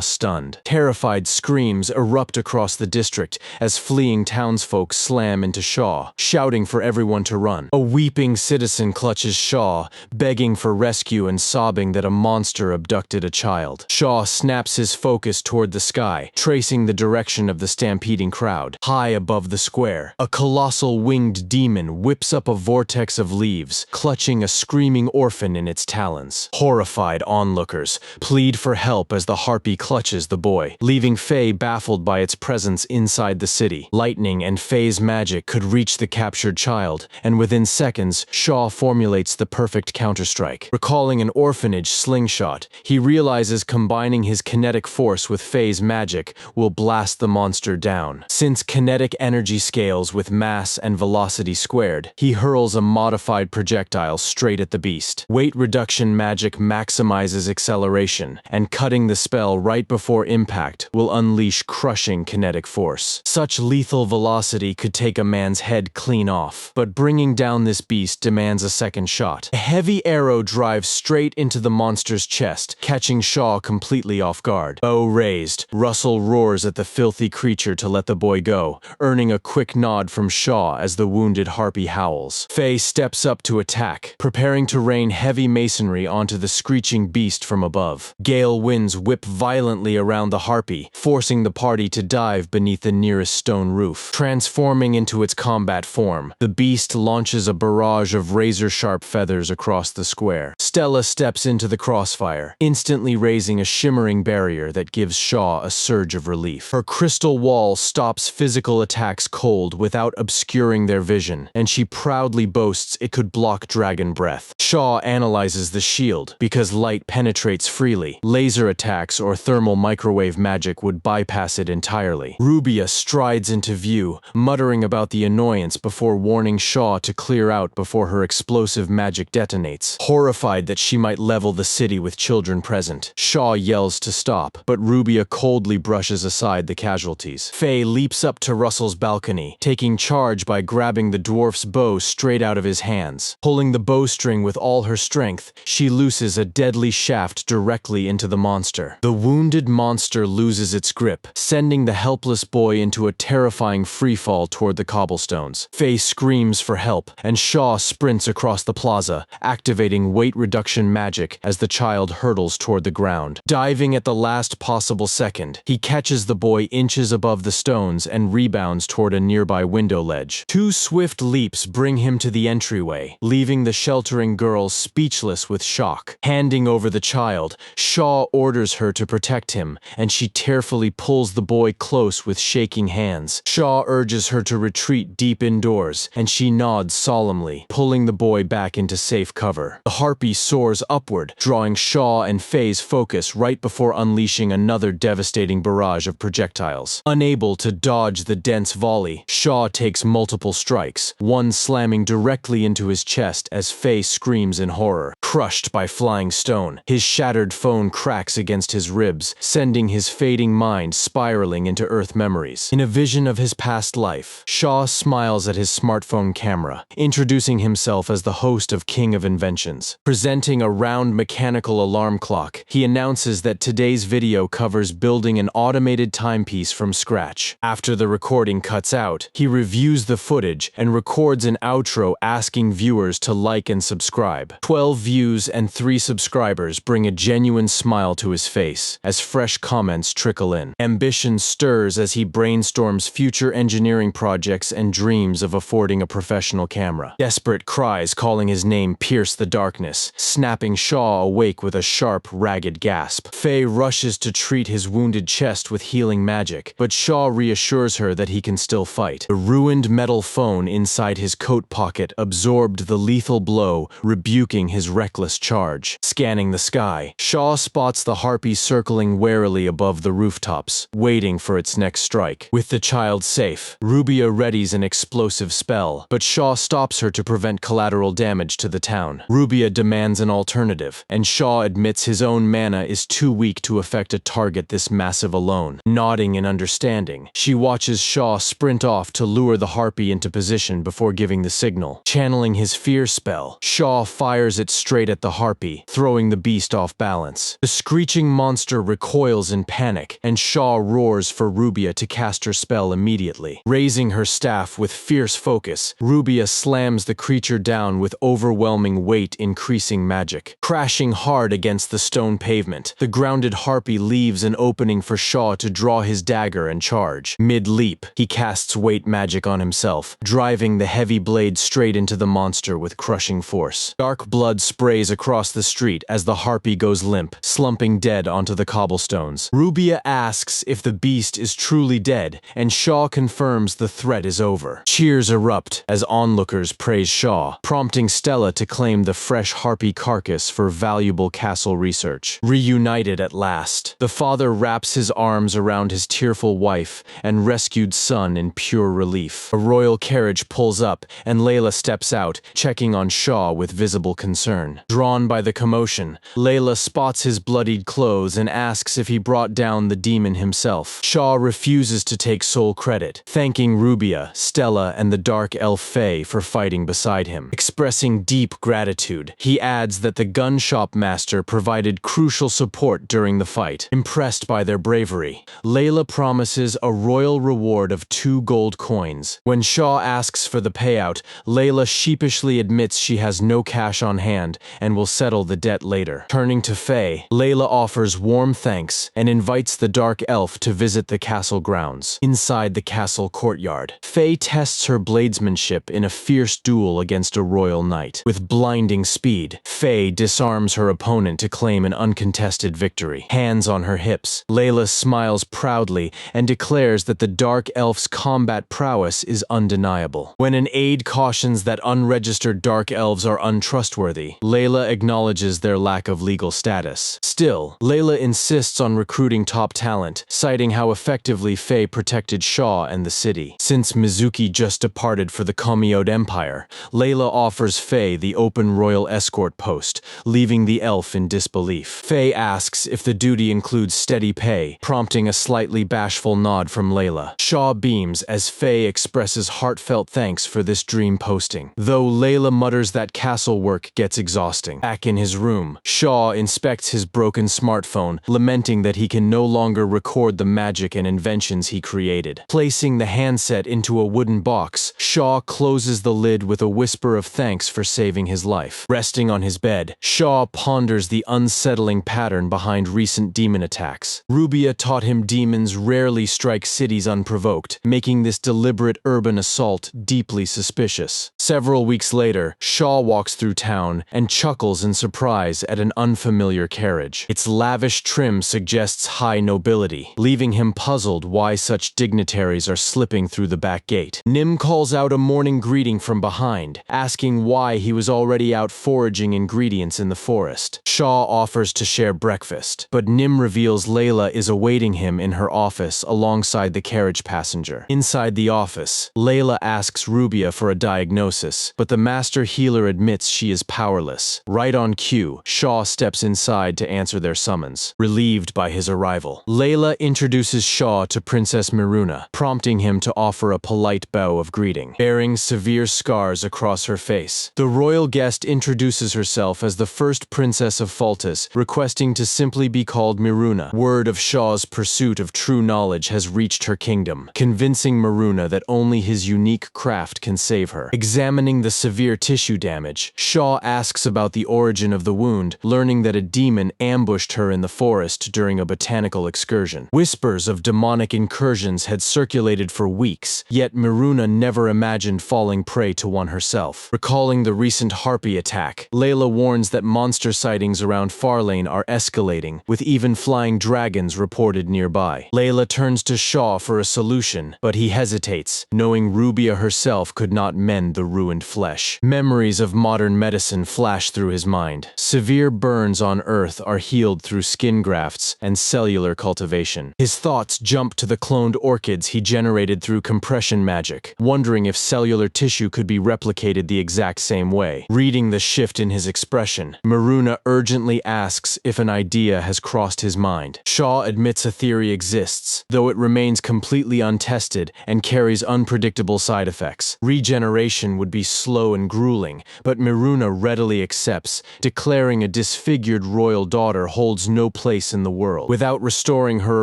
[SPEAKER 1] stunned. Terrified screams erupt across the district as fleeing townsfolk slam into Shaw, shouting for everyone to run. A weeping citizen clutches Shaw, begging for rescue and sobbing that a monster abducted a child. Shaw snaps his focus toward the sky, tracing the direction of the stampeding crowd. High above the square, a colossal winged demon whips up a vortex of leaves, clutching a screaming orphan in its talons. Horrified onlookers plead for help as the harpy clutches the boy, leaving Faye baffled by its presence inside the city. Lightning and Faye's magic could reach the captured child, and within seconds, Shaw formulates the perfect counterstrike. Recalling an orphanage slingshot, he realizes combining his kinetic force with Faye's magic will blast the monster down. Since kinetic energy scales with mass and velocity squared, he hurls a modified projectile straight at the beast. Weight reduction magic maximizes acceleration, and cutting the spell right before impact will unleash crushing kinetic force. Such lethal velocity could take a man's head clean off, but bringing down this beast demands a second shot. A heavy arrow drives straight into the monster's chest, catching Shaw completely off guard. Bow raised, Russell roars at the filthy creature to let the boy go, earning a quick nod from Shaw as the wounded harpy howls. Faye steps up to attack, preparing to rain heavy masonry onto the screeching beast from above. Gale winds whip violently around the harpy, forcing the party to dive beneath the nearest stone roof. Transforming into its combat form, the beast launches a barrage of razor-sharp feathers across the square. Stella steps into the crossfire, instantly raising a shimmering barrier that gives Shaw a surge of relief. Her crystal wall stops physical attacks cold without obscuring their vision, and she proudly boasts it could block dragon breath. Shaw analyzes the shield. Because light penetrates freely, laser attacks or thermal microwave magic would bypass it entirely. Rubia strides into view, muttering about the annoyance before warning Shaw to clear out before her explosive magic detonates. Horrified that she might level the city with children present, Shaw yells to stop, but Rubia coldly brushes aside the casualties. Faye leaps up to Russell's balcony, taking charge by grabbing the dwarf's bow straight out of his hands. Pulling the bowstring with all her strength, she looses a deadly shaft directly into the monster. The wounded monster loses its grip, sending the helpless boy into a terrifying freefall toward the cobblestones. Faye screams for help, and Shaw sprints across the plaza, activating weight reduction magic as the child hurtles toward the ground. Diving at the last possible second, he catches the boy inches above the stones and rebounds toward a nearby window ledge. Two swift leaps bring him to the entryway, leaving the sheltering girl speechless with shock. Handing over the child, Shaw orders her to protect him, and she tearfully pulls the boy close with shaking hands. Shaw urges her to retreat deep indoors, and she nods solemnly, pulling the boy back into safe cover. The harpy soars upward, drawing Shaw and Faye's focus right before unleashing another devastating barrage of projectiles. missiles. Unable to dodge the dense volley, Shaw takes multiple strikes, one slamming directly into his chest as Faye screams in horror. Crushed by flying stone, his shattered phone cracks against his ribs, sending his fading mind spiraling into Earth memories. In a vision of his past life, Shaw smiles at his smartphone camera, introducing himself as the host of King of Inventions. Presenting a round mechanical alarm clock, he announces that today's video covers building an automated timepiece from scratch. After the recording cuts out, he reviews the footage and records an outro asking viewers to like and subscribe. 12 views and 3 subscribers bring a genuine smile to his face as fresh comments trickle in. Ambition stirs as he brainstorms future engineering projects and dreams of affording a professional camera. Desperate cries calling his name pierce the darkness, snapping Shaw awake with a sharp, ragged gasp. Faye rushes to treat his wounded chest with healing magic, but Shaw reassures her that he can still fight. The ruined metal phone inside his coat pocket absorbed the lethal blow, rebuking his reckless charge. Scanning the sky, Shaw spots the harpy circling warily above the rooftops, waiting for its next strike. With the child safe, Rubia readies an explosive spell, but Shaw stops her to prevent collateral damage to the town. Rubia demands an alternative, and Shaw admits his own mana is too weak to affect a target this massive alone. Nodding in understanding, she watches Shaw sprint off to lure the harpy into position before giving the signal. Channeling his fear spell, Shaw fires it straight at the harpy, throwing the beast off balance. The screeching monster recoils in panic, and Shaw roars for Rubia to cast her spell immediately. Raising her staff with fierce focus, Rubia slams the creature down with overwhelming weight, increasing magic. Crashing hard against the stone pavement, the grounded harpy leaves an opening for Shaw to draw his dagger and charge. Mid-leap, he casts weight magic on himself, driving the heavy blade straight into the monster with crushing force. Dark blood sprays across the street as the harpy goes limp, slumping dead onto the cobblestones. Rubia asks if the beast is truly dead, and Shaw confirms the threat is over. Cheers erupt as onlookers praise Shaw, prompting Stella to claim the fresh harpy carcass for valuable castle research. Reunited at last, the father wraps his arms around his tearful wife and rescued son in pure relief. A royal carriage pulls up, and Layla steps out, checking on Shaw with visible concern. Drawn by the commotion, Layla spots his bloodied clothes and asks if he brought down the demon himself. Shaw refuses to take sole credit, thanking Rubia, Stella, and the dark elf Faye for fighting beside him. Expressing deep gratitude, he adds that the gun shop master provided crucial support during the fight. Impressed by their bravery, Layla promises a royal reward of 2 gold coins. When Shaw asks for the payout, Layla sheepishly admits she has no cash on hand and will settle the debt later. Turning to Faye, Layla offers warm thanks and invites the dark elf to visit the castle grounds. Inside the castle courtyard, Faye tests her bladesmanship in a fierce duel against a royal knight. With blinding speed, Faye disarms her opponent to claim an uncontested victory. Hands on her hips, Layla smiles proudly and declares that the dark elf's combat prowess is undeniable. When an aide cautions that unregistered dark elves are untrustworthy, Layla acknowledges their lack of legal status. Still, Layla insists on recruiting top talent, citing how effectively Faye protected Shaw and the city. Since Mizuki just departed for the Komeode Empire, Layla offers Faye the open royal escort post, leaving the elf in disbelief. Faye asks if the duty includes steady pay, prompting a slightly bashful nod from Layla. Shaw beams as Faye expresses heartfelt thanks for this dream posting, though Layla mutters that castle work gets exhausting. Back in his room, Shaw inspects his broken smartphone, lamenting that he can no longer record the magic and inventions he created. Placing the handset into a wooden box, Shaw closes the lid with a whisper of thanks for saving his life. Resting on his bed, Shaw ponders the unsettling pattern behind recent demon attacks. Rubia taught him demons rarely strike cities unprovoked, making this deliberate urban assault deeply suspicious. Several weeks later, Shaw walks through town and chuckles in surprise at an unfamiliar carriage. Its lavish trim suggests high nobility, leaving him puzzled why such dignitaries are slipping through the back gate. Nim calls out a morning greeting from behind, asking why he was already out foraging ingredients in the forest. Shaw offers to share breakfast, but Nim reveals Layla is awaiting him in her office office alongside the carriage passenger. Inside the office, Layla asks Rubia for a diagnosis, but the master healer admits she is powerless. Right on cue, Shaw steps inside to answer their summons, relieved by his arrival. Layla introduces Shaw to Princess Miruna, prompting him to offer a polite bow of greeting, bearing severe scars across her face. The royal guest introduces herself as the first princess of Faltus, requesting to simply be called Miruna. Word of Shaw's pursuit of true knowledge has reached her kingdom, convincing Miruna that only his unique craft can save her. Examining the severe tissue damage, Shaw asks about the origin of the wound, learning that a demon ambushed her in the forest during a botanical excursion. Whispers of demonic incursions had circulated for weeks, yet Miruna never imagined falling prey to one herself. Recalling the recent harpy attack, Layla warns that monster sightings around Farlane are escalating, with even flying dragons reported nearby. Layla turns to Shaw for a solution, but he hesitates, knowing Rubia herself could not mend the ruined flesh. Memories of modern medicine flash through his mind. Severe burns on Earth are healed through skin grafts and cellular cultivation. His thoughts jump to the cloned orchids he generated through compression magic, wondering if cellular tissue could be replicated the exact same way. Reading the shift in his expression, Miruna urgently asks if an idea has crossed his mind. Shaw admits a theory exists, though it remains completely untested and carries unpredictable side effects. Regeneration would be slow and grueling, but Miruna readily accepts, declaring a disfigured royal daughter holds no place in the world. Without restoring her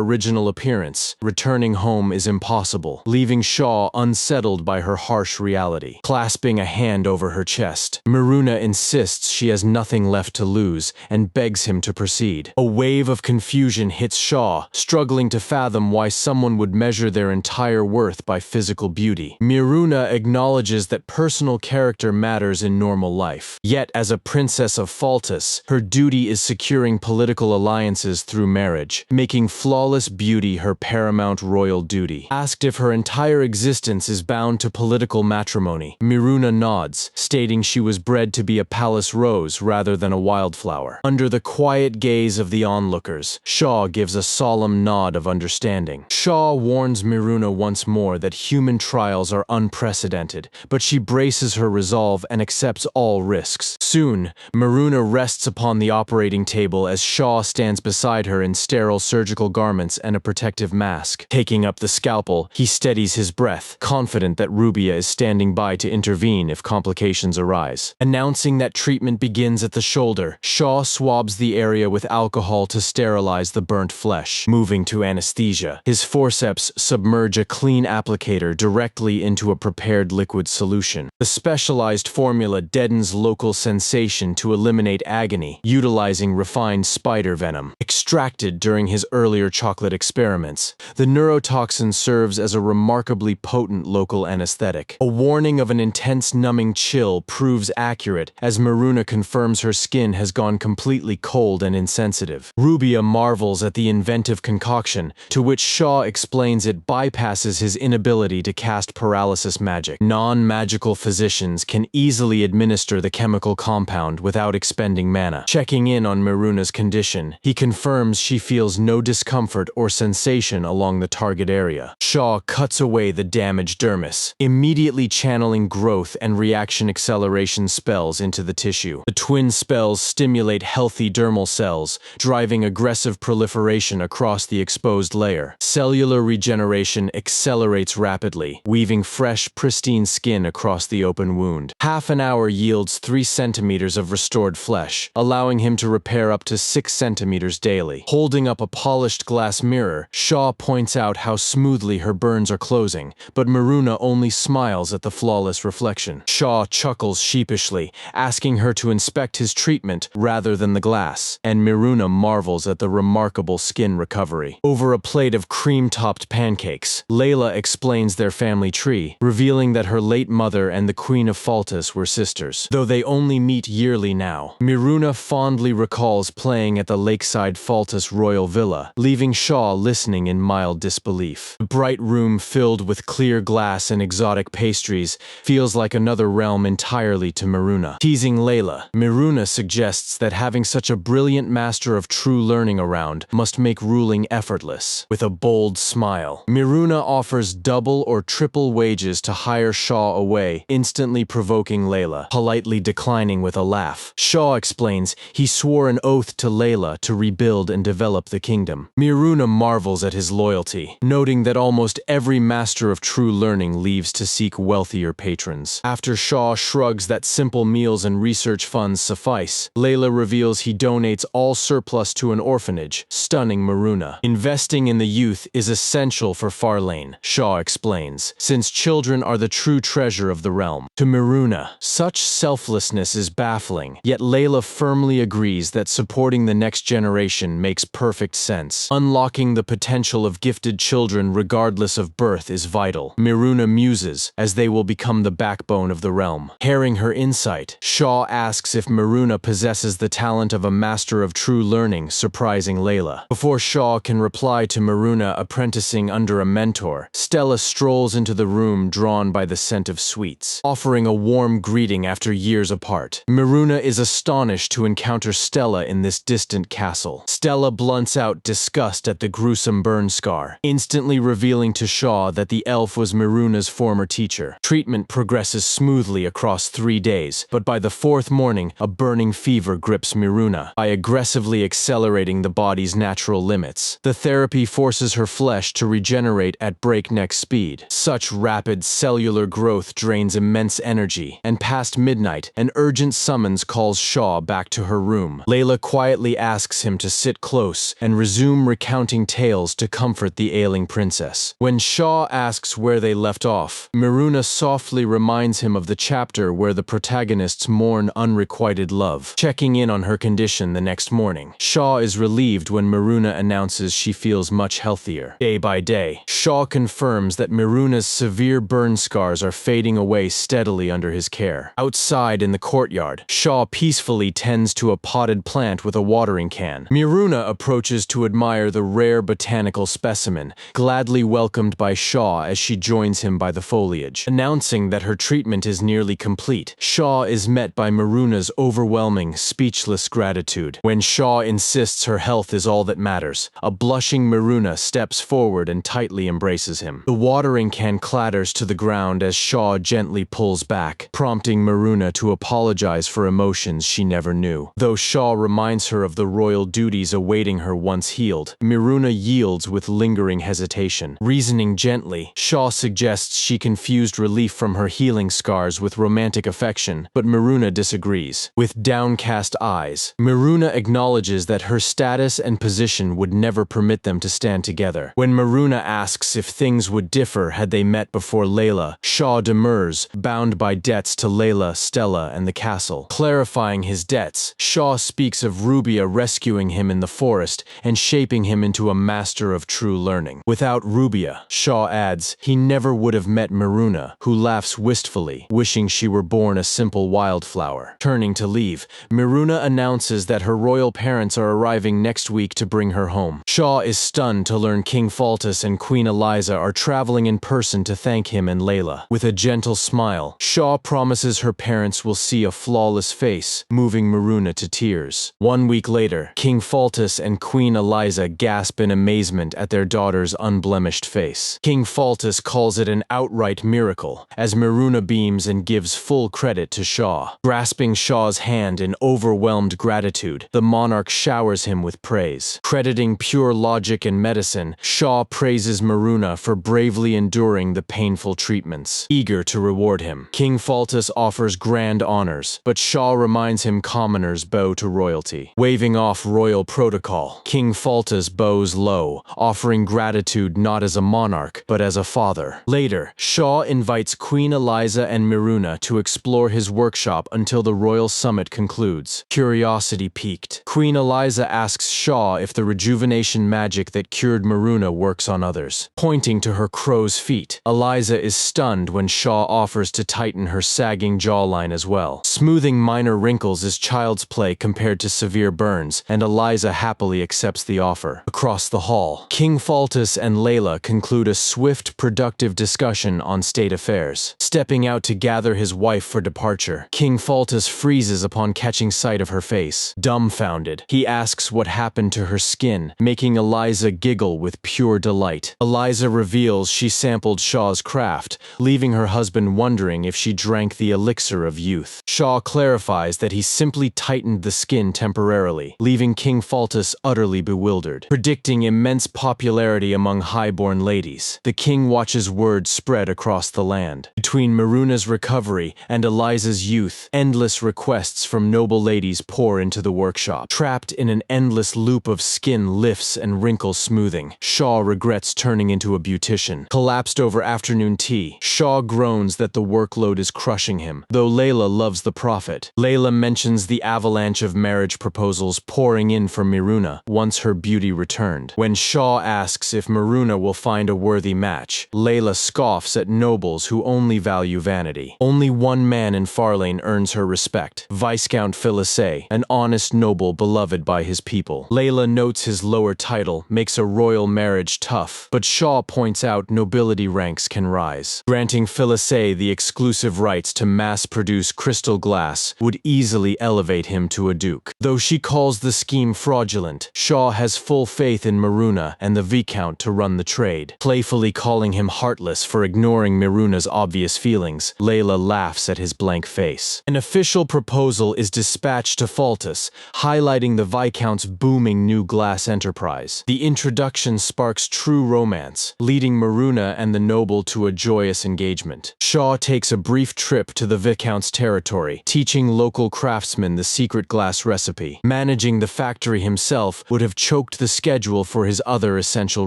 [SPEAKER 1] original appearance, returning home is impossible, leaving Shaw unsettled by her harsh reality. Clasping a hand over her chest, Miruna insists she has nothing left to lose and begs him to proceed. A wave of confusion hits Shaw, struggling to fathom why someone would measure their entire worth by physical beauty. Miruna acknowledges that personal character matters in normal life. Yet, as a princess of Faltus, her duty is securing political alliances through marriage, making flawless beauty her paramount royal duty. Asked if her entire existence is bound to political matrimony, Miruna nods, stating she was bred to be a palace rose rather than a wildflower. Under the quiet gaze of the onlookers, Shaw gives a solemn nod of understanding. Shaw warns Miruna once more that human trials are unprecedented, but she braces her resolve and accepts all risks. Soon, Miruna rests upon the operating table as Shaw stands beside her in sterile surgical garments and a protective mask. Taking up the scalpel, he steadies his breath, confident that Rubia is standing by to intervene if complications arise. Announcing that treatment begins at the shoulder, Shaw swabs the area with alcohol to sterilize the burnt flesh. Moving to anesthesia, his forceps submerge a clean applicator directly into a prepared liquid solution. The specialized formula deadens local sensation to eliminate agony, utilizing refined spider venom. Extracted during his earlier chocolate experiments, the neurotoxin serves as a remarkably potent local anesthetic. A warning of an intense numbing chill proves accurate as Miruna confirms her skin has gone completely cold and insensitive. Rubia marvels at the inventive concoction, to which Shaw explains it bypasses his inability to cast paralysis magic. Non-magical physicians can easily administer the chemical compound without expending mana. Checking in on Miruna's condition, he confirms she feels no discomfort or sensation along the target area. Shaw cuts away the damaged dermis, immediately channeling growth and reaction acceleration spells into the tissue. The twin spells stimulate healthy dermal cells, driving aggressive proliferation across the exposed layer. Cellular regeneration accelerates rapidly, weaving fresh, pristine skin across the open wound. Half an hour yields 3 centimeters of restored flesh, allowing him to repair up to 6 centimeters daily. Holding up a polished glass mirror, Shaw points out how smoothly her burns are closing, but Miruna only smiles at the flawless reflection. Shaw chuckles sheepishly, asking her to inspect his treatment rather than the glass, and Miruna marvels at the remarkable skin recovery. Over a plate of cream-topped pancakes, Layla explains their family tree, revealing that her late mother and the Queen of Faltus were sisters, though they only meet yearly now. Miruna fondly recalls playing at the lakeside Faltus royal villa, leaving Shaw listening in mild disbelief. The bright room filled with clear glass and exotic pastries feels like another realm entirely to Miruna. Teasing Layla, Miruna suggests that having such a brilliant master of true learning around must make ruling effortless. hands. With a bold smile, Miruna offers double or triple wages to hire Shaw away, instantly provoking Layla, politely declining with a laugh. Shaw explains he swore an oath to Layla to rebuild and develop the kingdom. Miruna marvels at his loyalty, noting that almost every master of true learning leaves to seek wealthier patrons. After Shaw shrugs that simple meals and research funds suffice, Layla reveals he donates all surplus to an orphanage, stunning Miruna. Investing in the youth is essential for Farlane, Shaw explains, since children are the true treasure of the realm. To Miruna, such selflessness is baffling, yet Layla firmly agrees that supporting the next generation makes perfect sense. Unlocking the potential of gifted children regardless of birth is vital. Miruna muses, as they will become the backbone of the realm. Hearing her insight, Shaw asks if Miruna possesses the talent of a master of true learning, surprising Layla. Before Shaw can reply to Miruna apprenticing under a mentor, Stella strolls into the room drawn by the scent of sweets, offering a warm greeting after years apart. Miruna is astonished to encounter Stella in this distant castle. Stella blunts out disgust at the gruesome burn scar, instantly revealing to Shaw that the elf was Miruna's former teacher. Treatment progresses smoothly across 3 days, but by the 4th morning, a burning fever grips Miruna. By aggressively accelerating the body's natural limits, the therapy forces her flesh to regenerate at breakneck speed. Such rapid cellular growth drains immense energy, and past midnight, an urgent summons calls Shaw back to her room. Layla quietly asks him to sit close and resume recounting tales to comfort the ailing princess. When Shaw asks where they left off, Miruna softly reminds him of the chapter where the protagonists mourn unrequited love. Checking in on her condition the next morning, Shaw is relieved when Miruna announces she feels much healthier. Day by day, Shaw confirms that Miruna's severe burn scars are fading away steadily under his care. Outside in the courtyard, Shaw peacefully tends to a potted plant with a watering can. Miruna approaches to admire the rare botanical specimen, gladly welcomed by Shaw as she joins him by the foliage. Announcing that her treatment is nearly complete, Shaw is met by Miruna's overwhelming, speechless gratitude. When Shaw insists her health is all that matters, a blushing Miruna steps forward and tightly embraces him. The watering can clatters to the ground as Shaw gently pulls back, prompting Miruna to apologize for emotions she never knew. Though Shaw reminds her of the royal duties awaiting her once healed, Miruna yields with lingering hesitation. Reasoning gently, Shaw suggests she confused relief from her healing scars with romantic affection, but Miruna disagrees. With downcast eyes, Miruna acknowledges that her status and position would never permit them to stand together. When Miruna asks if things would differ had they met before Layla, Shaw demurs, bound by debts to Layla, Stella, and the castle. Clarifying his debts, Shaw speaks of Rubia rescuing him in the forest and shaping him into a master of true learning. Without Rubia, Shaw adds, he never would have met Miruna, who laughs wistfully, wishing she were born a simple wildflower. Turning to leave, Miruna announces that her royal parents are arriving next week to bring her home. Shaw is stunned to learn King Faltus and Queen Eliza are traveling in person to thank him and Layla. With a gentle smile, Shaw promises her parents will see a flawless face, moving Miruna to tears. 1 week later, King Faltus and Queen Eliza gasp in amazement at their daughter's unblemished face. King Faltus calls it an outright miracle, as Miruna beams and gives full credit to Shaw. Grasping Shaw's hand in overwhelmed gratitude, the monarch showers him with praise. Crediting pure logic and medicine, Shaw praises Miruna for bravely enduring the painful treatments. Eager to reward him, King Faltus offers grand honors, but Shaw reminds him commoners bow to royalty. Waving off royal protocol, King Faltus bows low, offering gratitude not as a monarch, but as a father. Later, Shaw invites Queen Eliza and Miruna to explore his workshop until the royal summit concludes. Curiosity piqued, Queen Eliza asks Shaw if the rejuvenation magic that cured Miruna works on others. Pointing to her crow's feet, Eliza is stunned when Shaw offers to tighten her sagging jawline as well. Smoothing minor wrinkles is child's play compared to severe burns, and Eliza happily accepts the offer. Across the hall, King Faltus and Layla conclude a swift, productive discussion on state affairs. Stepping out to gather his wife for departure, King Faltus freezes upon catching sight of her face. Dumbfounded, he asks what happened to her skin, making Eliza giggle with pure delight. Eliza reveals she sampled Shaw's craft, leaving her husband wondering if she drank the elixir of youth. Shaw clarifies that he simply tightened the skin temporarily, leaving King Faltus utterly bewildered. Predicting immense popularity among highborn ladies, the king watches word spread across the land. Between Miruna's recovery and Eliza's youth, endless requests from noble ladies pour into the workshop. Trapped in an endless loop of skin lifts and wrinkle smoothing, Shaw regrets turning into a beautician. Collapsed over afternoon tea, Shaw groans that the workload is crushing him, though Layla loves the prophet. Layla mentions the avalanche of marriage proposals pouring in from Miruna once her beauty returned. When Shaw asks if Miruna will find a worthy match, Layla scoffs at nobles who only value vanity. Only one man in Farlane earns her respect, Viscount Phyllisay, an honest noble beloved by his people. Layla notes his lower title makes a royal marriage tough, but Shaw points out nobility ranks can rise. Granting Phyllisay the exclusive rights to mass-produce crystal glass would easily elevate him to a duke. Though she calls the scheme fraudulent, Shaw has full faith in Miruna and the Viscount to run the trade. Playfully calling him heartless for ignoring Miruna's obvious feelings, Layla laughs at his blank face. An official proposal is dispatched to Faltus, highlighting the Viscount's booming new glass enterprise. The introduction sparks true romance, leading Miruna and the noble to a joyous engagement. Shaw takes a brief trip to the Viscount's territory, teaching local craftsmen the secret glass recipe. Managing the factory himself would have choked the schedule for his other essential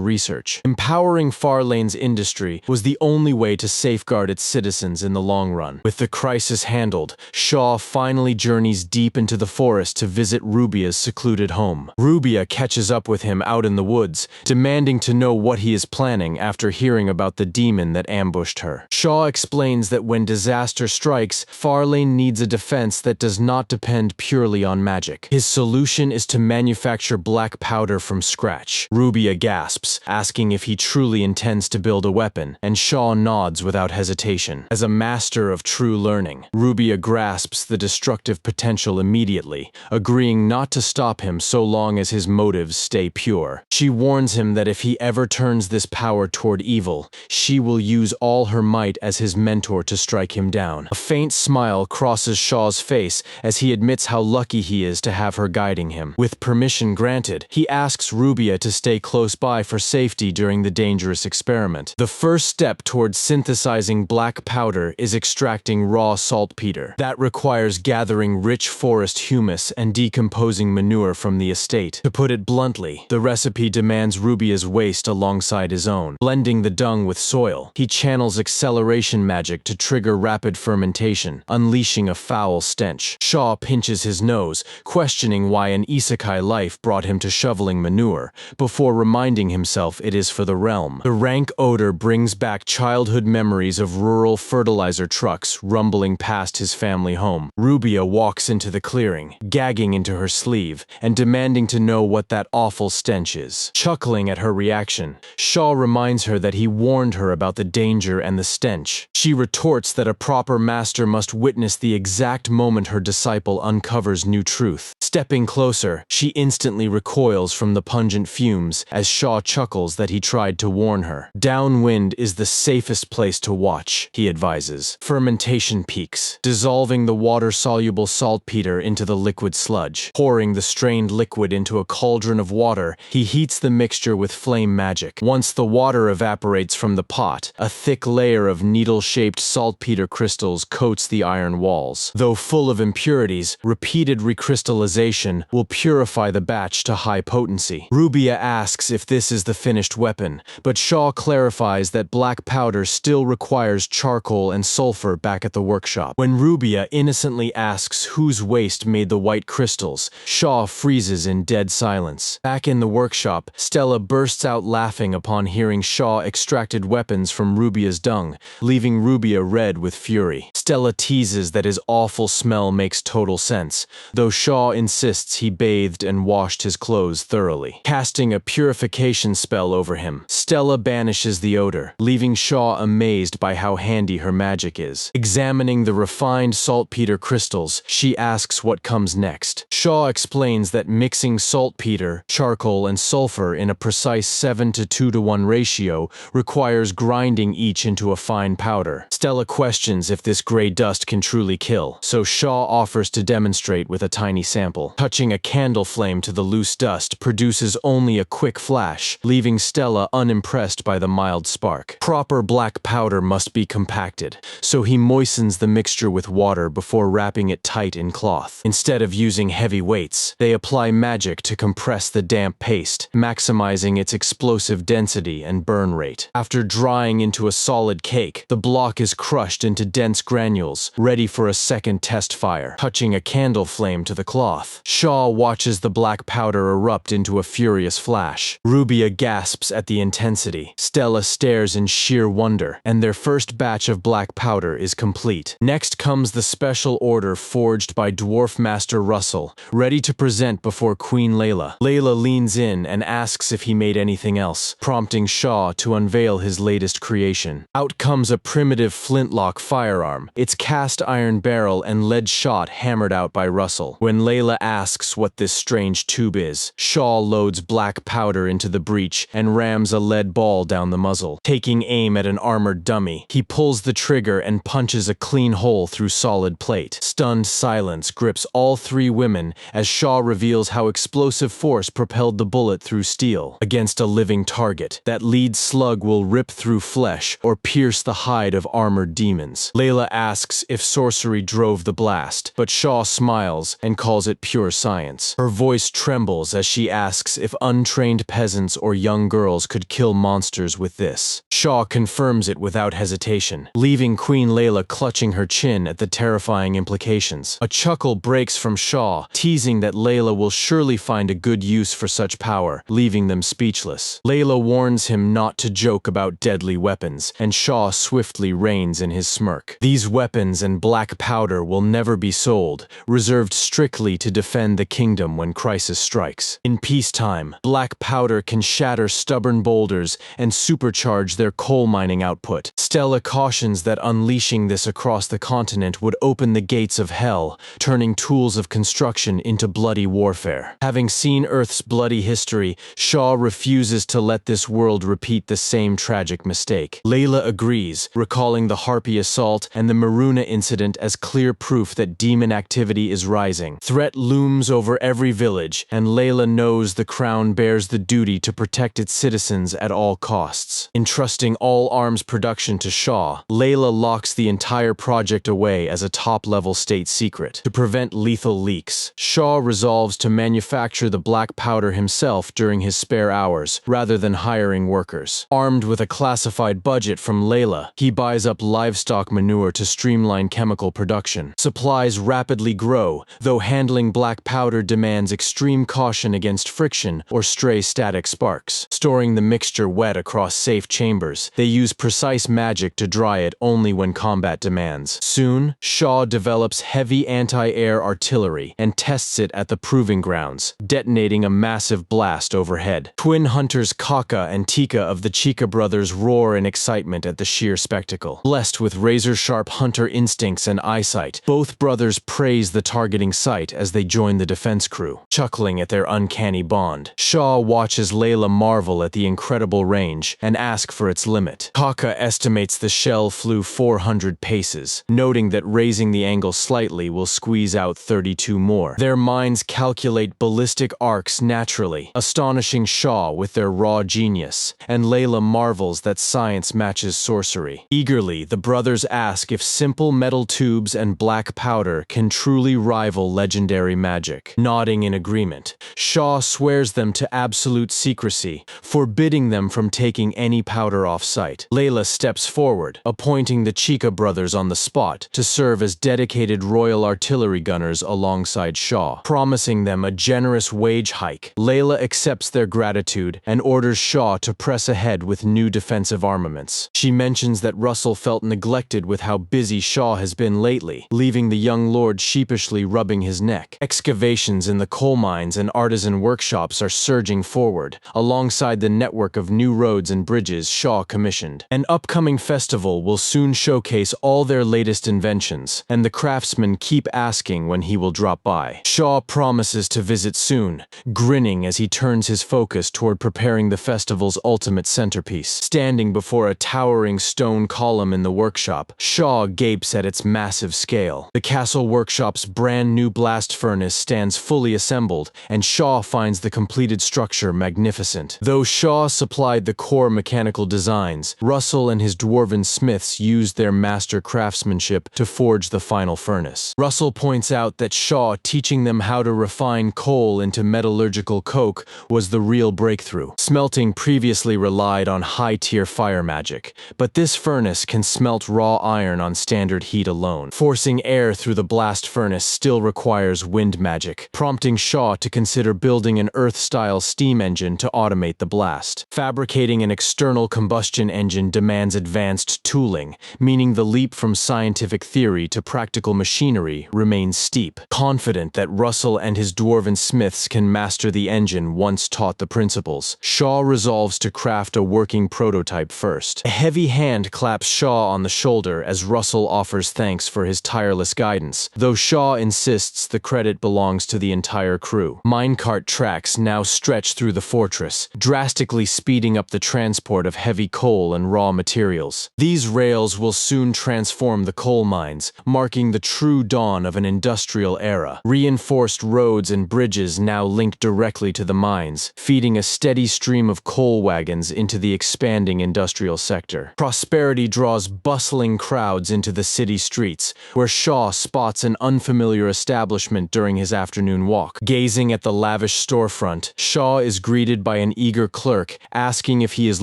[SPEAKER 1] research. Empowering Farlane's industry was the only way to safeguard its citizens in the long run. With the crisis handled, Shaw finally journeys deep into the forest to visit Rubia's secluded home. Rubia catches up with him out in the woods, demanding to know what he is planning after hearing about the demon that ambushed her. Shaw explains that when disaster strikes, Farlane needs a defense that does not depend purely on magic. His solution is to manufacture black powder from scratch. Rubia gasps, asking if he truly intends to build a weapon, and Shaw nods without hesitation. As a master of true learning, Rubia grasps the destructive potential immediately, agreeing not to stop him so long as his motives stay pure. She warns him that if he ever turns this power toward evil, she will use all her might as his mentor to strike him down. A faint smile crosses Shaw's face as he admits how lucky he is to have her guiding him. With permission granted, he asks Rubia to stay close by for safety during the dangerous experiment. The first step towards synthesizing black powder is extracting raw saltpeter. That requires gathering rich forest humus and decomposing manure from the estate. To put it bluntly, the recipe demands Rubia's waste alongside his own. Blending the dung with soil, he channels acceleration magic to trigger rapid fermentation, unleashing a foul stench. Shaw pinches his nose, questioning why an isekai life brought him to shoveling manure, before reminding himself it is for the realm. The rank odor brings back childhood memories of rural fertilizer trucks rumbling past his family home. Rubia walks into the clearing, gagging into her sleeve, and demanding to know what that awful stench is. Chuckling at her reaction, Shaw reminds her that he warned her about the danger and the stench. She retorts that a proper master must witness the exact moment her disciple uncovers new truth. Stepping closer, she instantly recoils from the pungent fumes as Shaw chuckles that he tried to warn her. Downwind is the safest place to watch, he advises. Fermentation peaks, dissolving the water-soluble saltpeter into the liquid sludge. Pouring the strained liquid into a cauldron of water, he heats the mixture with flame magic. Once the water evaporates from the pot, a thick layer of needle-shaped saltpeter crystals coats the iron walls. Though full of impurities, repeated recrystallization will purify the batch to high potency. Rubia asks if this is the finished weapon, but Shaw clarifies that black powder still requires charcoal and sulfur back at the workshop. When Rubia innocently asks whose waste made the white crystals, Shaw freezes in dead silence. Back in the workshop, Stella bursts out laughing upon hearing Shaw extracted weapons from Rubia's dung, leaving Rubia red with fury. Stella teases that his awful smell makes total sense, though Shaw insists he bathed and washed his clothes thoroughly. Casting a purification spell over him, Stella banishes the odor, leaving Shaw amazed by how handy her magic is. Examining the refined saltpeter crystals, she asks what comes next. Shaw explains that mixing saltpeter, charcoal, and sulfur sulfur in a precise 7-to-2-to-1 ratio requires grinding each into a fine powder. Stella questions if this gray dust can truly kill, so Shaw offers to demonstrate with a tiny sample. Touching a candle flame to the loose dust produces only a quick flash, leaving Stella unimpressed by the mild spark. Proper black powder must be compacted, so he moistens the mixture with water before wrapping it tight in cloth. Instead of using heavy weights, they apply magic to compress the damp paste, maximizing its explosive density and burn rate. After drying into a solid cake, the block is crushed into dense granules, ready for a second test fire. Touching a candle flame to the cloth, Shaw watches the black powder erupt into a furious flash. Rubia gasps at the intensity. Stella stares in sheer wonder, and their first batch of black powder is complete. Next comes the special order forged by Dwarf Master Russell, ready to present before Queen Layla. Layla leans in and asks if he made anything else, prompting Shaw to unveil his latest creation. Out comes a primitive flintlock firearm, its cast iron barrel and lead shot hammered out by Russell. When Layla asks what this strange tube is, Shaw loads black powder into the breech and rams a lead ball down the muzzle. Taking aim at an armored dummy, he pulls the trigger and punches a clean hole through solid plate. Stunned silence grips all three women as Shaw reveals how explosive force propelled the bullet through steel. Against a living target, that lead slug will rip through flesh or pierce the hide of armored demons. Layla asks if sorcery drove the blast, but Shaw smiles and calls it pure science. Her voice trembles as she asks if untrained peasants or young girls could kill monsters with this. Shaw confirms it without hesitation, leaving Queen Layla clutching her chin at the terrifying implications. A chuckle breaks from Shaw, teasing that Layla will surely find a good use for such power, leaving them speechless. Layla warns him not to joke about deadly weapons, and Shaw swiftly reins in his smirk. These weapons and black powder will never be sold, reserved strictly to defend the kingdom when crisis strikes. In peacetime, black powder can shatter stubborn boulders and supercharge their coal mining output. Stella cautions that unleashing this across the continent would open the gates of hell, turning tools of construction into bloody warfare. Having seen Earth's bloody history, Shaw refuses to let this world repeat the same tragic mistake. Layla agrees, recalling the Harpy assault and the Maruna incident as clear proof that demon activity is rising. Threat looms over every village, and Layla knows the crown bears the duty to protect its citizens at all costs. Entrusting all arms production to Shaw, Layla locks the entire project away as a top-level state secret. To prevent lethal leaks, Shaw resolves to manufacture the black powder himself during his spare hours, rather than hiring workers. Armed with a classified budget from Layla, he buys up livestock manure to streamline chemical production. Supplies rapidly grow, though handling black powder demands extreme caution against friction or stray static sparks. Storing the mixture wet across safe chambers, they use precise magic to dry it only when combat demands. Soon, Shaw develops heavy anti-air artillery and tests it at the proving grounds, detonating a massive blast overhead. Twin hunters Kaka and Tika of the Chika brothers roar in excitement at the sheer spectacle. Blessed with razor-sharp hunter instincts and eyesight, both brothers praise the targeting sight as they join the defense crew. Chuckling at their uncanny bond, Shaw watches Layla marvel at the incredible range and ask for its limit. Kaka estimates the shell flew 400 paces, noting that raising the angle slightly will squeeze out 32 more. Their minds calculate ballistic arcs naturally, astonishing Shaw with their raw genius, and Layla marvels that science matches sorcery. Eagerly, the brothers ask if simple metal tubes and black powder can truly rival legendary magic. Nodding in agreement, Shaw swears them to absolute secrecy, forbidding them from taking any powder off-site. Layla steps forward, appointing the Chika brothers on the spot to serve as dedicated royal artillery gunners alongside Shaw, promising them a generous wage hike. Layla accepts their gratitude and orders Shaw to press ahead with new defensive armaments. She mentions that Russell felt neglected with how busy Shaw has been lately, leaving the young lord sheepishly rubbing his neck. Excavations in the coal mines and artisan workshops are surging forward, alongside the network of new roads and bridges Shaw commissioned. An upcoming festival will soon showcase all their latest inventions, and the craftsmen keep asking when he will drop by. Shaw promises to visit soon, grinning as he turns turns his focus toward preparing the festival's ultimate centerpiece. Standing before a towering stone column in the workshop, Shaw gapes at its massive scale. The castle workshop's brand new blast furnace stands fully assembled, and Shaw finds the completed structure magnificent. Though Shaw supplied the core mechanical designs, Russell and his dwarven smiths used their master craftsmanship to forge the final furnace. Russell points out that Shaw teaching them how to refine coal into metallurgical coke was the real breakthrough. Smelting previously relied on high-tier fire magic, but this furnace can smelt raw iron on standard heat alone. Forcing air through the blast furnace still requires wind magic, prompting Shaw to consider building an Earth-style steam engine to automate the blast. Fabricating an external combustion engine demands advanced tooling, meaning the leap from scientific theory to practical machinery remains steep. Confident that Russell and his dwarven smiths can master the engine once taught the principles, Shaw resolves to craft a working prototype first. A heavy hand claps Shaw on the shoulder as Russell offers thanks for his tireless guidance, though Shaw insists the credit belongs to the entire crew. Minecart tracks now stretch through the fortress, drastically speeding up the transport of heavy coal and raw materials. These rails will soon transform the coal mines, marking the true dawn of an industrial era. Reinforced roads and bridges now link directly to the mines, feeding a steady stream of coal wagons into the expanding industrial sector. Prosperity draws bustling crowds into the city streets, where Shaw spots an unfamiliar establishment during his afternoon walk. Gazing at the lavish storefront, Shaw is greeted by an eager clerk asking if he is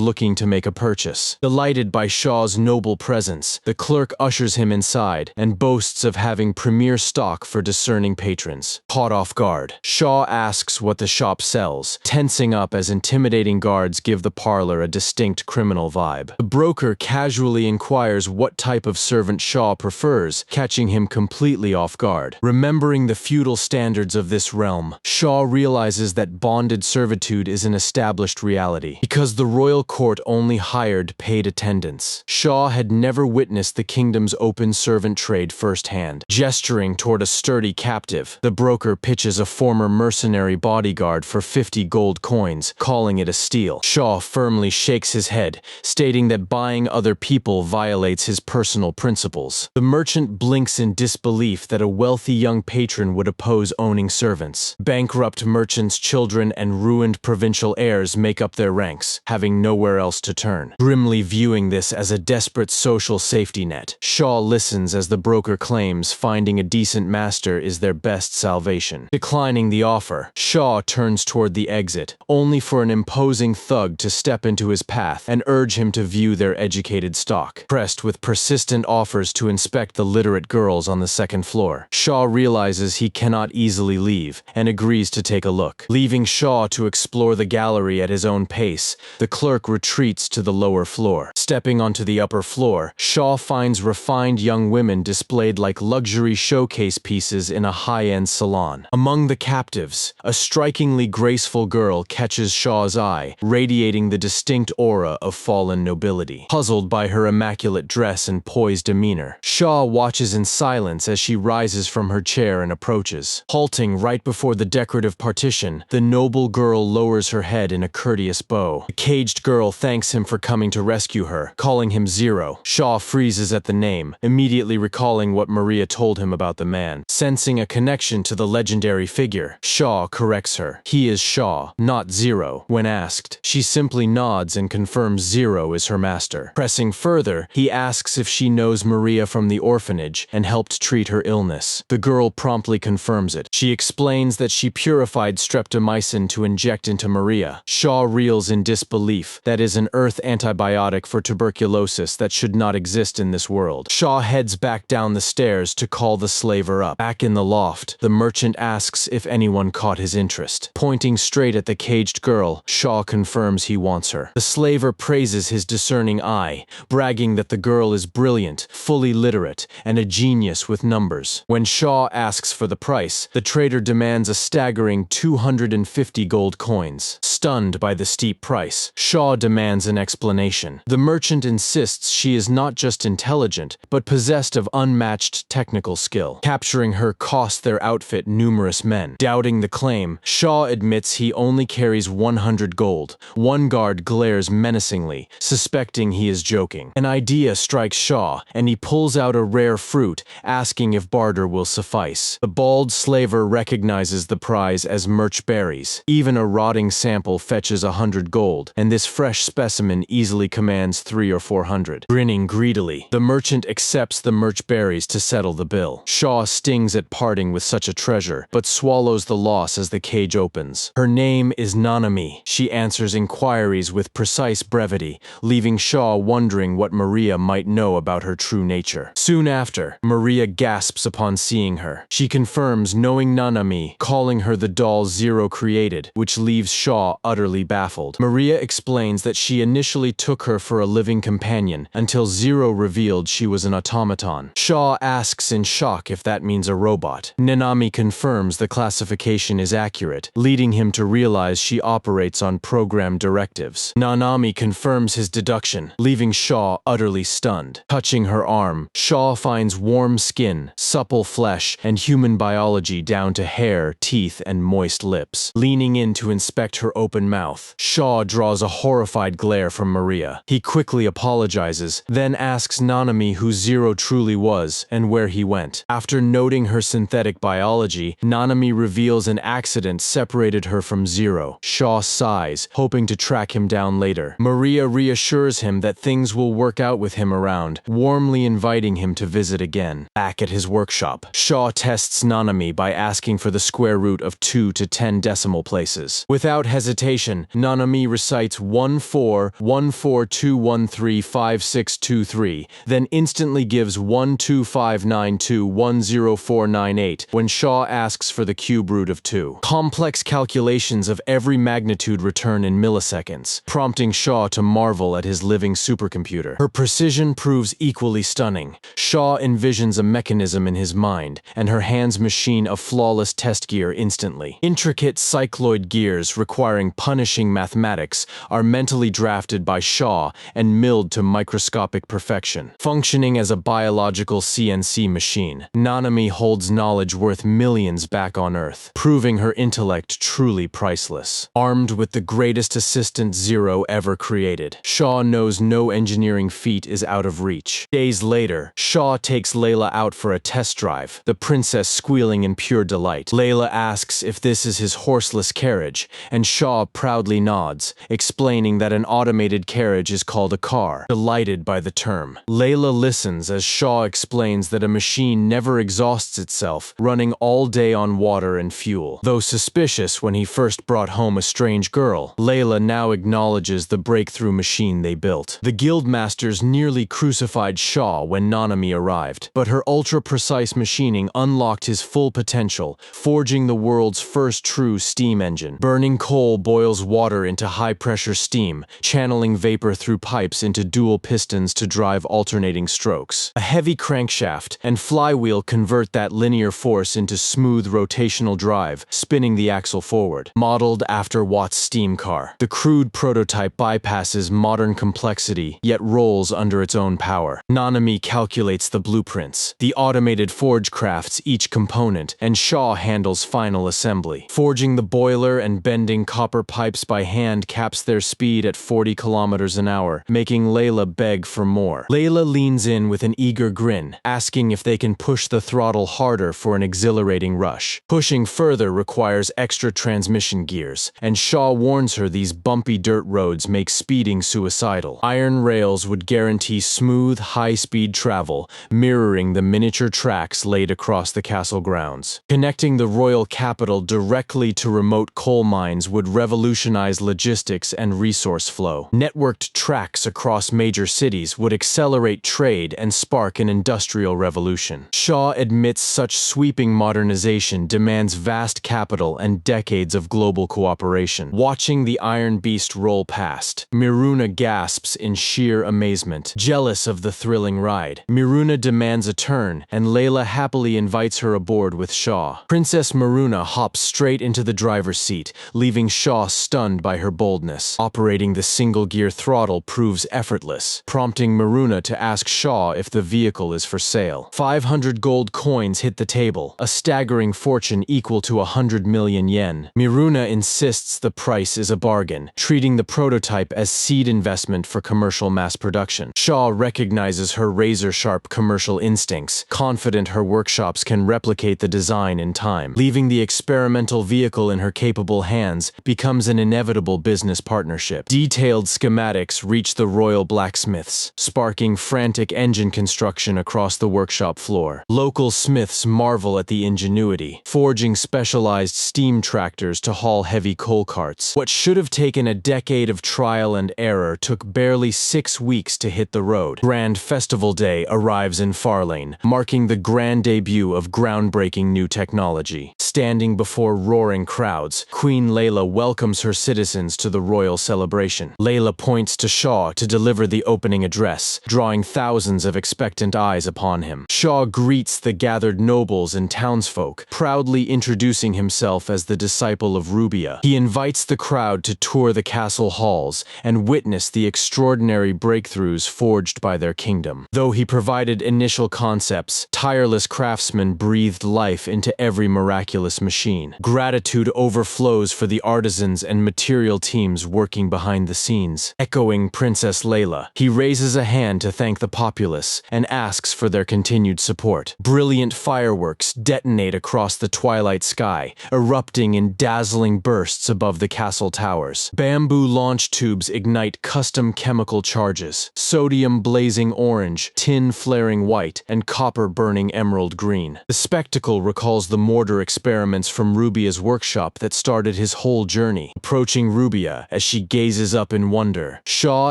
[SPEAKER 1] looking to make a purchase. Delighted by Shaw's noble presence, the clerk ushers him inside and boasts of having premier stock for discerning patrons. Caught off guard, Shaw asks what the shop sells, tensing up as intimidating guards give the parlor a distinct criminal vibe. The broker casually inquires what type of servant Shaw prefers, catching him completely off guard. Remembering the feudal standards of this realm, Shaw realizes that bonded servitude is an established reality, because the royal court only hired paid attendants. Shaw had never witnessed the kingdom's open servant trade firsthand. Gesturing toward a sturdy captive, the broker pitches a former mercenary bodyguard for 50 gold coins, calling it a steal. Shaw firmly shakes his head, stating that buying other people violates his personal principles. The merchant blinks in disbelief that a wealthy young patron would oppose owning servants. Bankrupt merchants' children and ruined provincial heirs make up their ranks, having nowhere else to turn. Grimly viewing this as a desperate social safety net, Shaw listens as the broker claims finding a decent master is their best salvation. Declining the offer, Shaw turns toward the exit, only for an imposing thug to step into his path and urge him to view their educated stock. Pressed with persistent offers to inspect the literate girls on the second floor, Shaw realizes he cannot easily leave and agrees to take a look. Leaving Shaw to explore the gallery at his own pace, the clerk retreats to the lower floor. Stepping onto the upper floor, Shaw finds refined young women displayed like luxury showcase pieces in a high-end salon. Among the captives, a strikingly graceful girl catches Shaw's eye, radiating the distinct aura of fallen nobility. Puzzled by her immaculate dress and poised demeanor, Shaw watches in silence as she rises from her chair and approaches. Halting right before the decorative partition, the noble girl lowers her head in a courteous bow. The caged girl thanks him for coming to rescue her, calling him Zero. Shaw freezes at the name, immediately recalling what Maria told him about the man. Sensing a connection to the legendary figure, Shaw corrects her. He is Shaw, not Zero. When asked, she simply nods and confirms Zero is her master. Pressing further, he asks if she knows Maria from the orphanage and helped treat her illness. The girl promptly confirms it. She explains that she purified streptomycin to inject into Maria. Shaw reels in disbelief. That is an earth antibiotic for tuberculosis that should not exist in this world. Shaw heads back down the stairs to call the slaver up. Back in the loft, the merchant asks if anyone caught his interest. Pointing straight at the caged girl, Shaw confirms he wants her. The slaver praises his discerning eye, bragging that the girl is brilliant, fully literate, and a genius with numbers. When Shaw asks for the price, the trader demands a staggering 250 gold coins. Stunned by the steep price, Shaw demands an explanation. The merchant insists she is not just intelligent, but possessed of unmatched technical skill. Capturing her cost their outfit numerous men. Doubting the claim, Shaw admits he he only carries 100 gold. One guard glares menacingly, suspecting he is joking. An idea strikes Shaw, and he pulls out a rare fruit, asking if barter will suffice. The bald slaver recognizes the prize as merch berries. Even a rotting sample fetches 100 gold, and this fresh specimen easily commands 300 or 400. Grinning greedily, the merchant accepts the merch berries to settle the bill. Shaw stings at parting with such a treasure, but swallows the loss as the cage opens. Her name is Nanami. She answers inquiries with precise brevity, leaving Shaw wondering what Maria might know about her true nature. Soon after, Maria gasps upon seeing her. She confirms knowing Nanami, calling her the doll Zero created, which leaves Shaw utterly baffled. Maria explains that she initially took her for a living companion until Zero revealed she was an automaton. Shaw asks in shock if that means a robot. Nanami confirms the classification is accurate, leading him to realize she operates on program directives. Nanami confirms his deduction, leaving Shaw utterly stunned. Touching her arm, Shaw finds warm skin, supple flesh, and human biology down to hair, teeth, and moist lips. Leaning in to inspect her open mouth, Shaw draws a horrified glare from Maria. He quickly apologizes, then asks Nanami who Zero truly was and where he went. After noting her synthetic biology, Nanami reveals an accident separated her from Zero. Shaw sighs, hoping to track him down later. Maria reassures him that things will work out with him around, warmly inviting him to visit again. Back at his workshop, Shaw tests Nanami by asking for the square root of 2 to 10 decimal places. Without hesitation, Nanami recites 14,142135623, then instantly gives 12592100498 when Shaw asks for the cube root of 2. Complex calculations of every magnitude return in milliseconds, prompting Shaw to marvel at his living supercomputer. Her precision proves equally stunning. Shaw envisions a mechanism in his mind, and her hands machine a flawless test gear instantly. Intricate cycloid gears requiring punishing mathematics are mentally drafted by Shaw and milled to microscopic perfection. Functioning as a biological CNC machine, Nanami holds knowledge worth millions back on Earth, proving her intellect truly priceless. Armed with the greatest assistant Zero ever created, Shaw knows no engineering feat is out of reach. Days later, Shaw takes Layla out for a test drive, the princess squealing in pure delight. Layla asks if this is his horseless carriage, and Shaw proudly nods, explaining that an automated carriage is called a car, delighted by the term. Layla listens as Shaw explains that a machine never exhausts itself, running all day on water and fuel. Though suspicious when he first brought home a strange girl, Layla now acknowledges the breakthrough machine they built. The guildmasters nearly crucified Shaw when Nanami arrived, but her ultra-precise machining unlocked his full potential, forging the world's first true steam engine. Burning coal boils water into high-pressure steam, channeling vapor through pipes into dual pistons to drive alternating strokes. A heavy crankshaft and flywheel convert that linear force into smooth rotational drive, spinning the axle forward. Modeled after Watt's steam car, the crude prototype bypasses modern complexity, yet rolls under its own power. Nanami calculates the blueprints. The automated forge crafts each component, and Shaw handles final assembly. Forging the boiler and bending copper pipes by hand caps their speed at 40 kilometers an hour, making Layla beg for more. Layla leans in with an eager grin, asking if they can push the throttle harder for an exhilarating rush. Pushing further requires extra transmission gears, and Shaw warns her these bumpy dirt roads make speeding suicidal. Iron rails would guarantee smooth, high-speed travel, mirroring the miniature tracks laid across the castle grounds. Connecting the royal capital directly to remote coal mines would revolutionize logistics and resource flow. Networked tracks across major cities would accelerate trade and spark an industrial revolution. Shaw admits such sweeping modernization demands vast capital and decades of global cooperation. Watching the Iron Beast roll past, Miruna gasps in sheer amazement, jealous of the thrilling ride. Miruna demands a turn, and Layla happily invites her aboard with Shaw. Princess Miruna hops straight into the driver's seat, leaving Shaw stunned by her boldness. Operating the single-gear throttle proves effortless, prompting Miruna to ask Shaw if the vehicle is for sale. 500 gold coins hit the table, a staggering fortune equal to 100 million yen. Miruna Haruna insists the price is a bargain, treating the prototype as seed investment for commercial mass production. Shaw recognizes her razor-sharp commercial instincts, confident her workshops can replicate the design in time. Leaving the experimental vehicle in her capable hands becomes an inevitable business partnership. Detailed schematics reach the royal blacksmiths, sparking frantic engine construction across the workshop floor. Local smiths marvel at the ingenuity, forging specialized steam tractors to haul heavy coal carts. What should have taken a decade of trial and error took barely 6 weeks to hit the road. Grand Festival Day arrives in Farlane, marking the grand debut of groundbreaking new technology. Standing before roaring crowds, Queen Layla welcomes her citizens to the royal celebration. Layla points to Shaw to deliver the opening address, drawing thousands of expectant eyes upon him. Shaw greets the gathered nobles and townsfolk, proudly introducing himself as the disciple of Rubia. He invites the crowd to tour the castle halls and witness the extraordinary breakthroughs forged by their kingdom. Though he provided initial concepts, tireless craftsmen breathed life into every miraculous machine. Gratitude overflows for the artisans and material teams working behind the scenes. Echoing Princess Layla, he raises a hand to thank the populace and asks for their continued support. Brilliant fireworks detonate across the twilight sky, erupting in dazzling bursts above the castle towers. Bamboo launch tubes ignite custom chemical charges, sodium blazing orange, tin flaring white, and copper burning emerald green. The spectacle recalls the mortar experiments from Rubia's workshop that started his whole journey. Approaching Rubia as she gazes up in wonder, Shaw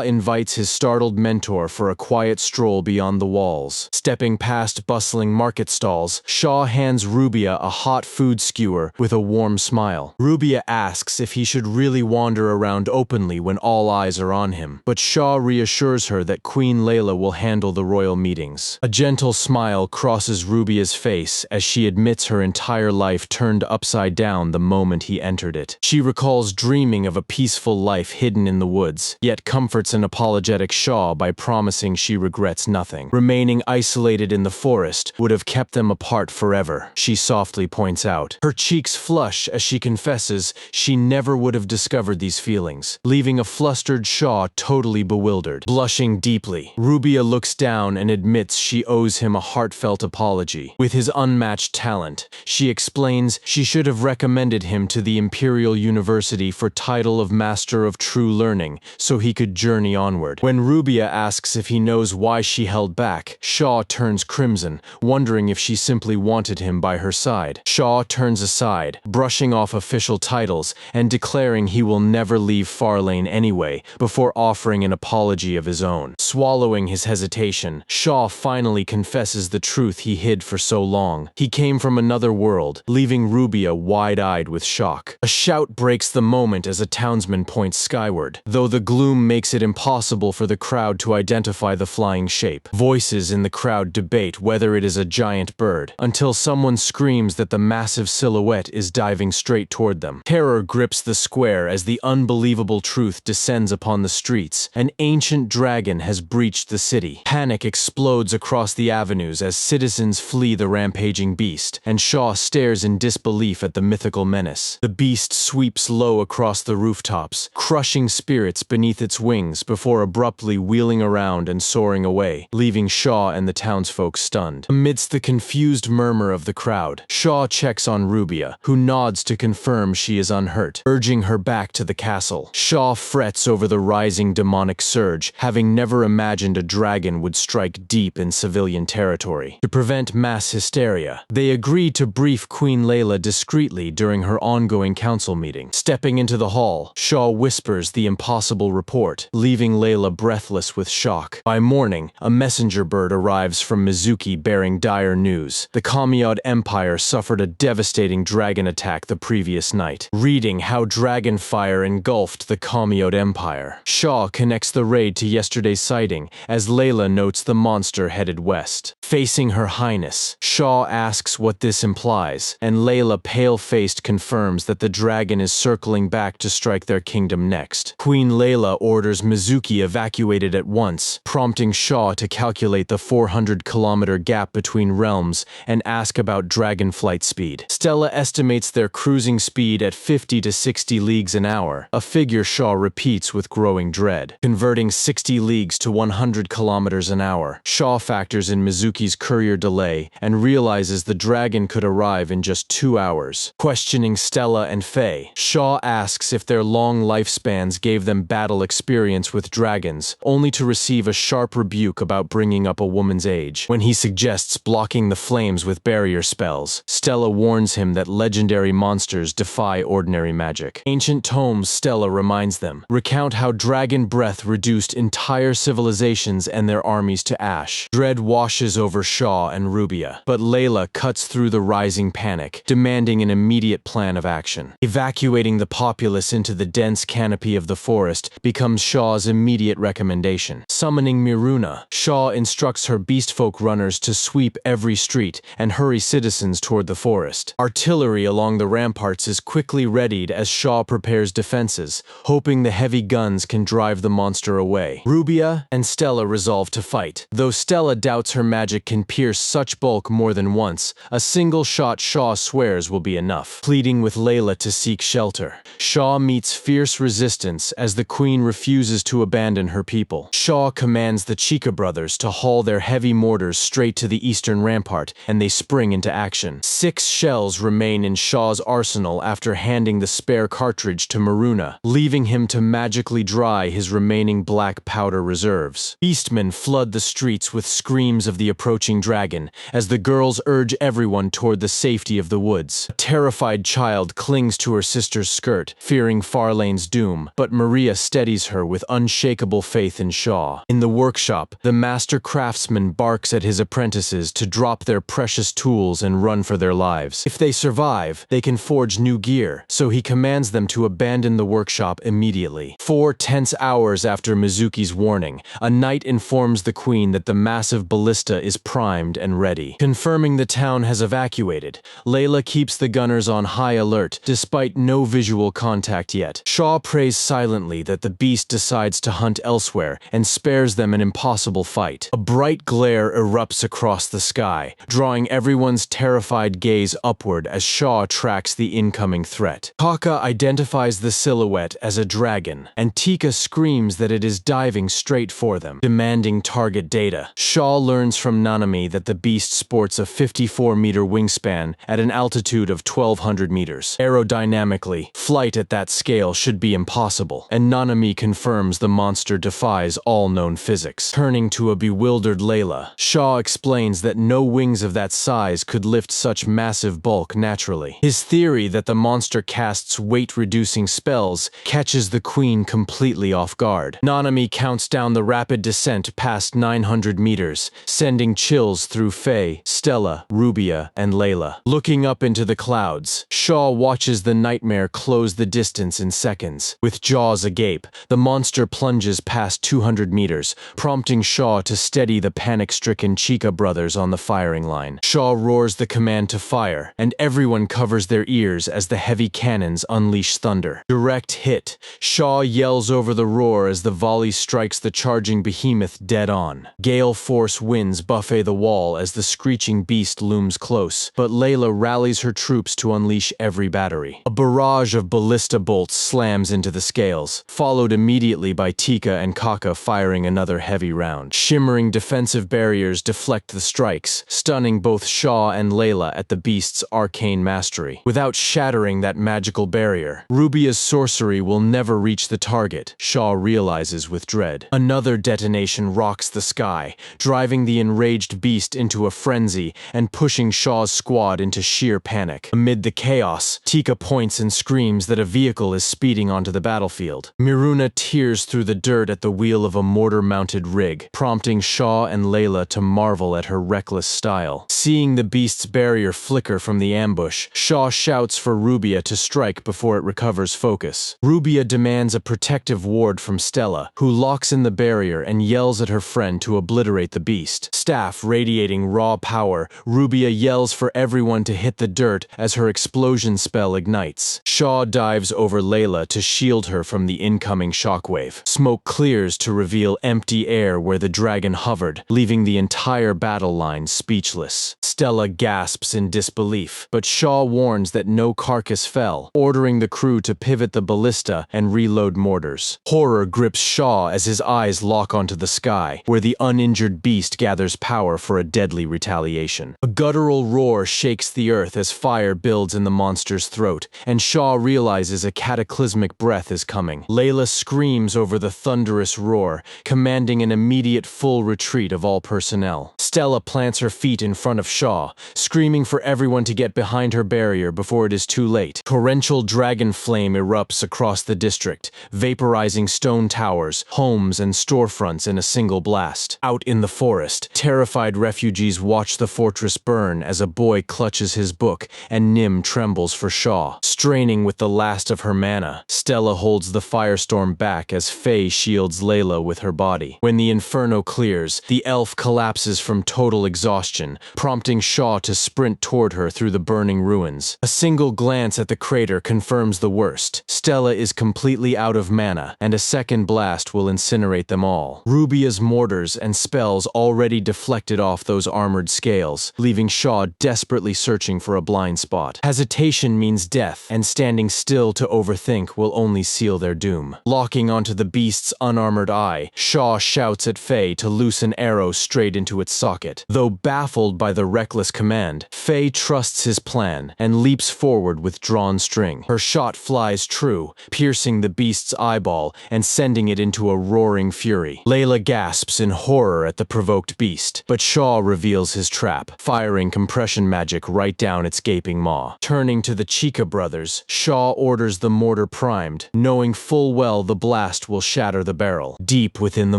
[SPEAKER 1] invites his startled mentor for a quiet stroll beyond the walls. Stepping past bustling market stalls, Shaw hands Rubia a hot food skewer with a warm smile. Rubia asks if he should really wander around openly when all eyes are on him, but Shaw reassures her that Queen Layla will handle the royal meetings. A gentle smile crosses Rubia's face as she admits her entire life turned upside down the moment he entered it. She recalls dreaming of a peaceful life hidden in the woods, yet comforts an apologetic Shaw by promising she regrets nothing. Remaining isolated in the forest would have kept them apart forever, she softly points out. Her cheeks flush as she confesses she never would have discovered these feelings, leaving a flustered Shaw totally bewildered. Blushing deeply, Rubia looks down and admits she owes him a heartfelt apology. With his unmatched talent, she explains she should have recommended him to the Imperial University for title of Master of True Learning so he could journey onward. When Rubia asks if he knows why she held back, Shaw turns crimson, wondering if she simply wanted him by her side. Shaw turns aside, brushing off official titles and declaring he will never leave Farlane anyway, before offering an apology of his own. Swallowing his hesitation, Shaw finally confesses the truth he hid for so long. He came from another world, leaving Rubia wide-eyed with shock. A shout breaks the moment as a townsman points skyward, though the gloom makes it impossible for the crowd to identify the flying shape. Voices in the crowd debate whether it is a giant bird, until someone screams that the massive silhouette is diving straight toward them. Terror grips the square as the unbelievable truth descends upon the streets. An ancient dragon has breached the city. Panic explodes across the avenues as citizens flee the rampaging beast, and Shaw stares in disbelief at the mythical menace. The beast sweeps low across the rooftops, crushing spirits beneath its wings before abruptly wheeling around and soaring away, leaving Shaw and the townsfolk stunned. Amidst the confused murmur of the crowd, Shaw checks on Rubia, who nods to confirm she is unhurt, urging her back to the castle. Shaw frets over the rising demonic surge, having never imagined a dragon would strike deep in civilian territory. To prevent mass hysteria, they agree to brief Queen Layla discreetly during her ongoing council meeting. Stepping into the hall, Shaw whispers the impossible report, leaving Layla breathless with shock. By morning, a messenger bird arrives from Mizuki bearing dire news. The Kami'D Empire suffered a devastating dragon attack the previous night. Reading how dragon fire engulfed the Kami'D Empire, Shaw connects the raid to yesterday's sighting as Layla notes the monster headed west. Facing Her Highness, Shaw asks what this implies, and and Layla, pale-faced, confirms that the dragon is circling back to strike their kingdom next. Queen Layla orders Mizuki evacuated at once, prompting Shaw to calculate the 400-kilometer gap between realms and ask about dragon flight speed. Stella estimates their cruising speed at 50 to 60 leagues an hour, a figure Shaw repeats with growing dread. Converting 60 leagues to 100 kilometers an hour, Shaw factors in Mizuki's courier delay and realizes the dragon could arrive in just 2 hours. Questioning Stella and Faye, Shaw asks if their long lifespans gave them battle experience with dragons, only to receive a sharp rebuke about bringing up a woman's age. When he suggests blocking the flames with barrier spells, Stella warns him that legendary monsters defy ordinary magic. Ancient tomes, Stella reminds them, recount how dragon breath reduced entire civilizations and their armies to ash. Dread washes over Shaw and Rubia, but Layla cuts through the rising panic, demanding an immediate plan of action. Evacuating the populace into the dense canopy of the forest becomes Shaw's immediate recommendation. Summoning Miruna, Shaw instructs her beastfolk runners to sweep every street and hurry citizens toward the forest. Artillery along the ramparts is quickly readied as Shaw prepares defenses, hoping the heavy guns can drive the monster away. Rubia and Stella resolve to fight. Though Stella doubts her magic can pierce such bulk more than once, a single shot Shaw swears will be enough. Pleading with Layla to seek shelter, Shaw meets fierce resistance as the queen refuses to abandon her people. Shaw commands the Chica brothers to haul their heavy mortars straight to the eastern rampart, and they spring into action. 6 shells remain in Shaw's arsenal after handing the spare cartridge to Maruna, leaving him to magically dry his remaining black powder reserves. Beastmen flood the streets with screams of the approaching dragon, as the girls urge everyone toward the safety of the woods. A terrified child clings to her sister's skirt, fearing Farlane's doom, but Maria steadies her with unshakable faith in Shaw. In the workshop, the master craftsman barks at his apprentices to drop their precious tools and run for their lives. If they survive, they can forge new gear, so he commands them to abandon the workshop immediately. 4 tense hours after Mizuki's warning, a knight informs the queen that the massive ballista is primed and ready. Confirming the town has evacuated, Layla keeps the gunners on high alert, despite no visual contact yet. Shaw prays silently that the beast decides to hunt elsewhere and spares them an impossible fight. A bright glare erupts across the sky, drawing everyone's terrified gaze upward as Shaw tracks the incoming threat. Kaka identifies the silhouette as a dragon, and Tika screams that it is diving straight for them, demanding target data. Shaw learns from Nanami that the beast sports a 54-meter wingspan at an altitude of 1,200 meters. Aerodynamically, flight at that scale should be impossible, and Nanami confirms the monster defies all known physics. Turning to a bewildered Layla, Shaw explains that no wings of that size could lift such massive bulk naturally. His theory that the monster casts weight-reducing spells catches the queen completely off guard. Nanami counts down the rapid descent past 900 meters, sending chills through Faye, Stella, Rubia, and Layla. Looking up into the clouds, Shaw watches the nightmare close the distance in seconds. With jaws agape, the monster plunges past 200 meters, prompting Shaw to steady the panic-stricken Chica brothers on the firing line. Shaw roars the command to fire, and everyone covers their ears as the heavy cannons unleash thunder. Direct hit. Shaw yells over the roar as the volley strikes the charging behemoth dead on. Gale force winds buffet the wall as the screeching beast looms close, but Layla rallies her troops to unleash every battery. A barrage of ballista bolts slams into the scales, followed immediately by Tika and Kaka firing another heavy round. Shimmering defensive barriers deflect the strikes, stunning both Shaw and Layla at the beast's arcane mastery. Without shattering that magical barrier, Rubia's sorcery will never reach the target, Shaw realizes with dread. Another detonation rocks the sky, driving the enraged beast into a frenzy and pushing Shaw's squad into sheer panic. Amid the chaos, Tika points and screams that a vehicle is speeding onto the battlefield. Miruna tears through the dirt at the wheel of a mortar-mounted rig, prompting Shaw and Layla to marvel at her reckless style. Seeing the beast's barrier flicker from the ambush, Shaw shouts for Rubia to strike before it recovers focus. Rubia demands a protective ward from Stella, who locks in the barrier and yells at her friend to obliterate the beast. Staff radiating raw power, Rubia yells for everyone to hit hit the dirt as her explosion spell ignites. Shaw dives over Layla to shield her from the incoming shockwave. Smoke clears to reveal empty air where the dragon hovered, leaving the entire battle line speechless. Stella gasps in disbelief, but Shaw warns that no carcass fell, ordering the crew to pivot the ballista and reload mortars. Horror grips Shaw as his eyes lock onto the sky, where the uninjured beast gathers power for a deadly retaliation. A guttural roar shakes the earth as fire builds in the monster's throat, and Shaw realizes a cataclysmic breath is coming. Layla screams over the thunderous roar, commanding an immediate full retreat of all personnel. Stella plants her feet in front of Shaw, screaming for everyone to get behind her barrier before it is too late. Torrential dragon flame erupts across the district, vaporizing stone towers, homes, and storefronts in a single blast. Out in the forest, terrified refugees watch the fortress burn as a boy clutches his book and Nim trembles for Shaw. Straining with the last of her mana, Stella holds the firestorm back as Faye shields Layla with her body. When the inferno clears, the elf collapses from total exhaustion, prompting Shaw to sprint toward her through the burning ruins. A single glance at the crater confirms the worst. Stella is completely out of mana, and a second blast will incinerate them all. Rubia's mortars and spells already deflected off those armored scales, leaving Shaw desperately searching for a blind spot. Hesitation means death, and standing still to overthink will only seal their doom. Locking onto the beast's unarmored eye, Shaw shouts at Faye to loose an arrow straight into its socket. Though baffled by the reckless command, Faye trusts his plan and leaps forward with drawn string. Her shot flies true, piercing the beast's eyeball and sending it into a roaring fury. Layla gasps in horror at the provoked beast, but Shaw reveals his trap, firing compression magic right down its gaping maw. Turning to the Chica brothers, Shaw orders the mortar primed, knowing full well the blast will shatter the barrel. Deep within the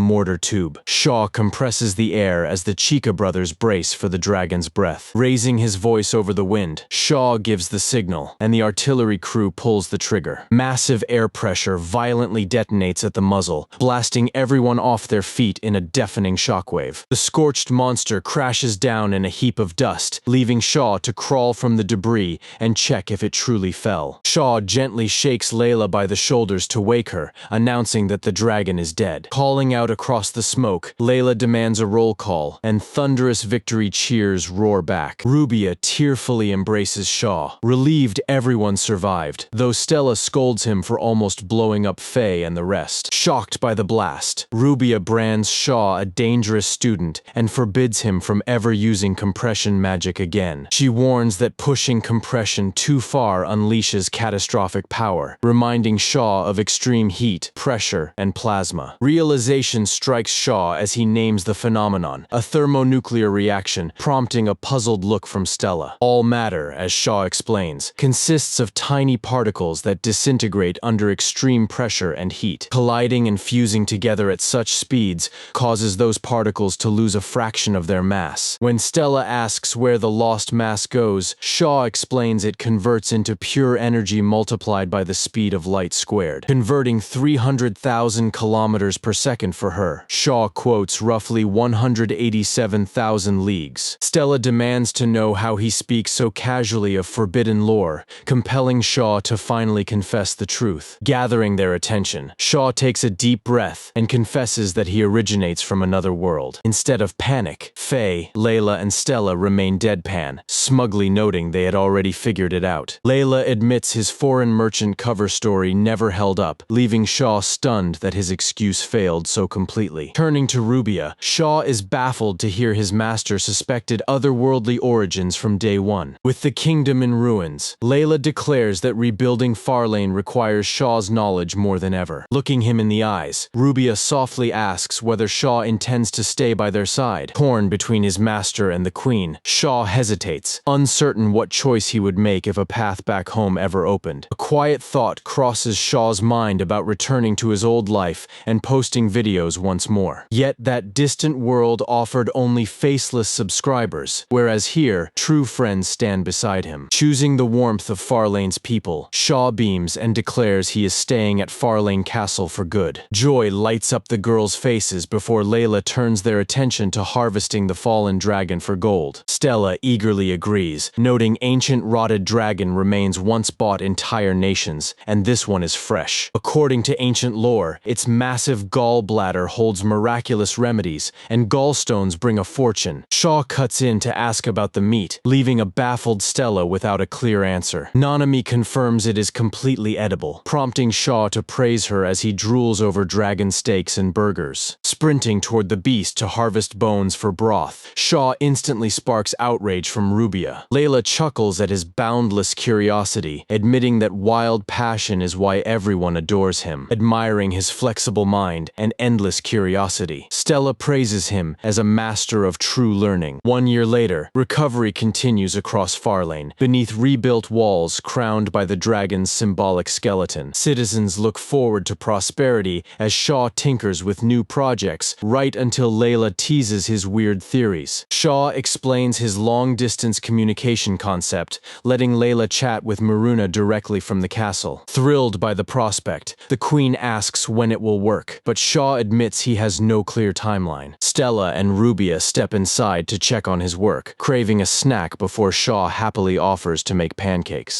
[SPEAKER 1] mortar tube, Shaw compresses the air as the Chica brothers brace for the dragon's breath. Raising his voice over the wind, Shaw gives the signal, and the artillery crew pulls the trigger. Massive air pressure violently detonates at the muzzle, blasting everyone off their feet in a deafening shockwave. The scorched monster crashes down in a heap of dust, leaving Shaw to crawl from the debris and check if it truly fell. Shaw gently shakes Layla by the shoulders to wake her, announcing that the dragon is dead. Calling out across the smoke, Layla demands a roll call, and thunderous victory cheers roar back. Rubia tearfully embraces Shaw, relieved everyone survived, though Stella scolds him for almost blowing up Faye and the rest. Shocked by the blast, Rubia brands Shaw a dangerous student and forbids him from ever using compression magic again. She warns that pushing compression too far unleashes catastrophic power, reminding Shaw of extreme heat, pressure, and plasma. Realization strikes Shaw as he names the phenomenon, a thermonuclear reaction, prompting a puzzled look from Stella. All matter, as Shaw explains, consists of tiny particles that disintegrate under extreme pressure and heat. Colliding and fusing together at such speeds causes those particles to lose a fraction of their mass. When Stella asks where the lost mass goes, Shaw explains it converts into pure energy multiplied by the speed of light squared, converting 300,000 kilometers per second for her. Shaw quotes roughly 187,000 leagues. Stella demands to know how he speaks so casually of forbidden lore, compelling Shaw to finally confess the truth. Gathering their attention, Shaw takes a deep breath and confesses that he originates from another world. Instead of panic, Faye, Layla, and Stella remain deadpan, smugly noting they had already figured it out. Layla admits his foreign merchant cover story never held up, leaving Shaw stunned that his excuse failed so completely. Turning to Rubia, Shaw is baffled to hear his master suspected otherworldly origins from day one. With the kingdom in ruins, Layla declares that rebuilding Farlane requires Shaw's knowledge more than ever. Looking him in the eyes, Rubia softly asks whether Shaw intends to stay by their side. Torn between his master and the queen, Shaw hesitates, uncertain what choice he would make if a path back home ever opened. A quiet thought crosses Shaw's mind about returning to his old life and posting videos once more. Yet that distant world offered only faceless subscribers, whereas here, true friends stand beside him. Choosing the warmth of Farlane's people, Shaw beams and declares he is staying at Farlane Castle for good. Joy lights up the girls' faces before Layla turns their attention to harvesting the fallen dragon for gold. Stella eagerly agrees, noting ancient rotted dragon remains once bought entire nations, and this one is fresh. According to ancient lore, its massive gallbladder holds miraculous remedies, and gallstones bring a fortune. Shaw cuts in to ask about the meat, leaving a baffled Stella without a clear answer. Nanami confirms it is completely edible, prompting Shaw to praise her as he drools over dragon steaks and burgers. Sprinting toward the beast to harvest bones for broth, Shaw instantly sparks outrage from Rubia. Layla chuckles at his boundless curiosity, admitting that wild passion is why everyone adores him, admiring his flexible mind and endless curiosity. Stella praises him as a master of true learning. 1 year later, recovery continues across Farlane, beneath rebuilt walls crowned by the dragon's symbolic skeleton. Citizens look forward to prosperity as Shaw tinkers with new projects, right until Layla teases his weird theories. Shaw explains his long-distance communication concept, letting Layla chat with Maruna directly from the castle. Thrilled by the prospect, the queen asks when it will work, but Shaw admits he has no clear timeline. Stella and Rubia step inside to check on his work, craving a snack before Shaw happily offers to make pancakes.